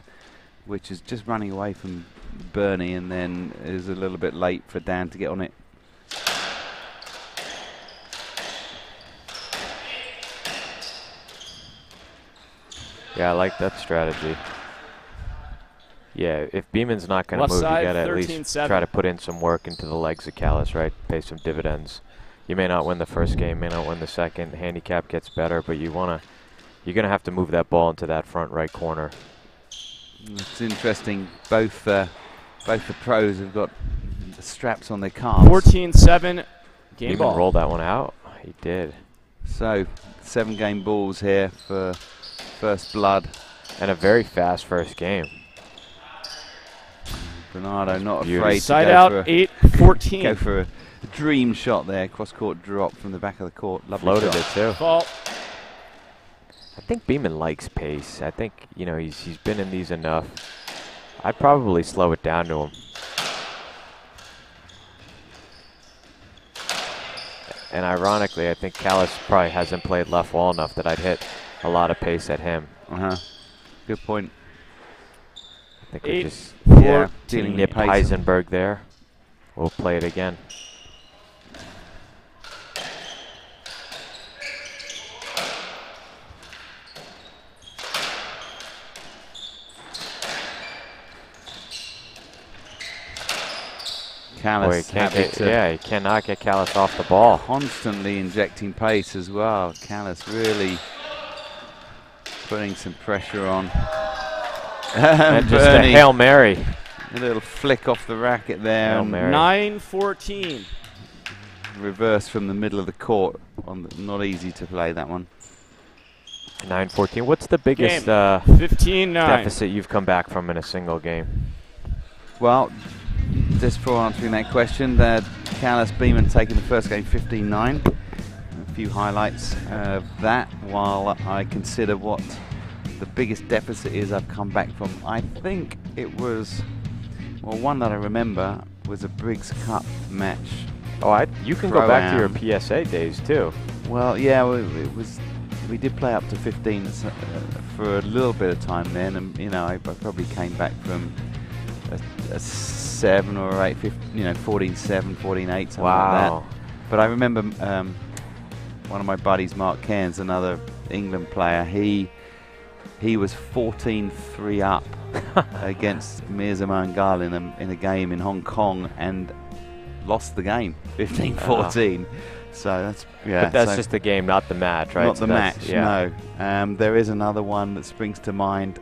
S1: which is just running away from Bernie, and then is a little bit late for Dan to get on it.
S6: Yeah, I like that strategy. Yeah, if Beeman's not going to move, you got to at least try to put in some work into the legs of Callison, right? Pay some dividends. You may not win the first game, may not win the second. Handicap gets better, but you're going to have to move that ball into that front right corner.
S1: It's interesting. Both the pros have got the straps on their calves.
S2: 14-7 game ball.
S6: Beeman rolled that one out. He did.
S1: So 7-game balls here for first blood.
S6: And a very fast first game.
S1: Bernardo not
S6: Beauty.
S1: afraid
S2: Side
S1: to go
S2: out,
S1: for
S2: 8-14.
S1: go for a dream shot there. Cross-court drop from the back of the court. Lovely
S6: Floated
S1: shot.
S6: it too.
S2: Fault.
S6: I think Beeman likes pace. I think, you know, he's been in these enough. I'd probably slow it down to him. And ironically, I think Callison probably hasn't played left wall enough that I'd hit a lot of pace at him.
S1: Good point.
S6: I think we just
S1: dealing
S6: nip
S1: with pace.
S6: Eisenberg there. We'll play it again.
S1: Callis
S6: Boy, he cannot get Callison off the ball.
S1: constantly injecting pace as well. Callis really putting some pressure on.
S6: And just a Hail Mary.
S1: A little flick off the racket there.
S6: Hail Mary.
S2: 9-14.
S1: Reverse from the middle of the court. Not easy to play that one.
S6: 9-14. What's the biggest
S2: 15-9.
S6: deficit you've come back from in a single game?
S1: Well, just for answering that question, Callis Beeman taking the first game 15-9. A few highlights of that while I consider what the biggest deficit is I've come back from. I think it was, well, one that I remember was a Briggs Cup match.
S6: Oh, you can go back to your PSA days too.
S1: Well, yeah, we did play up to 15 for a little bit of time then, and you know, I probably came back from a 7 or 8, 15, you know, 14-7, 14-8, something like that. But I remember one of my buddies, Mark Cairns, another England player, he was 14-3 up against Mirza Mangal in a game in Hong Kong and lost the game 15-14. So that's
S6: But that's just the game, not the match, right?
S1: Not the match, no. There is another one that springs to mind.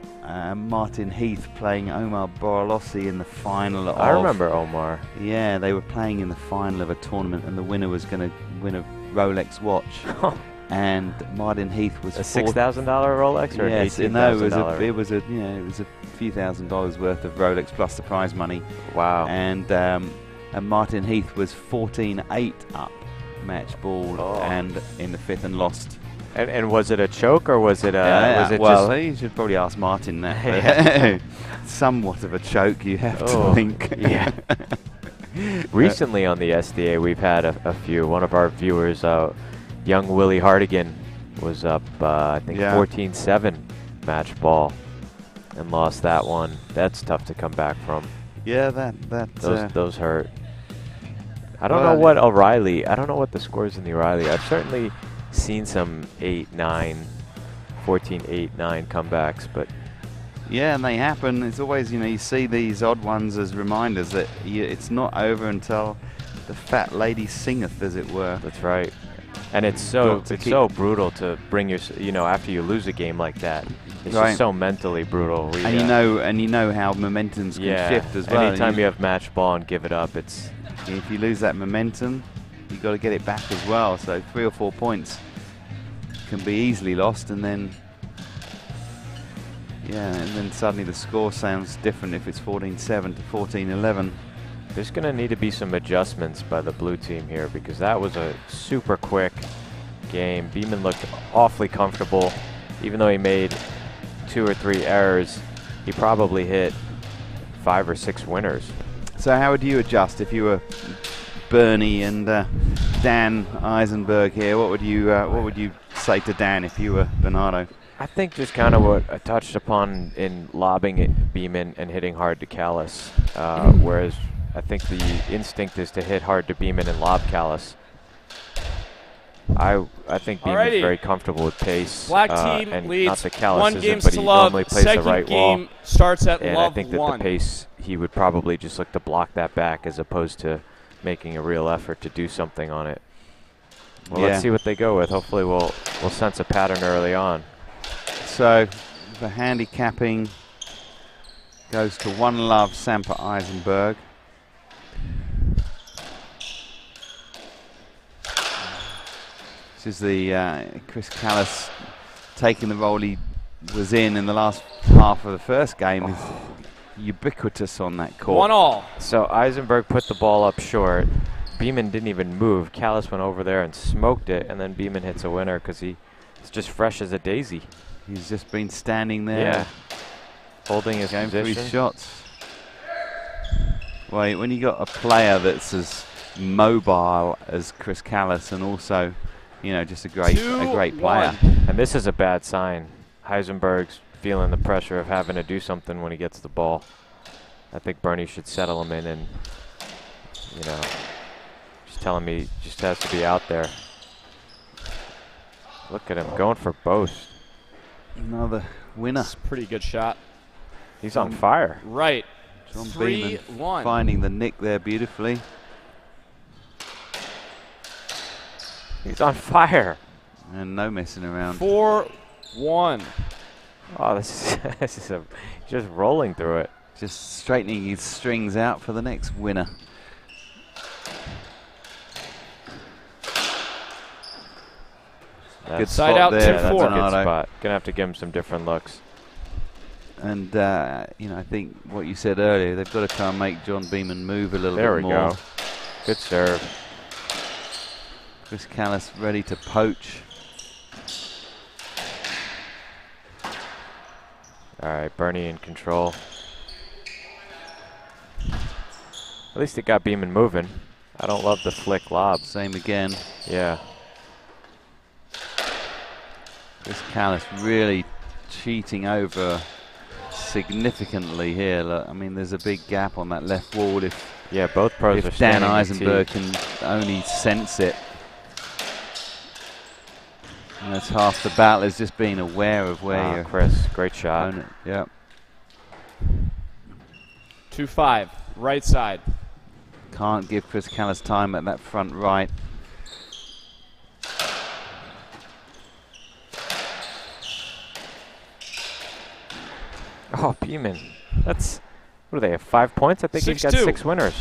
S1: Martin Heath playing Omar Borolossi in the final.
S6: I remember Omar.
S1: Yeah, they were playing in the final of a tournament, and the winner was going to win a Rolex watch. And Martin Heath was
S6: a $6,000 Rolex or
S1: yes,
S6: an $18,000?
S1: No, it was a few $1,000s worth of Rolex plus the prize money.
S6: Wow.
S1: And Martin Heath was 14-8 up match ball and in the fifth and lost.
S6: And was it a choke or was it
S1: well, you should probably ask Martin that. Somewhat of a choke, you have to think.
S6: Yeah. Recently on the SDA, we've had a few. One of our viewers, young Willie Hardigan, was up, I think, 14-7 match ball and lost that one. That's tough to come back from.
S1: Yeah,
S6: those hurt. I don't know what O'Reilly. I don't know what the scores in the O'Reilly. I've certainly seen some 8-9, 14-8-9 comebacks, but
S1: yeah, and they happen. It's always, you know, you see these odd ones as reminders that it's not over until the fat lady singeth, as it were.
S6: That's right. And it's so brutal to bring your, you know, after you lose a game like that. It's just so mentally brutal.
S1: And you know how momentums can shift as well.
S6: Anytime you have match ball and give it up, it's
S1: if you lose that momentum, you've got to get it back as well. So 3 or 4 points can be easily lost, and then suddenly the score sounds different if it's 14-7 to 14-11.
S6: There's going to need to be some adjustments by the blue team here, because that was a super quick game. Beeman looked awfully comfortable. Even though he made 2 or 3 errors, he probably hit 5 or 6 winners.
S1: So how would you adjust if you were Bernie and Dan Eisenberg here? What would you say to Dan if you were Bernardo?
S6: I think just kind of what I touched upon in lobbing it Beeman and hitting hard to Callis, whereas I think the instinct is to hit hard to Beeman and lob Callis. I think Beeman's very comfortable with pace.
S2: Black team
S6: and
S2: leads
S6: not the Callis
S2: 1 game
S6: but
S2: to
S6: he
S2: love.
S6: normally plays the right
S2: game
S6: wall.
S2: Starts at
S6: and
S2: love
S6: I think that
S2: 1.
S6: the pace, he would probably just look to block that back as opposed to making a real effort to do something on it. Well, let's see what they go with. Hopefully we'll sense a pattern early on.
S1: So the handicapping goes to 1 love Semper Eisenberg. This is the Chris Callis taking the role he was in the last half of the first game. He's ubiquitous on that court.
S2: 1-all.
S6: So Eisenberg put the ball up short. Beeman didn't even move. Callison went over there and smoked it, and then Beeman hits a winner because he's just fresh as a daisy.
S1: He's just been standing there.
S6: Yeah. Holding his
S1: going
S6: position.
S1: for his shots. Wait, when you got a player that's as mobile as Chris Callison, and also, you know, just a great player.
S6: And this is a bad sign. Eisenberg's feeling the pressure of having to do something when he gets the ball. I think Bernie should settle him in and, you know, just tell him he just has to be out there. Look at him going for both.
S1: Another winner.
S2: That's a pretty good shot.
S6: He's on fire.
S2: Right.
S1: John Beeman
S2: 3-1.
S1: finding the nick there beautifully.
S6: He's on fire.
S1: And no messing around.
S2: 4-1.
S6: Oh, this is just rolling through it.
S1: Just straightening his strings out for the next winner.
S6: That's
S1: Good
S2: side
S1: spot
S2: out
S1: there,
S2: 2-4.
S6: That's a good
S1: Bernardo.
S6: spot. Gonna have to give him some different looks.
S1: And, you know, I think what you said earlier, they've got to try and make John Beeman move a little
S6: There
S1: bit
S6: we
S1: more.
S6: go. Good serve.
S1: Chris Callis ready to poach.
S6: All right, Bernie in control. At least it got Beeman moving. I don't love the flick lob.
S1: Same again.
S6: Yeah.
S1: Chris Callis really cheating over significantly here. Look, I mean, there's a big gap on that left wall.
S6: Yeah, both pros are
S1: If Dan
S6: standing
S1: Eisenberg
S6: the tee.
S1: can only sense it. And that's half the battle, is just being aware of where you're.
S6: Chris, great shot.
S1: Yeah.
S2: 2-5. Right side.
S1: Can't give Chris Callis time at that front right.
S6: Oh, Beeman. That's, what do they have, 5 points? I think he's got
S2: 6-2.
S6: 6 winners.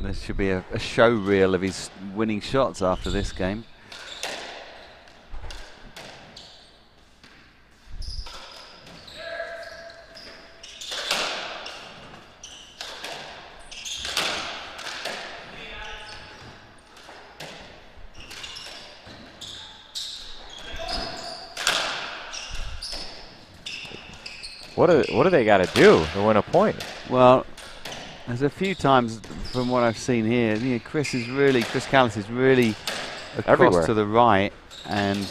S1: There should be a show reel of his winning shots after this game.
S6: What do they got to do to win a point?
S1: Well, there's a few times from what I've seen here, you know, Chris Callis is really across
S6: Everywhere.
S1: to the right, and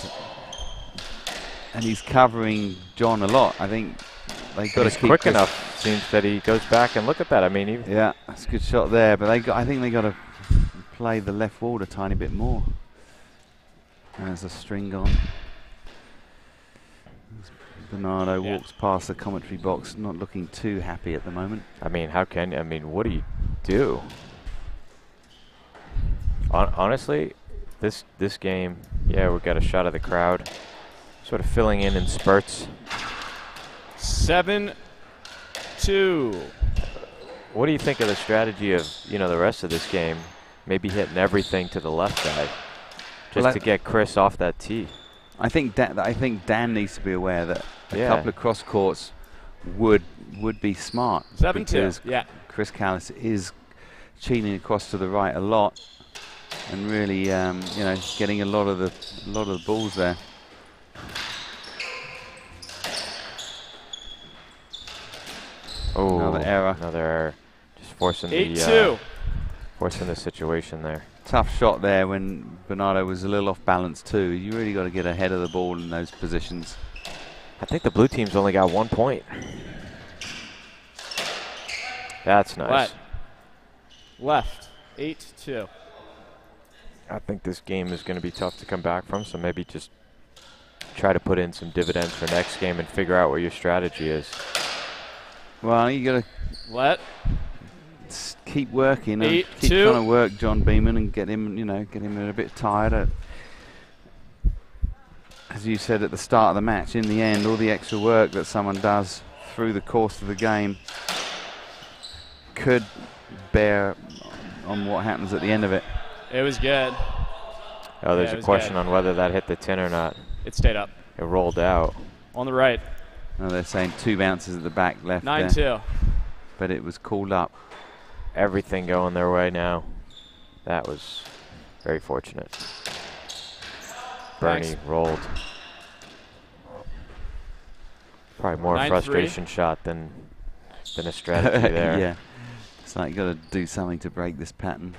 S1: he's covering John a lot. I think they got to
S6: He's
S1: keep
S6: quick
S1: Chris.
S6: enough. Seems that he goes back and look at that. I mean,
S1: Yeah, that's a good shot there, but I think they got to play the left wall a tiny bit more. And there's a string gone. Bernardo walks past the commentary box, not looking too happy at the moment.
S6: I mean, what do you do? Honestly, this game, yeah, we got a shot of the crowd, sort of filling in spurts.
S2: 7-2.
S6: What do you think of the strategy of, you know, the rest of this game? Maybe hitting everything to the left side, just to get Chris off that tee.
S1: I think Dan needs to be aware that a
S6: Yeah.
S1: couple of cross courts would be smart.
S2: 7-2.
S1: Because
S2: Yeah.
S1: Chris Callis is cheating across to the right a lot, and really, you know, getting a lot of the balls there.
S6: Oh,
S1: Another error.
S6: Another error. Just forcing
S2: 8-2.
S6: forcing the situation there.
S1: Tough shot there when Bernardo was a little off balance too. You really got to get ahead of the ball in those positions.
S6: I think the blue team's only got 1 point. That's nice.
S2: Left. 8-2.
S6: I think this game is going to be tough to come back from, so maybe just try to put in some dividends for next game and figure out what your strategy is.
S1: Well, you got
S2: Let.
S1: to keep working and
S2: 8-2.
S1: keep trying to work John Beeman and get him, you know, get him a bit tired. As you said at the start of the match, in the end, all the extra work that someone does through the course of the game could bear on what happens at the end of it.
S2: It was good.
S6: Oh, there's
S2: Yeah, it
S6: a
S2: was
S6: question
S2: good.
S6: on whether that hit the tin or not.
S2: It stayed up.
S6: It rolled out.
S2: on the right.
S1: Oh, they're saying 2 bounces at the back left
S2: 9-2.
S1: there. But it was called up.
S6: Everything going their way now. That was very fortunate. Bernie
S2: Thanks.
S6: rolled. Probably more
S2: 9-3.
S6: frustration shot than a strategy there.
S1: Yeah. It's like you got to do something to break this pattern.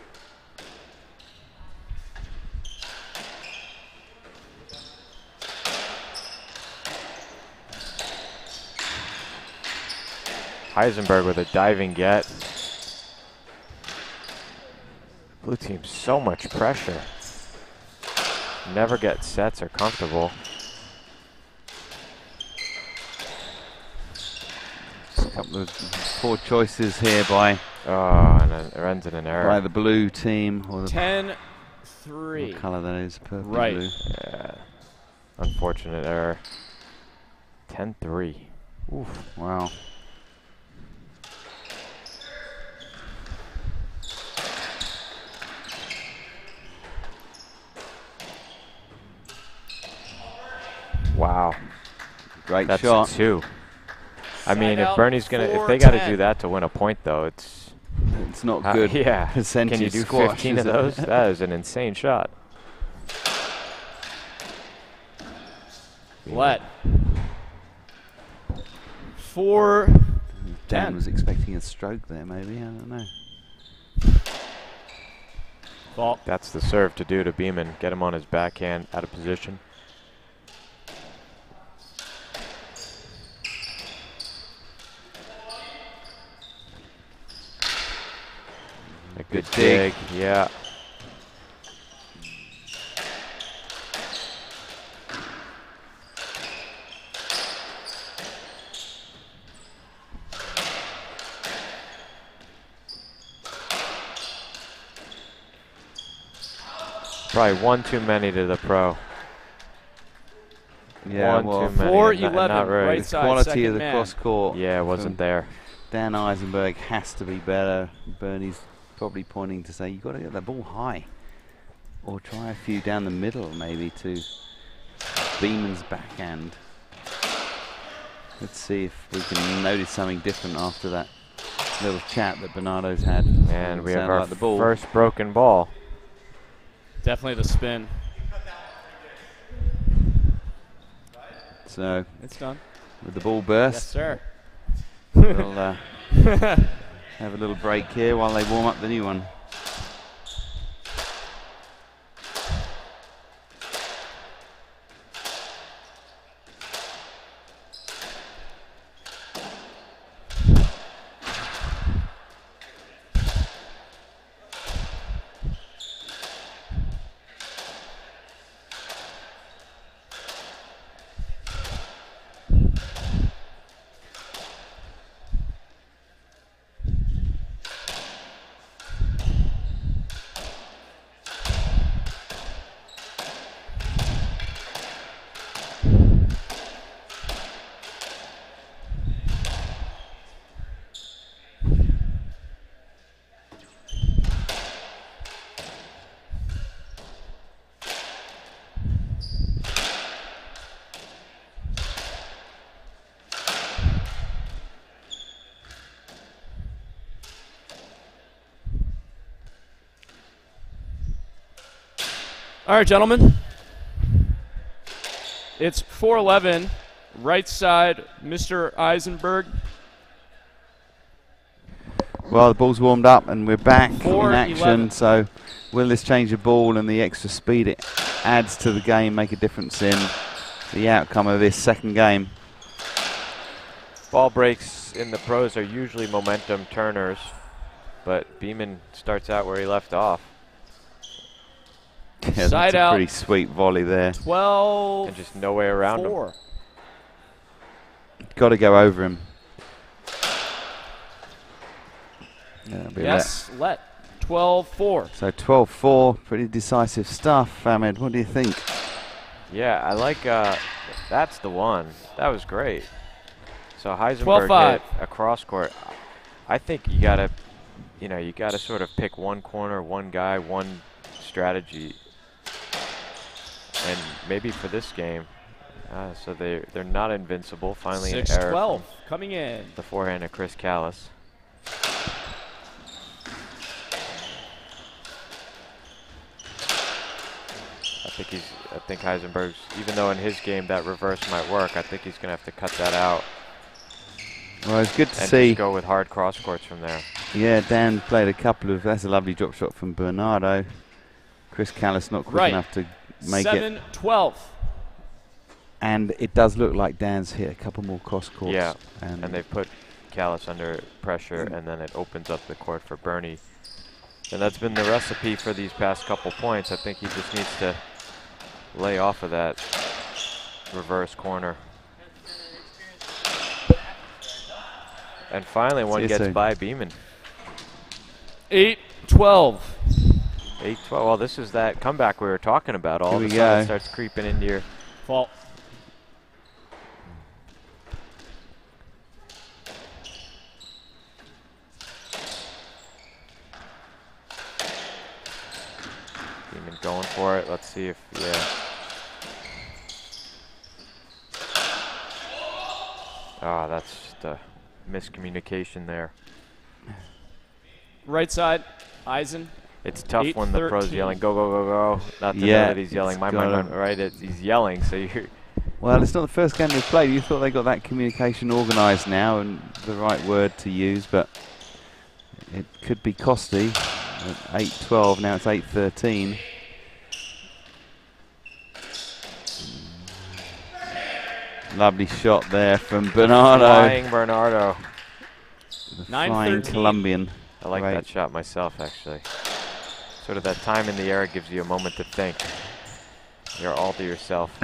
S6: Eisenberg with a diving get. Blue team, so much pressure. Never get sets or comfortable.
S1: A couple of poor choices here by
S6: And it ends in an error.
S1: by the blue team, or the
S2: 10-3.
S1: what colour that is, purple
S2: Right.
S1: blue.
S6: Yeah. Unfortunate error. 10-3.
S1: Oof, wow.
S6: Wow.
S1: Great
S6: That's
S1: shot.
S6: 2. I mean, if
S2: out,
S6: Bernie's gonna, if they got to
S2: 4-10.
S6: do that to win a point, though, it's
S1: It's not good.
S6: Yeah.
S1: Percentage
S6: Can you do
S1: squash,
S6: 15 of
S1: is it?
S6: those? That is an insane shot.
S2: Let. 4.
S1: Dan
S2: 10.
S1: was expecting a stroke there, maybe. I don't know.
S2: Fault.
S6: That's the serve to do to Beeman. Get him on his backhand, out of position. A good dig. Yeah. Probably one too many to the pro.
S1: Yeah,
S6: One
S1: well,
S6: too many.
S2: 4-11,
S6: Not right.
S2: right side,
S1: quality
S2: second
S1: of the
S2: man.
S1: cross court.
S6: Yeah, it wasn't there.
S1: Dan Eisenberg has to be better. Bernie's probably pointing to say you've got to get the ball high, or try a few down the middle, maybe to Beeman's backhand. Let's see if we can notice something different after that little chat that Bernardo's had.
S6: And we have
S1: Sound
S6: our
S1: like the ball.
S6: first broken ball.
S2: Definitely the spin.
S1: So
S2: It's done.
S1: with the ball
S2: Yes,
S1: burst,
S2: sir.
S1: we'll have a little break here while they warm up the new one.
S2: All right, gentlemen. It's 4-11. Right side, Mr. Eisenberg.
S1: Well, the ball's warmed up and we're back in
S2: 4-11.
S1: action. So will this change the ball and the extra speed it adds to the game make a difference in the outcome of this second game?
S6: Ball breaks in the pros are usually momentum turners, but Beeman starts out where he left off.
S1: Yeah,
S2: Side
S1: that's a
S2: out.
S1: pretty sweet volley there.
S2: 12.
S6: And just no way around him.
S2: 4.
S1: Got to go over him. Yeah, that'll be
S2: Yes, let. 12-4.
S1: So 12-4, pretty decisive stuff. Ahmed, what do you think?
S6: Yeah, I like, that's the one. That was great. So Heisenberg
S2: 12-5.
S6: hit a cross court. I think you gotta, you gotta sort of pick one corner, one guy, one strategy. And maybe for this game, So they're not invincible. Finally, an error.
S2: 6-12 coming in.
S6: The forehand of Chris Callis. I think Eisenberg's, even though in his game that reverse might work, I think he's going to have to cut that out.
S1: Well, it's good to
S6: and
S1: see.
S6: Just go with hard cross courts from there.
S1: Yeah, Dan played a couple of. That's a lovely drop shot from Bernardo. Chris Callis not quick enough to make it.
S2: 7-12.
S1: And it does look like Dan's hit a couple more cross courts.
S6: Yeah, and they've put Callis under pressure, and then it opens up the court for Bernie. And that's been the recipe for these past couple points. I think he just needs to lay off of that reverse corner. And finally, one gets by Beeman.
S2: 8-12.
S6: 8-12. Well, this is that comeback we were talking about. All of a sudden, it starts creeping into your
S2: fault.
S6: Beeman going for it. Let's see if, Oh, that's just a miscommunication there.
S2: Right side, Eisen.
S6: It's tough when the pro's yelling, go, go, go, go. Not to know that he's yelling, right? He's yelling, so you're...
S1: Well, it's not the first game they've played. You thought they got that communication organised now and the right word to use, but it could be costly. At 8-12, now it's 8-13. Lovely shot there from Bernardo.
S6: Flying Bernardo.
S1: The flying Colombian.
S6: I like that shot myself, actually. Sort of that time in the air gives you a moment to think. You're all to yourself.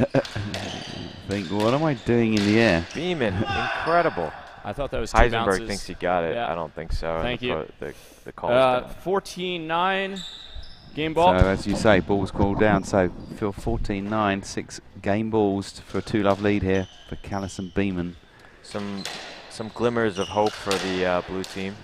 S1: Think, what am I doing in the air?
S6: Beeman, incredible.
S2: I thought that was 2
S6: Eisenberg
S2: bounces.
S6: thinks he got it.
S2: Yeah.
S6: I don't think so.
S2: Thank you.
S6: The call
S2: 14-9, game ball.
S1: So as you say, ball's called down. So Phil 14-9, 6 game balls for a 2-love lead here for Callison Beeman.
S6: Some glimmers of hope for the blue team.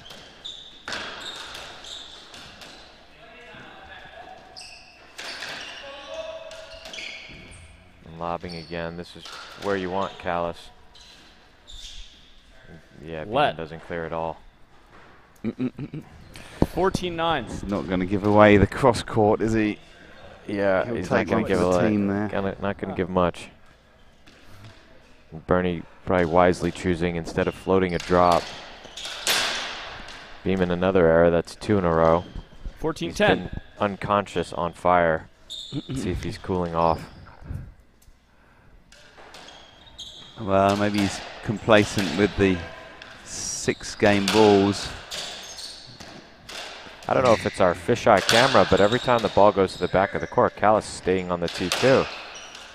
S6: Lobbing again. This is where you want Callis. Yeah, Beeman doesn't clear at all.
S2: 14-9.
S1: He's not going to give away the cross court, is he?
S6: Yeah, he's not going to give away. Not going to give much. Bernie probably wisely choosing instead of floating a drop. Beeman another error. That's 2 in a row.
S2: 14-10.
S6: He's been unconscious on fire. Let's see if he's cooling off.
S1: Well, maybe he's complacent with the 6 game balls.
S6: I don't know if it's our fisheye camera, but every time the ball goes to the back of the court, Callis is staying on the tee too.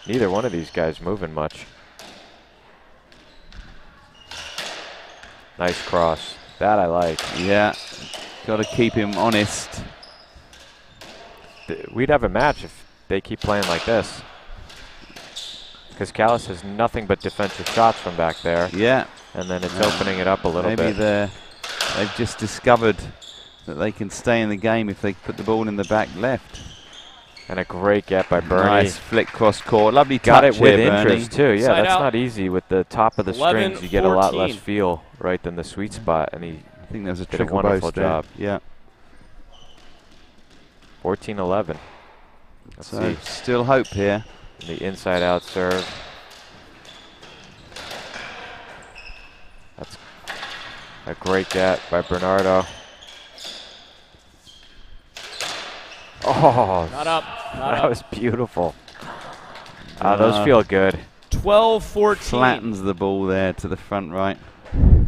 S6: Neither one of these guys moving much. Nice cross. That I like.
S1: Yeah, got to keep him honest.
S6: We'd have a match if they keep playing like this. Because Callis has nothing but defensive shots from back there.
S1: Yeah.
S6: And then it's opening it up a little bit.
S1: Maybe they've just discovered that they can stay in the game if they put the ball in the back left.
S6: And a great get by Bernie.
S1: Nice flick cross court. Lovely touch.
S6: Got it with
S1: here,
S6: interest too. Yeah,
S2: Side
S6: that's
S2: out.
S6: not easy. With the top of the
S2: 11,
S6: strings, you get a lot
S2: 14.
S6: less feel right than the sweet spot. And he
S1: I think there's a
S6: did a
S1: triple
S6: wonderful
S1: boast there.
S6: job.
S1: Yeah.
S6: 14-11. Let's
S1: So
S6: see.
S1: still hope here.
S6: The inside out serve. That's a great get by Bernardo. Oh,
S2: Not up.
S6: that was beautiful. Those feel good.
S2: 12-14.
S1: Flattens the ball there to the front right.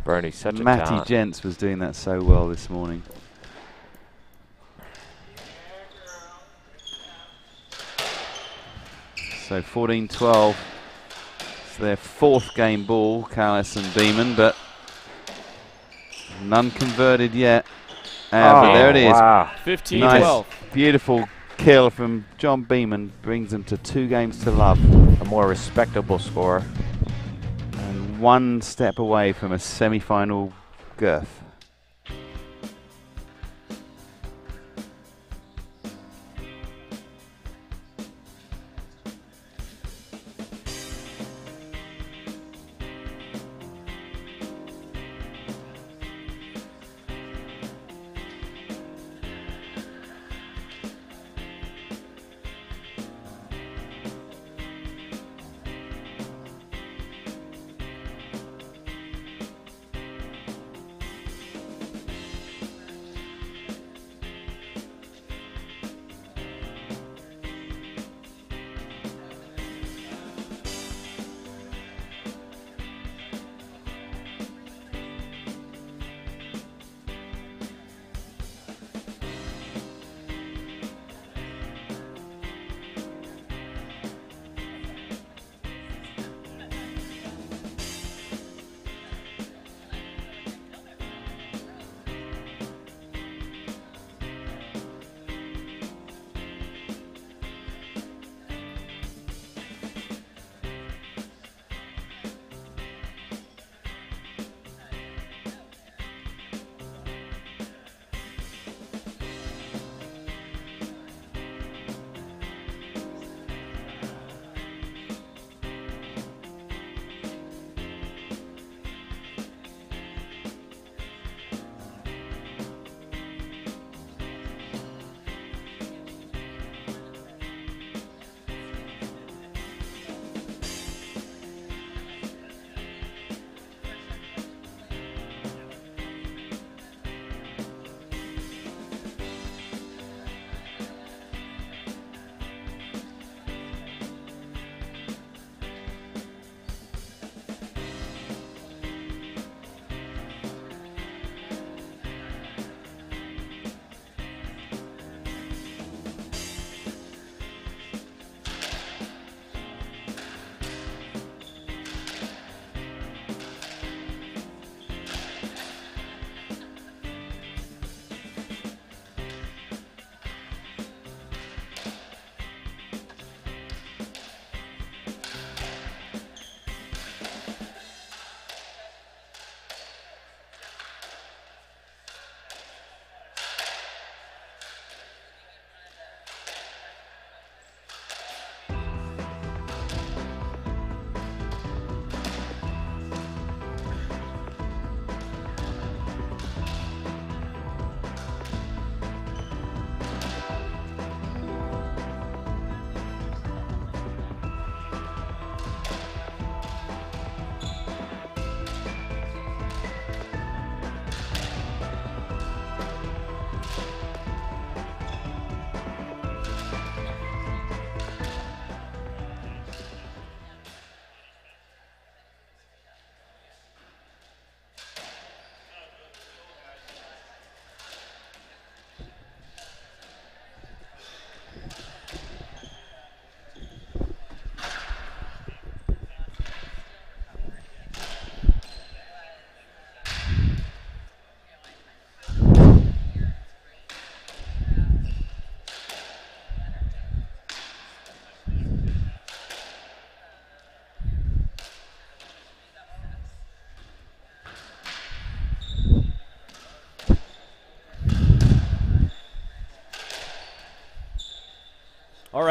S6: Bernie, such a
S1: Matty
S6: talent.
S1: Gents was doing that so well this morning. So 14-12. It's their 4th game ball, Callis and Beeman, but none converted yet. But there it is.
S6: Wow.
S2: 15-12.
S1: Nice, beautiful kill from John Beeman. Brings them to 2 games to love.
S6: A more respectable score.
S1: And 1 step away from a semi-final girth.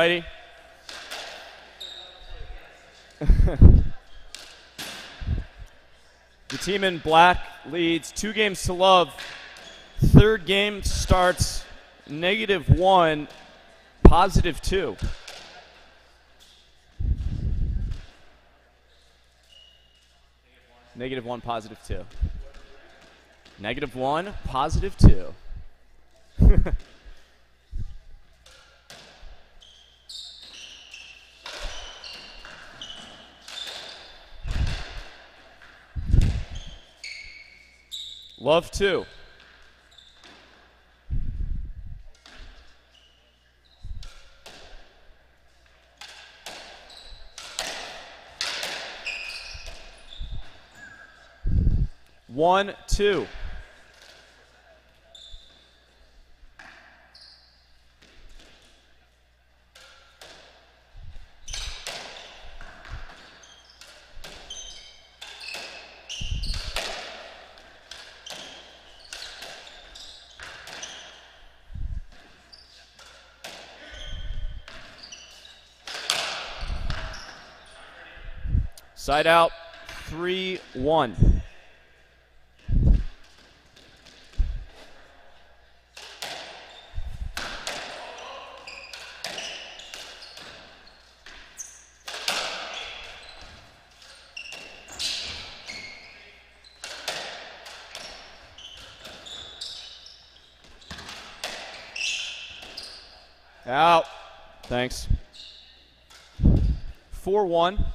S2: righty. The team in black leads 2-0. Third game starts -1, +2. -1, +2. -1, +2. Love 2. One, 2. Side out, 3-1. Out. Thanks. 4-1.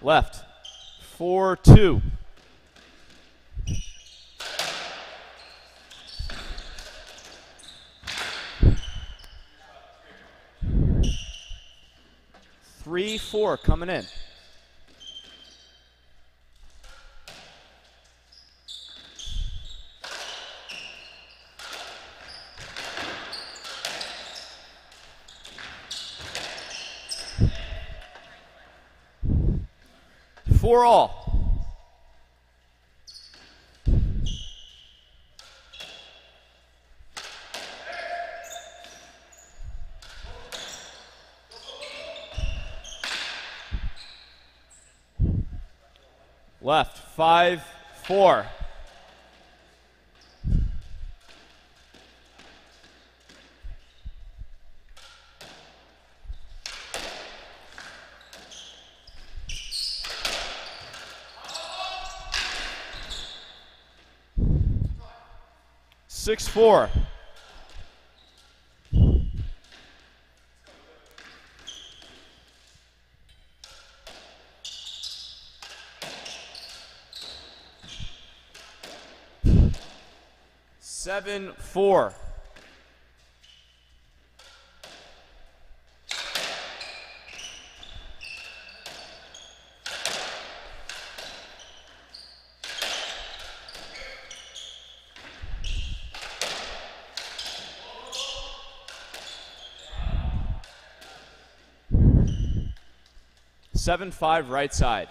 S2: Left. 4-2. Three, 4 coming in. For all. Left, 5-4. Six, 4. Seven, 4. Seven, 5 right side.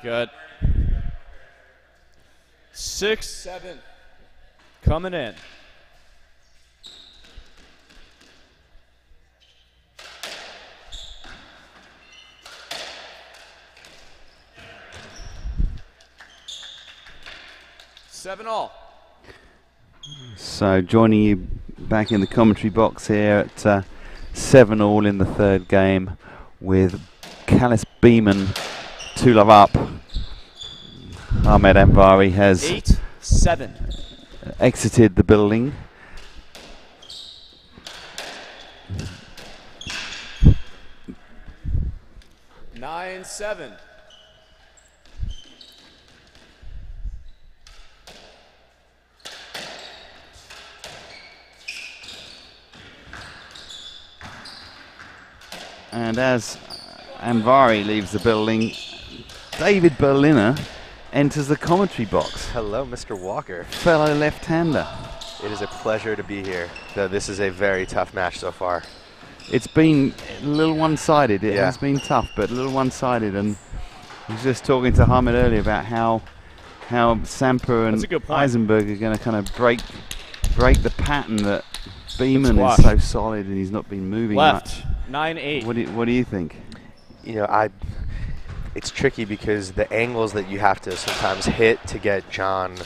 S2: Good. 6, 7. Coming in. Seven all.
S1: So joining you back in the commentary box here at 7-all in the third game with Callison Beeman 2-love up. Ahmed Anvari has
S2: 8-7.
S1: exited the building.
S7: 9-7.
S1: And as Anvari leaves the building, David Berliner enters the commentary box.
S8: Hello, Mr. Walker.
S1: Fellow left-hander.
S8: It is a pleasure to be here, though this is a very tough match so far.
S1: It's been a little one-sided. It
S8: Yeah.
S1: has been tough, but a little one-sided. And I was just talking to Hamid earlier about how Semper and
S2: That's a good point.
S1: Eisenberg are going to kind of break the pattern that Beeman
S2: Squash.
S1: is so solid and he's not been moving
S2: Left.
S1: much.
S2: 9-8.
S1: What do you think?
S8: You know, it's tricky because the angles that you have to sometimes hit to get John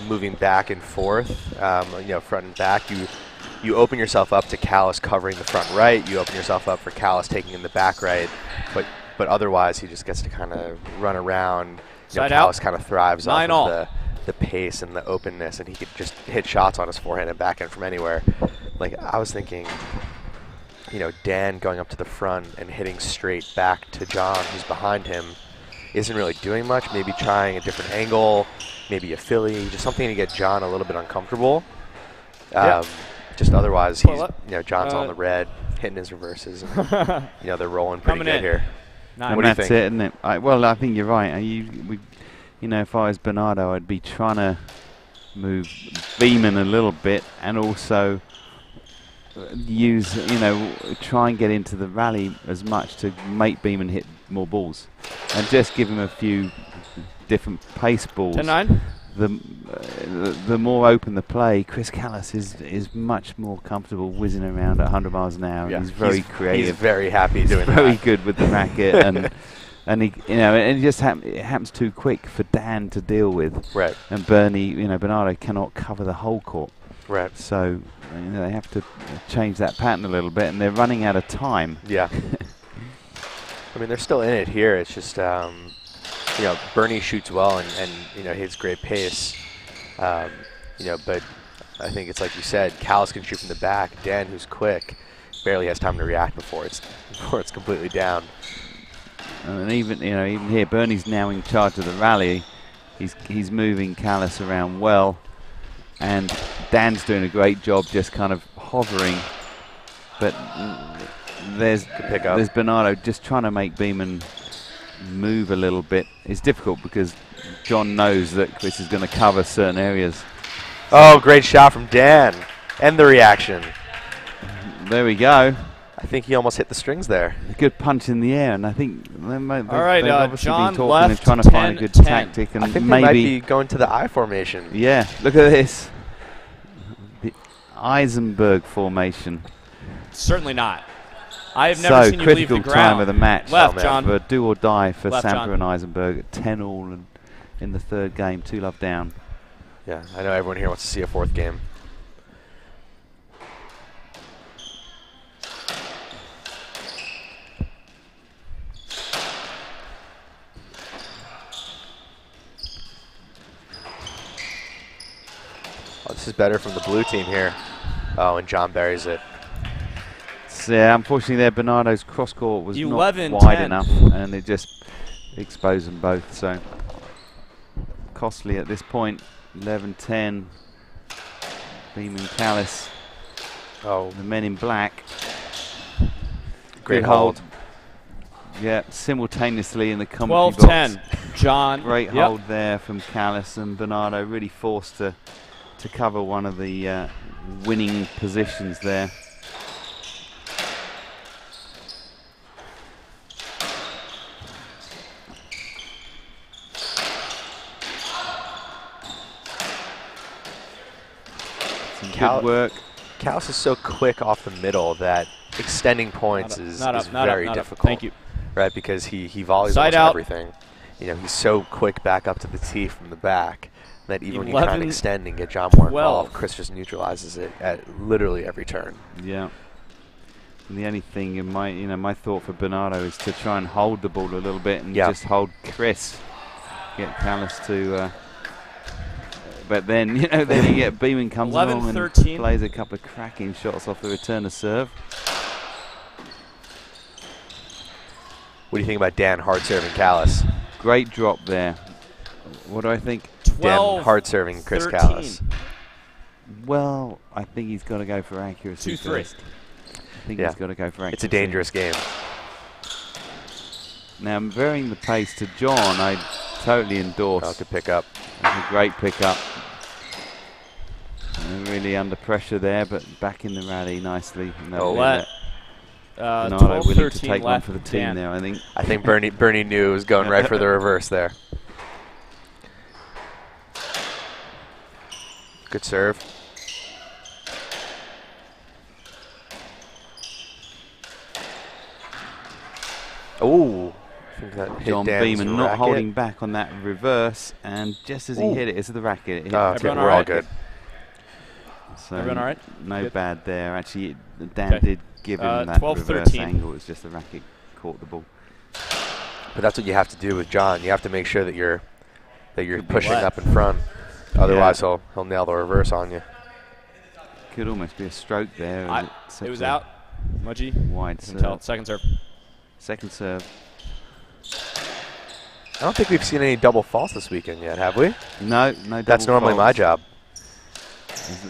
S8: moving back and forth, you know, front and back, you open yourself up to Callis covering the front right. You open yourself up for Callis taking in the back right, but otherwise he just gets to kind of run around. You know,
S2: Side out.
S8: Callis kind of thrives off
S2: 9 all.
S8: of the pace and the openness, and he could just hit shots on his forehand and backhand from anywhere. Like, I was thinking, you know, Dan going up to the front and hitting straight back to John, who's behind him, isn't really doing much. Maybe trying a different angle, maybe a Philly, just something to get John a little bit uncomfortable. Just otherwise, he's, you know, John's on the red, hitting his reverses, and, you know, they're rolling pretty
S2: Coming
S8: good
S2: in.
S8: here.
S2: Nine.
S8: What do you
S1: That's
S8: think?
S1: it, isn't it? Well, I think you're right. You know, if I was Bernardo, I'd be trying to move Beeman a little bit and also use, you know, try and get into the rally as much to make Beeman hit more balls and just give him a few different pace balls.
S2: 10-9.
S1: The more open the play, Chris Callis is much more comfortable whizzing around at 100 miles an hour.
S8: Yeah,
S1: And he's very creative.
S8: He's very happy doing
S1: Very
S8: that.
S1: good with the racket, and he, you know, and it just it happens too quick for Dan to deal with.
S8: Right,
S1: And Bernardo cannot cover the whole court.
S8: right.
S1: So you know, they have to change that pattern a little bit, and they're running out of time.
S8: Yeah. I mean, they're still in it here. It's just, you know, Bernie shoots well and you know, hits great pace. You know, but I think it's like you said, Callis can shoot from the back. Dan, who's quick, barely has time to react before it's completely down.
S1: And even here, Bernie's now in charge of the rally. He's moving Callis around well, and Dan's doing a great job, just kind of hovering. But there's Bernardo just trying to make Beeman move a little bit. It's difficult because John knows that Chris is going to cover certain areas.
S8: Oh, great shot from Dan, and the reaction.
S1: There we go.
S8: I think he almost hit the strings there.
S1: A good punch in the air, and I think they've obviously
S2: John
S1: been talking and
S2: left,
S1: trying to find a good
S2: 10-10.
S1: tactic, and
S8: I think they might
S1: maybe
S8: be going to the I formation.
S1: yeah. Look at this, the Eisenberg formation.
S2: Certainly not. I have never
S1: So
S2: seen you leave the
S1: critical time
S2: ground.
S1: of the match.
S2: Left,
S8: man.
S2: John.
S1: For do or die for
S2: Left,
S1: Semper
S2: John.
S1: and Eisenberg at 10 all and in the third game, 2-love down.
S8: Yeah, I know everyone here wants to see a fourth game. Oh, this is better from the blue team here. Oh, and John buries it.
S1: So, yeah, unfortunately there Bernardo's cross court was not
S2: 11-10.
S1: wide enough, and it just exposed them both. So costly at this point. 11-10. Beeman, Callis,
S8: Oh,
S1: the men in black.
S8: great
S1: Good
S8: hold.
S1: Yeah, simultaneously in the commentary box.
S2: 12-10. John.
S1: Great
S2: Yep.
S1: hold there from Callis, and Bernardo really forced to cover one of the winning positions there. Some good work.
S8: Callis is so quick off the middle that extending points is very difficult.
S2: Thank you.
S8: Right, because he volleys
S2: Side
S8: almost
S2: out.
S8: everything. You know, he's so quick back up to the tee from the back that even when you try and
S2: 11,
S8: extend and get John more
S2: 12.
S8: involved, Chris just neutralizes it at literally every turn.
S1: Yeah. And the only thing in my thought for Bernardo is to try and hold the ball a little bit and just hold Chris, get Callis to. But then then you get Beeman comes
S2: 11,
S1: along and
S2: 13.
S1: plays a couple of cracking shots off the return of serve.
S8: What do you think about Dan hard serving Callus?
S1: Great drop there. What do I think?
S2: 12,
S8: Dan hard serving Chris
S2: 13.
S8: Callus.
S1: Well, I think he's got to go for accuracy
S2: 2-3.
S1: first. I think he's got to go for accuracy.
S8: It's a dangerous game.
S1: Now, I'm varying the pace to John. I totally endorse.
S8: Oh, good pick up.
S1: That's a great pickup. Really under pressure there, but back in the rally nicely.
S8: Oh,
S2: let.
S1: Bernardo willing to
S2: 12-13
S1: take one
S2: left.
S1: for the team
S2: Dan.
S1: there, I think.
S8: I think Bernie knew it was going right for the reverse there. Good serve. Oh, I think that hit
S1: John
S8: Dan's
S1: Beeman not
S8: racket.
S1: holding back on that reverse, and just as he hit it, it's the racket. It hit
S8: Oh,
S1: the
S8: okay,
S2: Everyone
S8: we're all
S2: alright?
S8: good.
S1: So
S2: Everyone all right?
S1: No
S2: Good.
S1: bad there. Actually, Dan
S2: Okay.
S1: did give him that
S2: 12-13.
S1: reverse angle. It's just the racket caught the ball.
S8: But that's what you have to do with John. You have to make sure that you're
S1: Could be
S8: pushing
S2: wet.
S8: up in front. Otherwise, he'll nail the reverse on you.
S1: Could almost be a stroke there.
S2: It was out. Mudgy.
S1: Wide
S2: You can tell.
S1: serve.
S2: Second serve.
S1: Second serve.
S8: I don't think we've seen any double faults this weekend yet, have we?
S1: No,
S8: That's
S1: double
S8: normally my
S1: faults.
S8: job.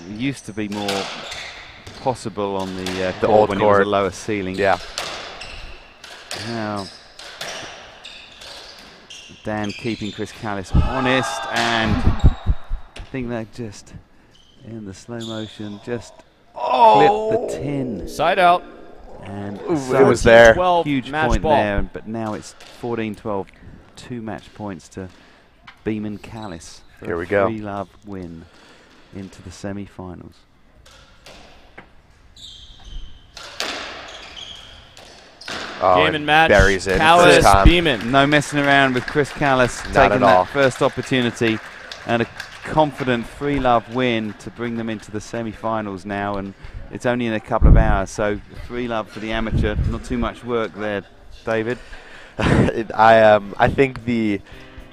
S1: It used to be more possible on the court
S8: old
S1: when
S8: court.
S1: it was a lower ceiling.
S8: Yeah.
S1: Now, Dan keeping Chris Callis honest, and I think that just in the slow motion just clipped the tin.
S2: Side out.
S1: And
S8: Ooh,
S1: so
S8: it was there.
S2: 12
S1: huge
S2: match
S1: point
S2: ball.
S1: there, but now it's 14-12, 2 match points to Beeman Callis for
S8: Here we
S1: a
S8: go.
S1: 3-love win into the semi-finals.
S8: Oh,
S2: Game and match.
S8: buries it
S2: Callus,
S8: first time.
S2: Beeman.
S1: No messing around with Chris Callis
S8: Not
S1: taking
S8: at
S1: that
S8: all.
S1: first opportunity and a confident 3-love win to bring them into the semi-finals now, and it's only in a couple of hours, so 3-love for the amateur. Not too much work there, David.
S8: I think the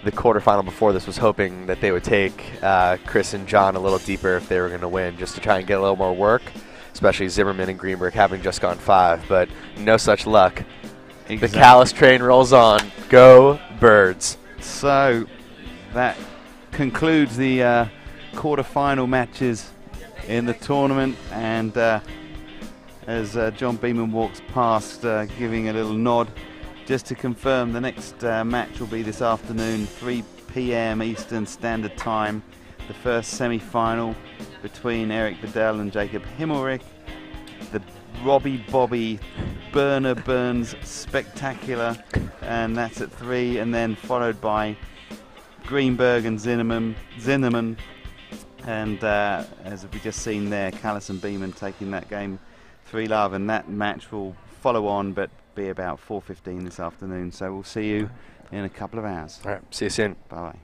S8: quarterfinal before this was hoping that they would take Chris and John a little deeper if they were going to win, just to try and get a little more work, especially Zimmerman and Greenberg having just gone 5, but no such luck. The Callus train rolls on. Go Birds.
S1: So that concludes the quarter-final matches in the tournament, and as John Beeman walks past, giving a little nod, just to confirm the next match will be this afternoon, 3 p.m. Eastern Standard Time. The first semi-final between Eric Bedell and Jacob Himmelrich. The Robbie Bobby Burner Burns Spectacular, and that's at 3, and then followed by Greenberg and Zimmerman, and as we just seen there, Callison and Beeman taking that game 3-love, and that match will follow on, but be about 4:15 this afternoon. So we'll see you in a couple of hours.
S8: All right, see you soon.
S1: Bye.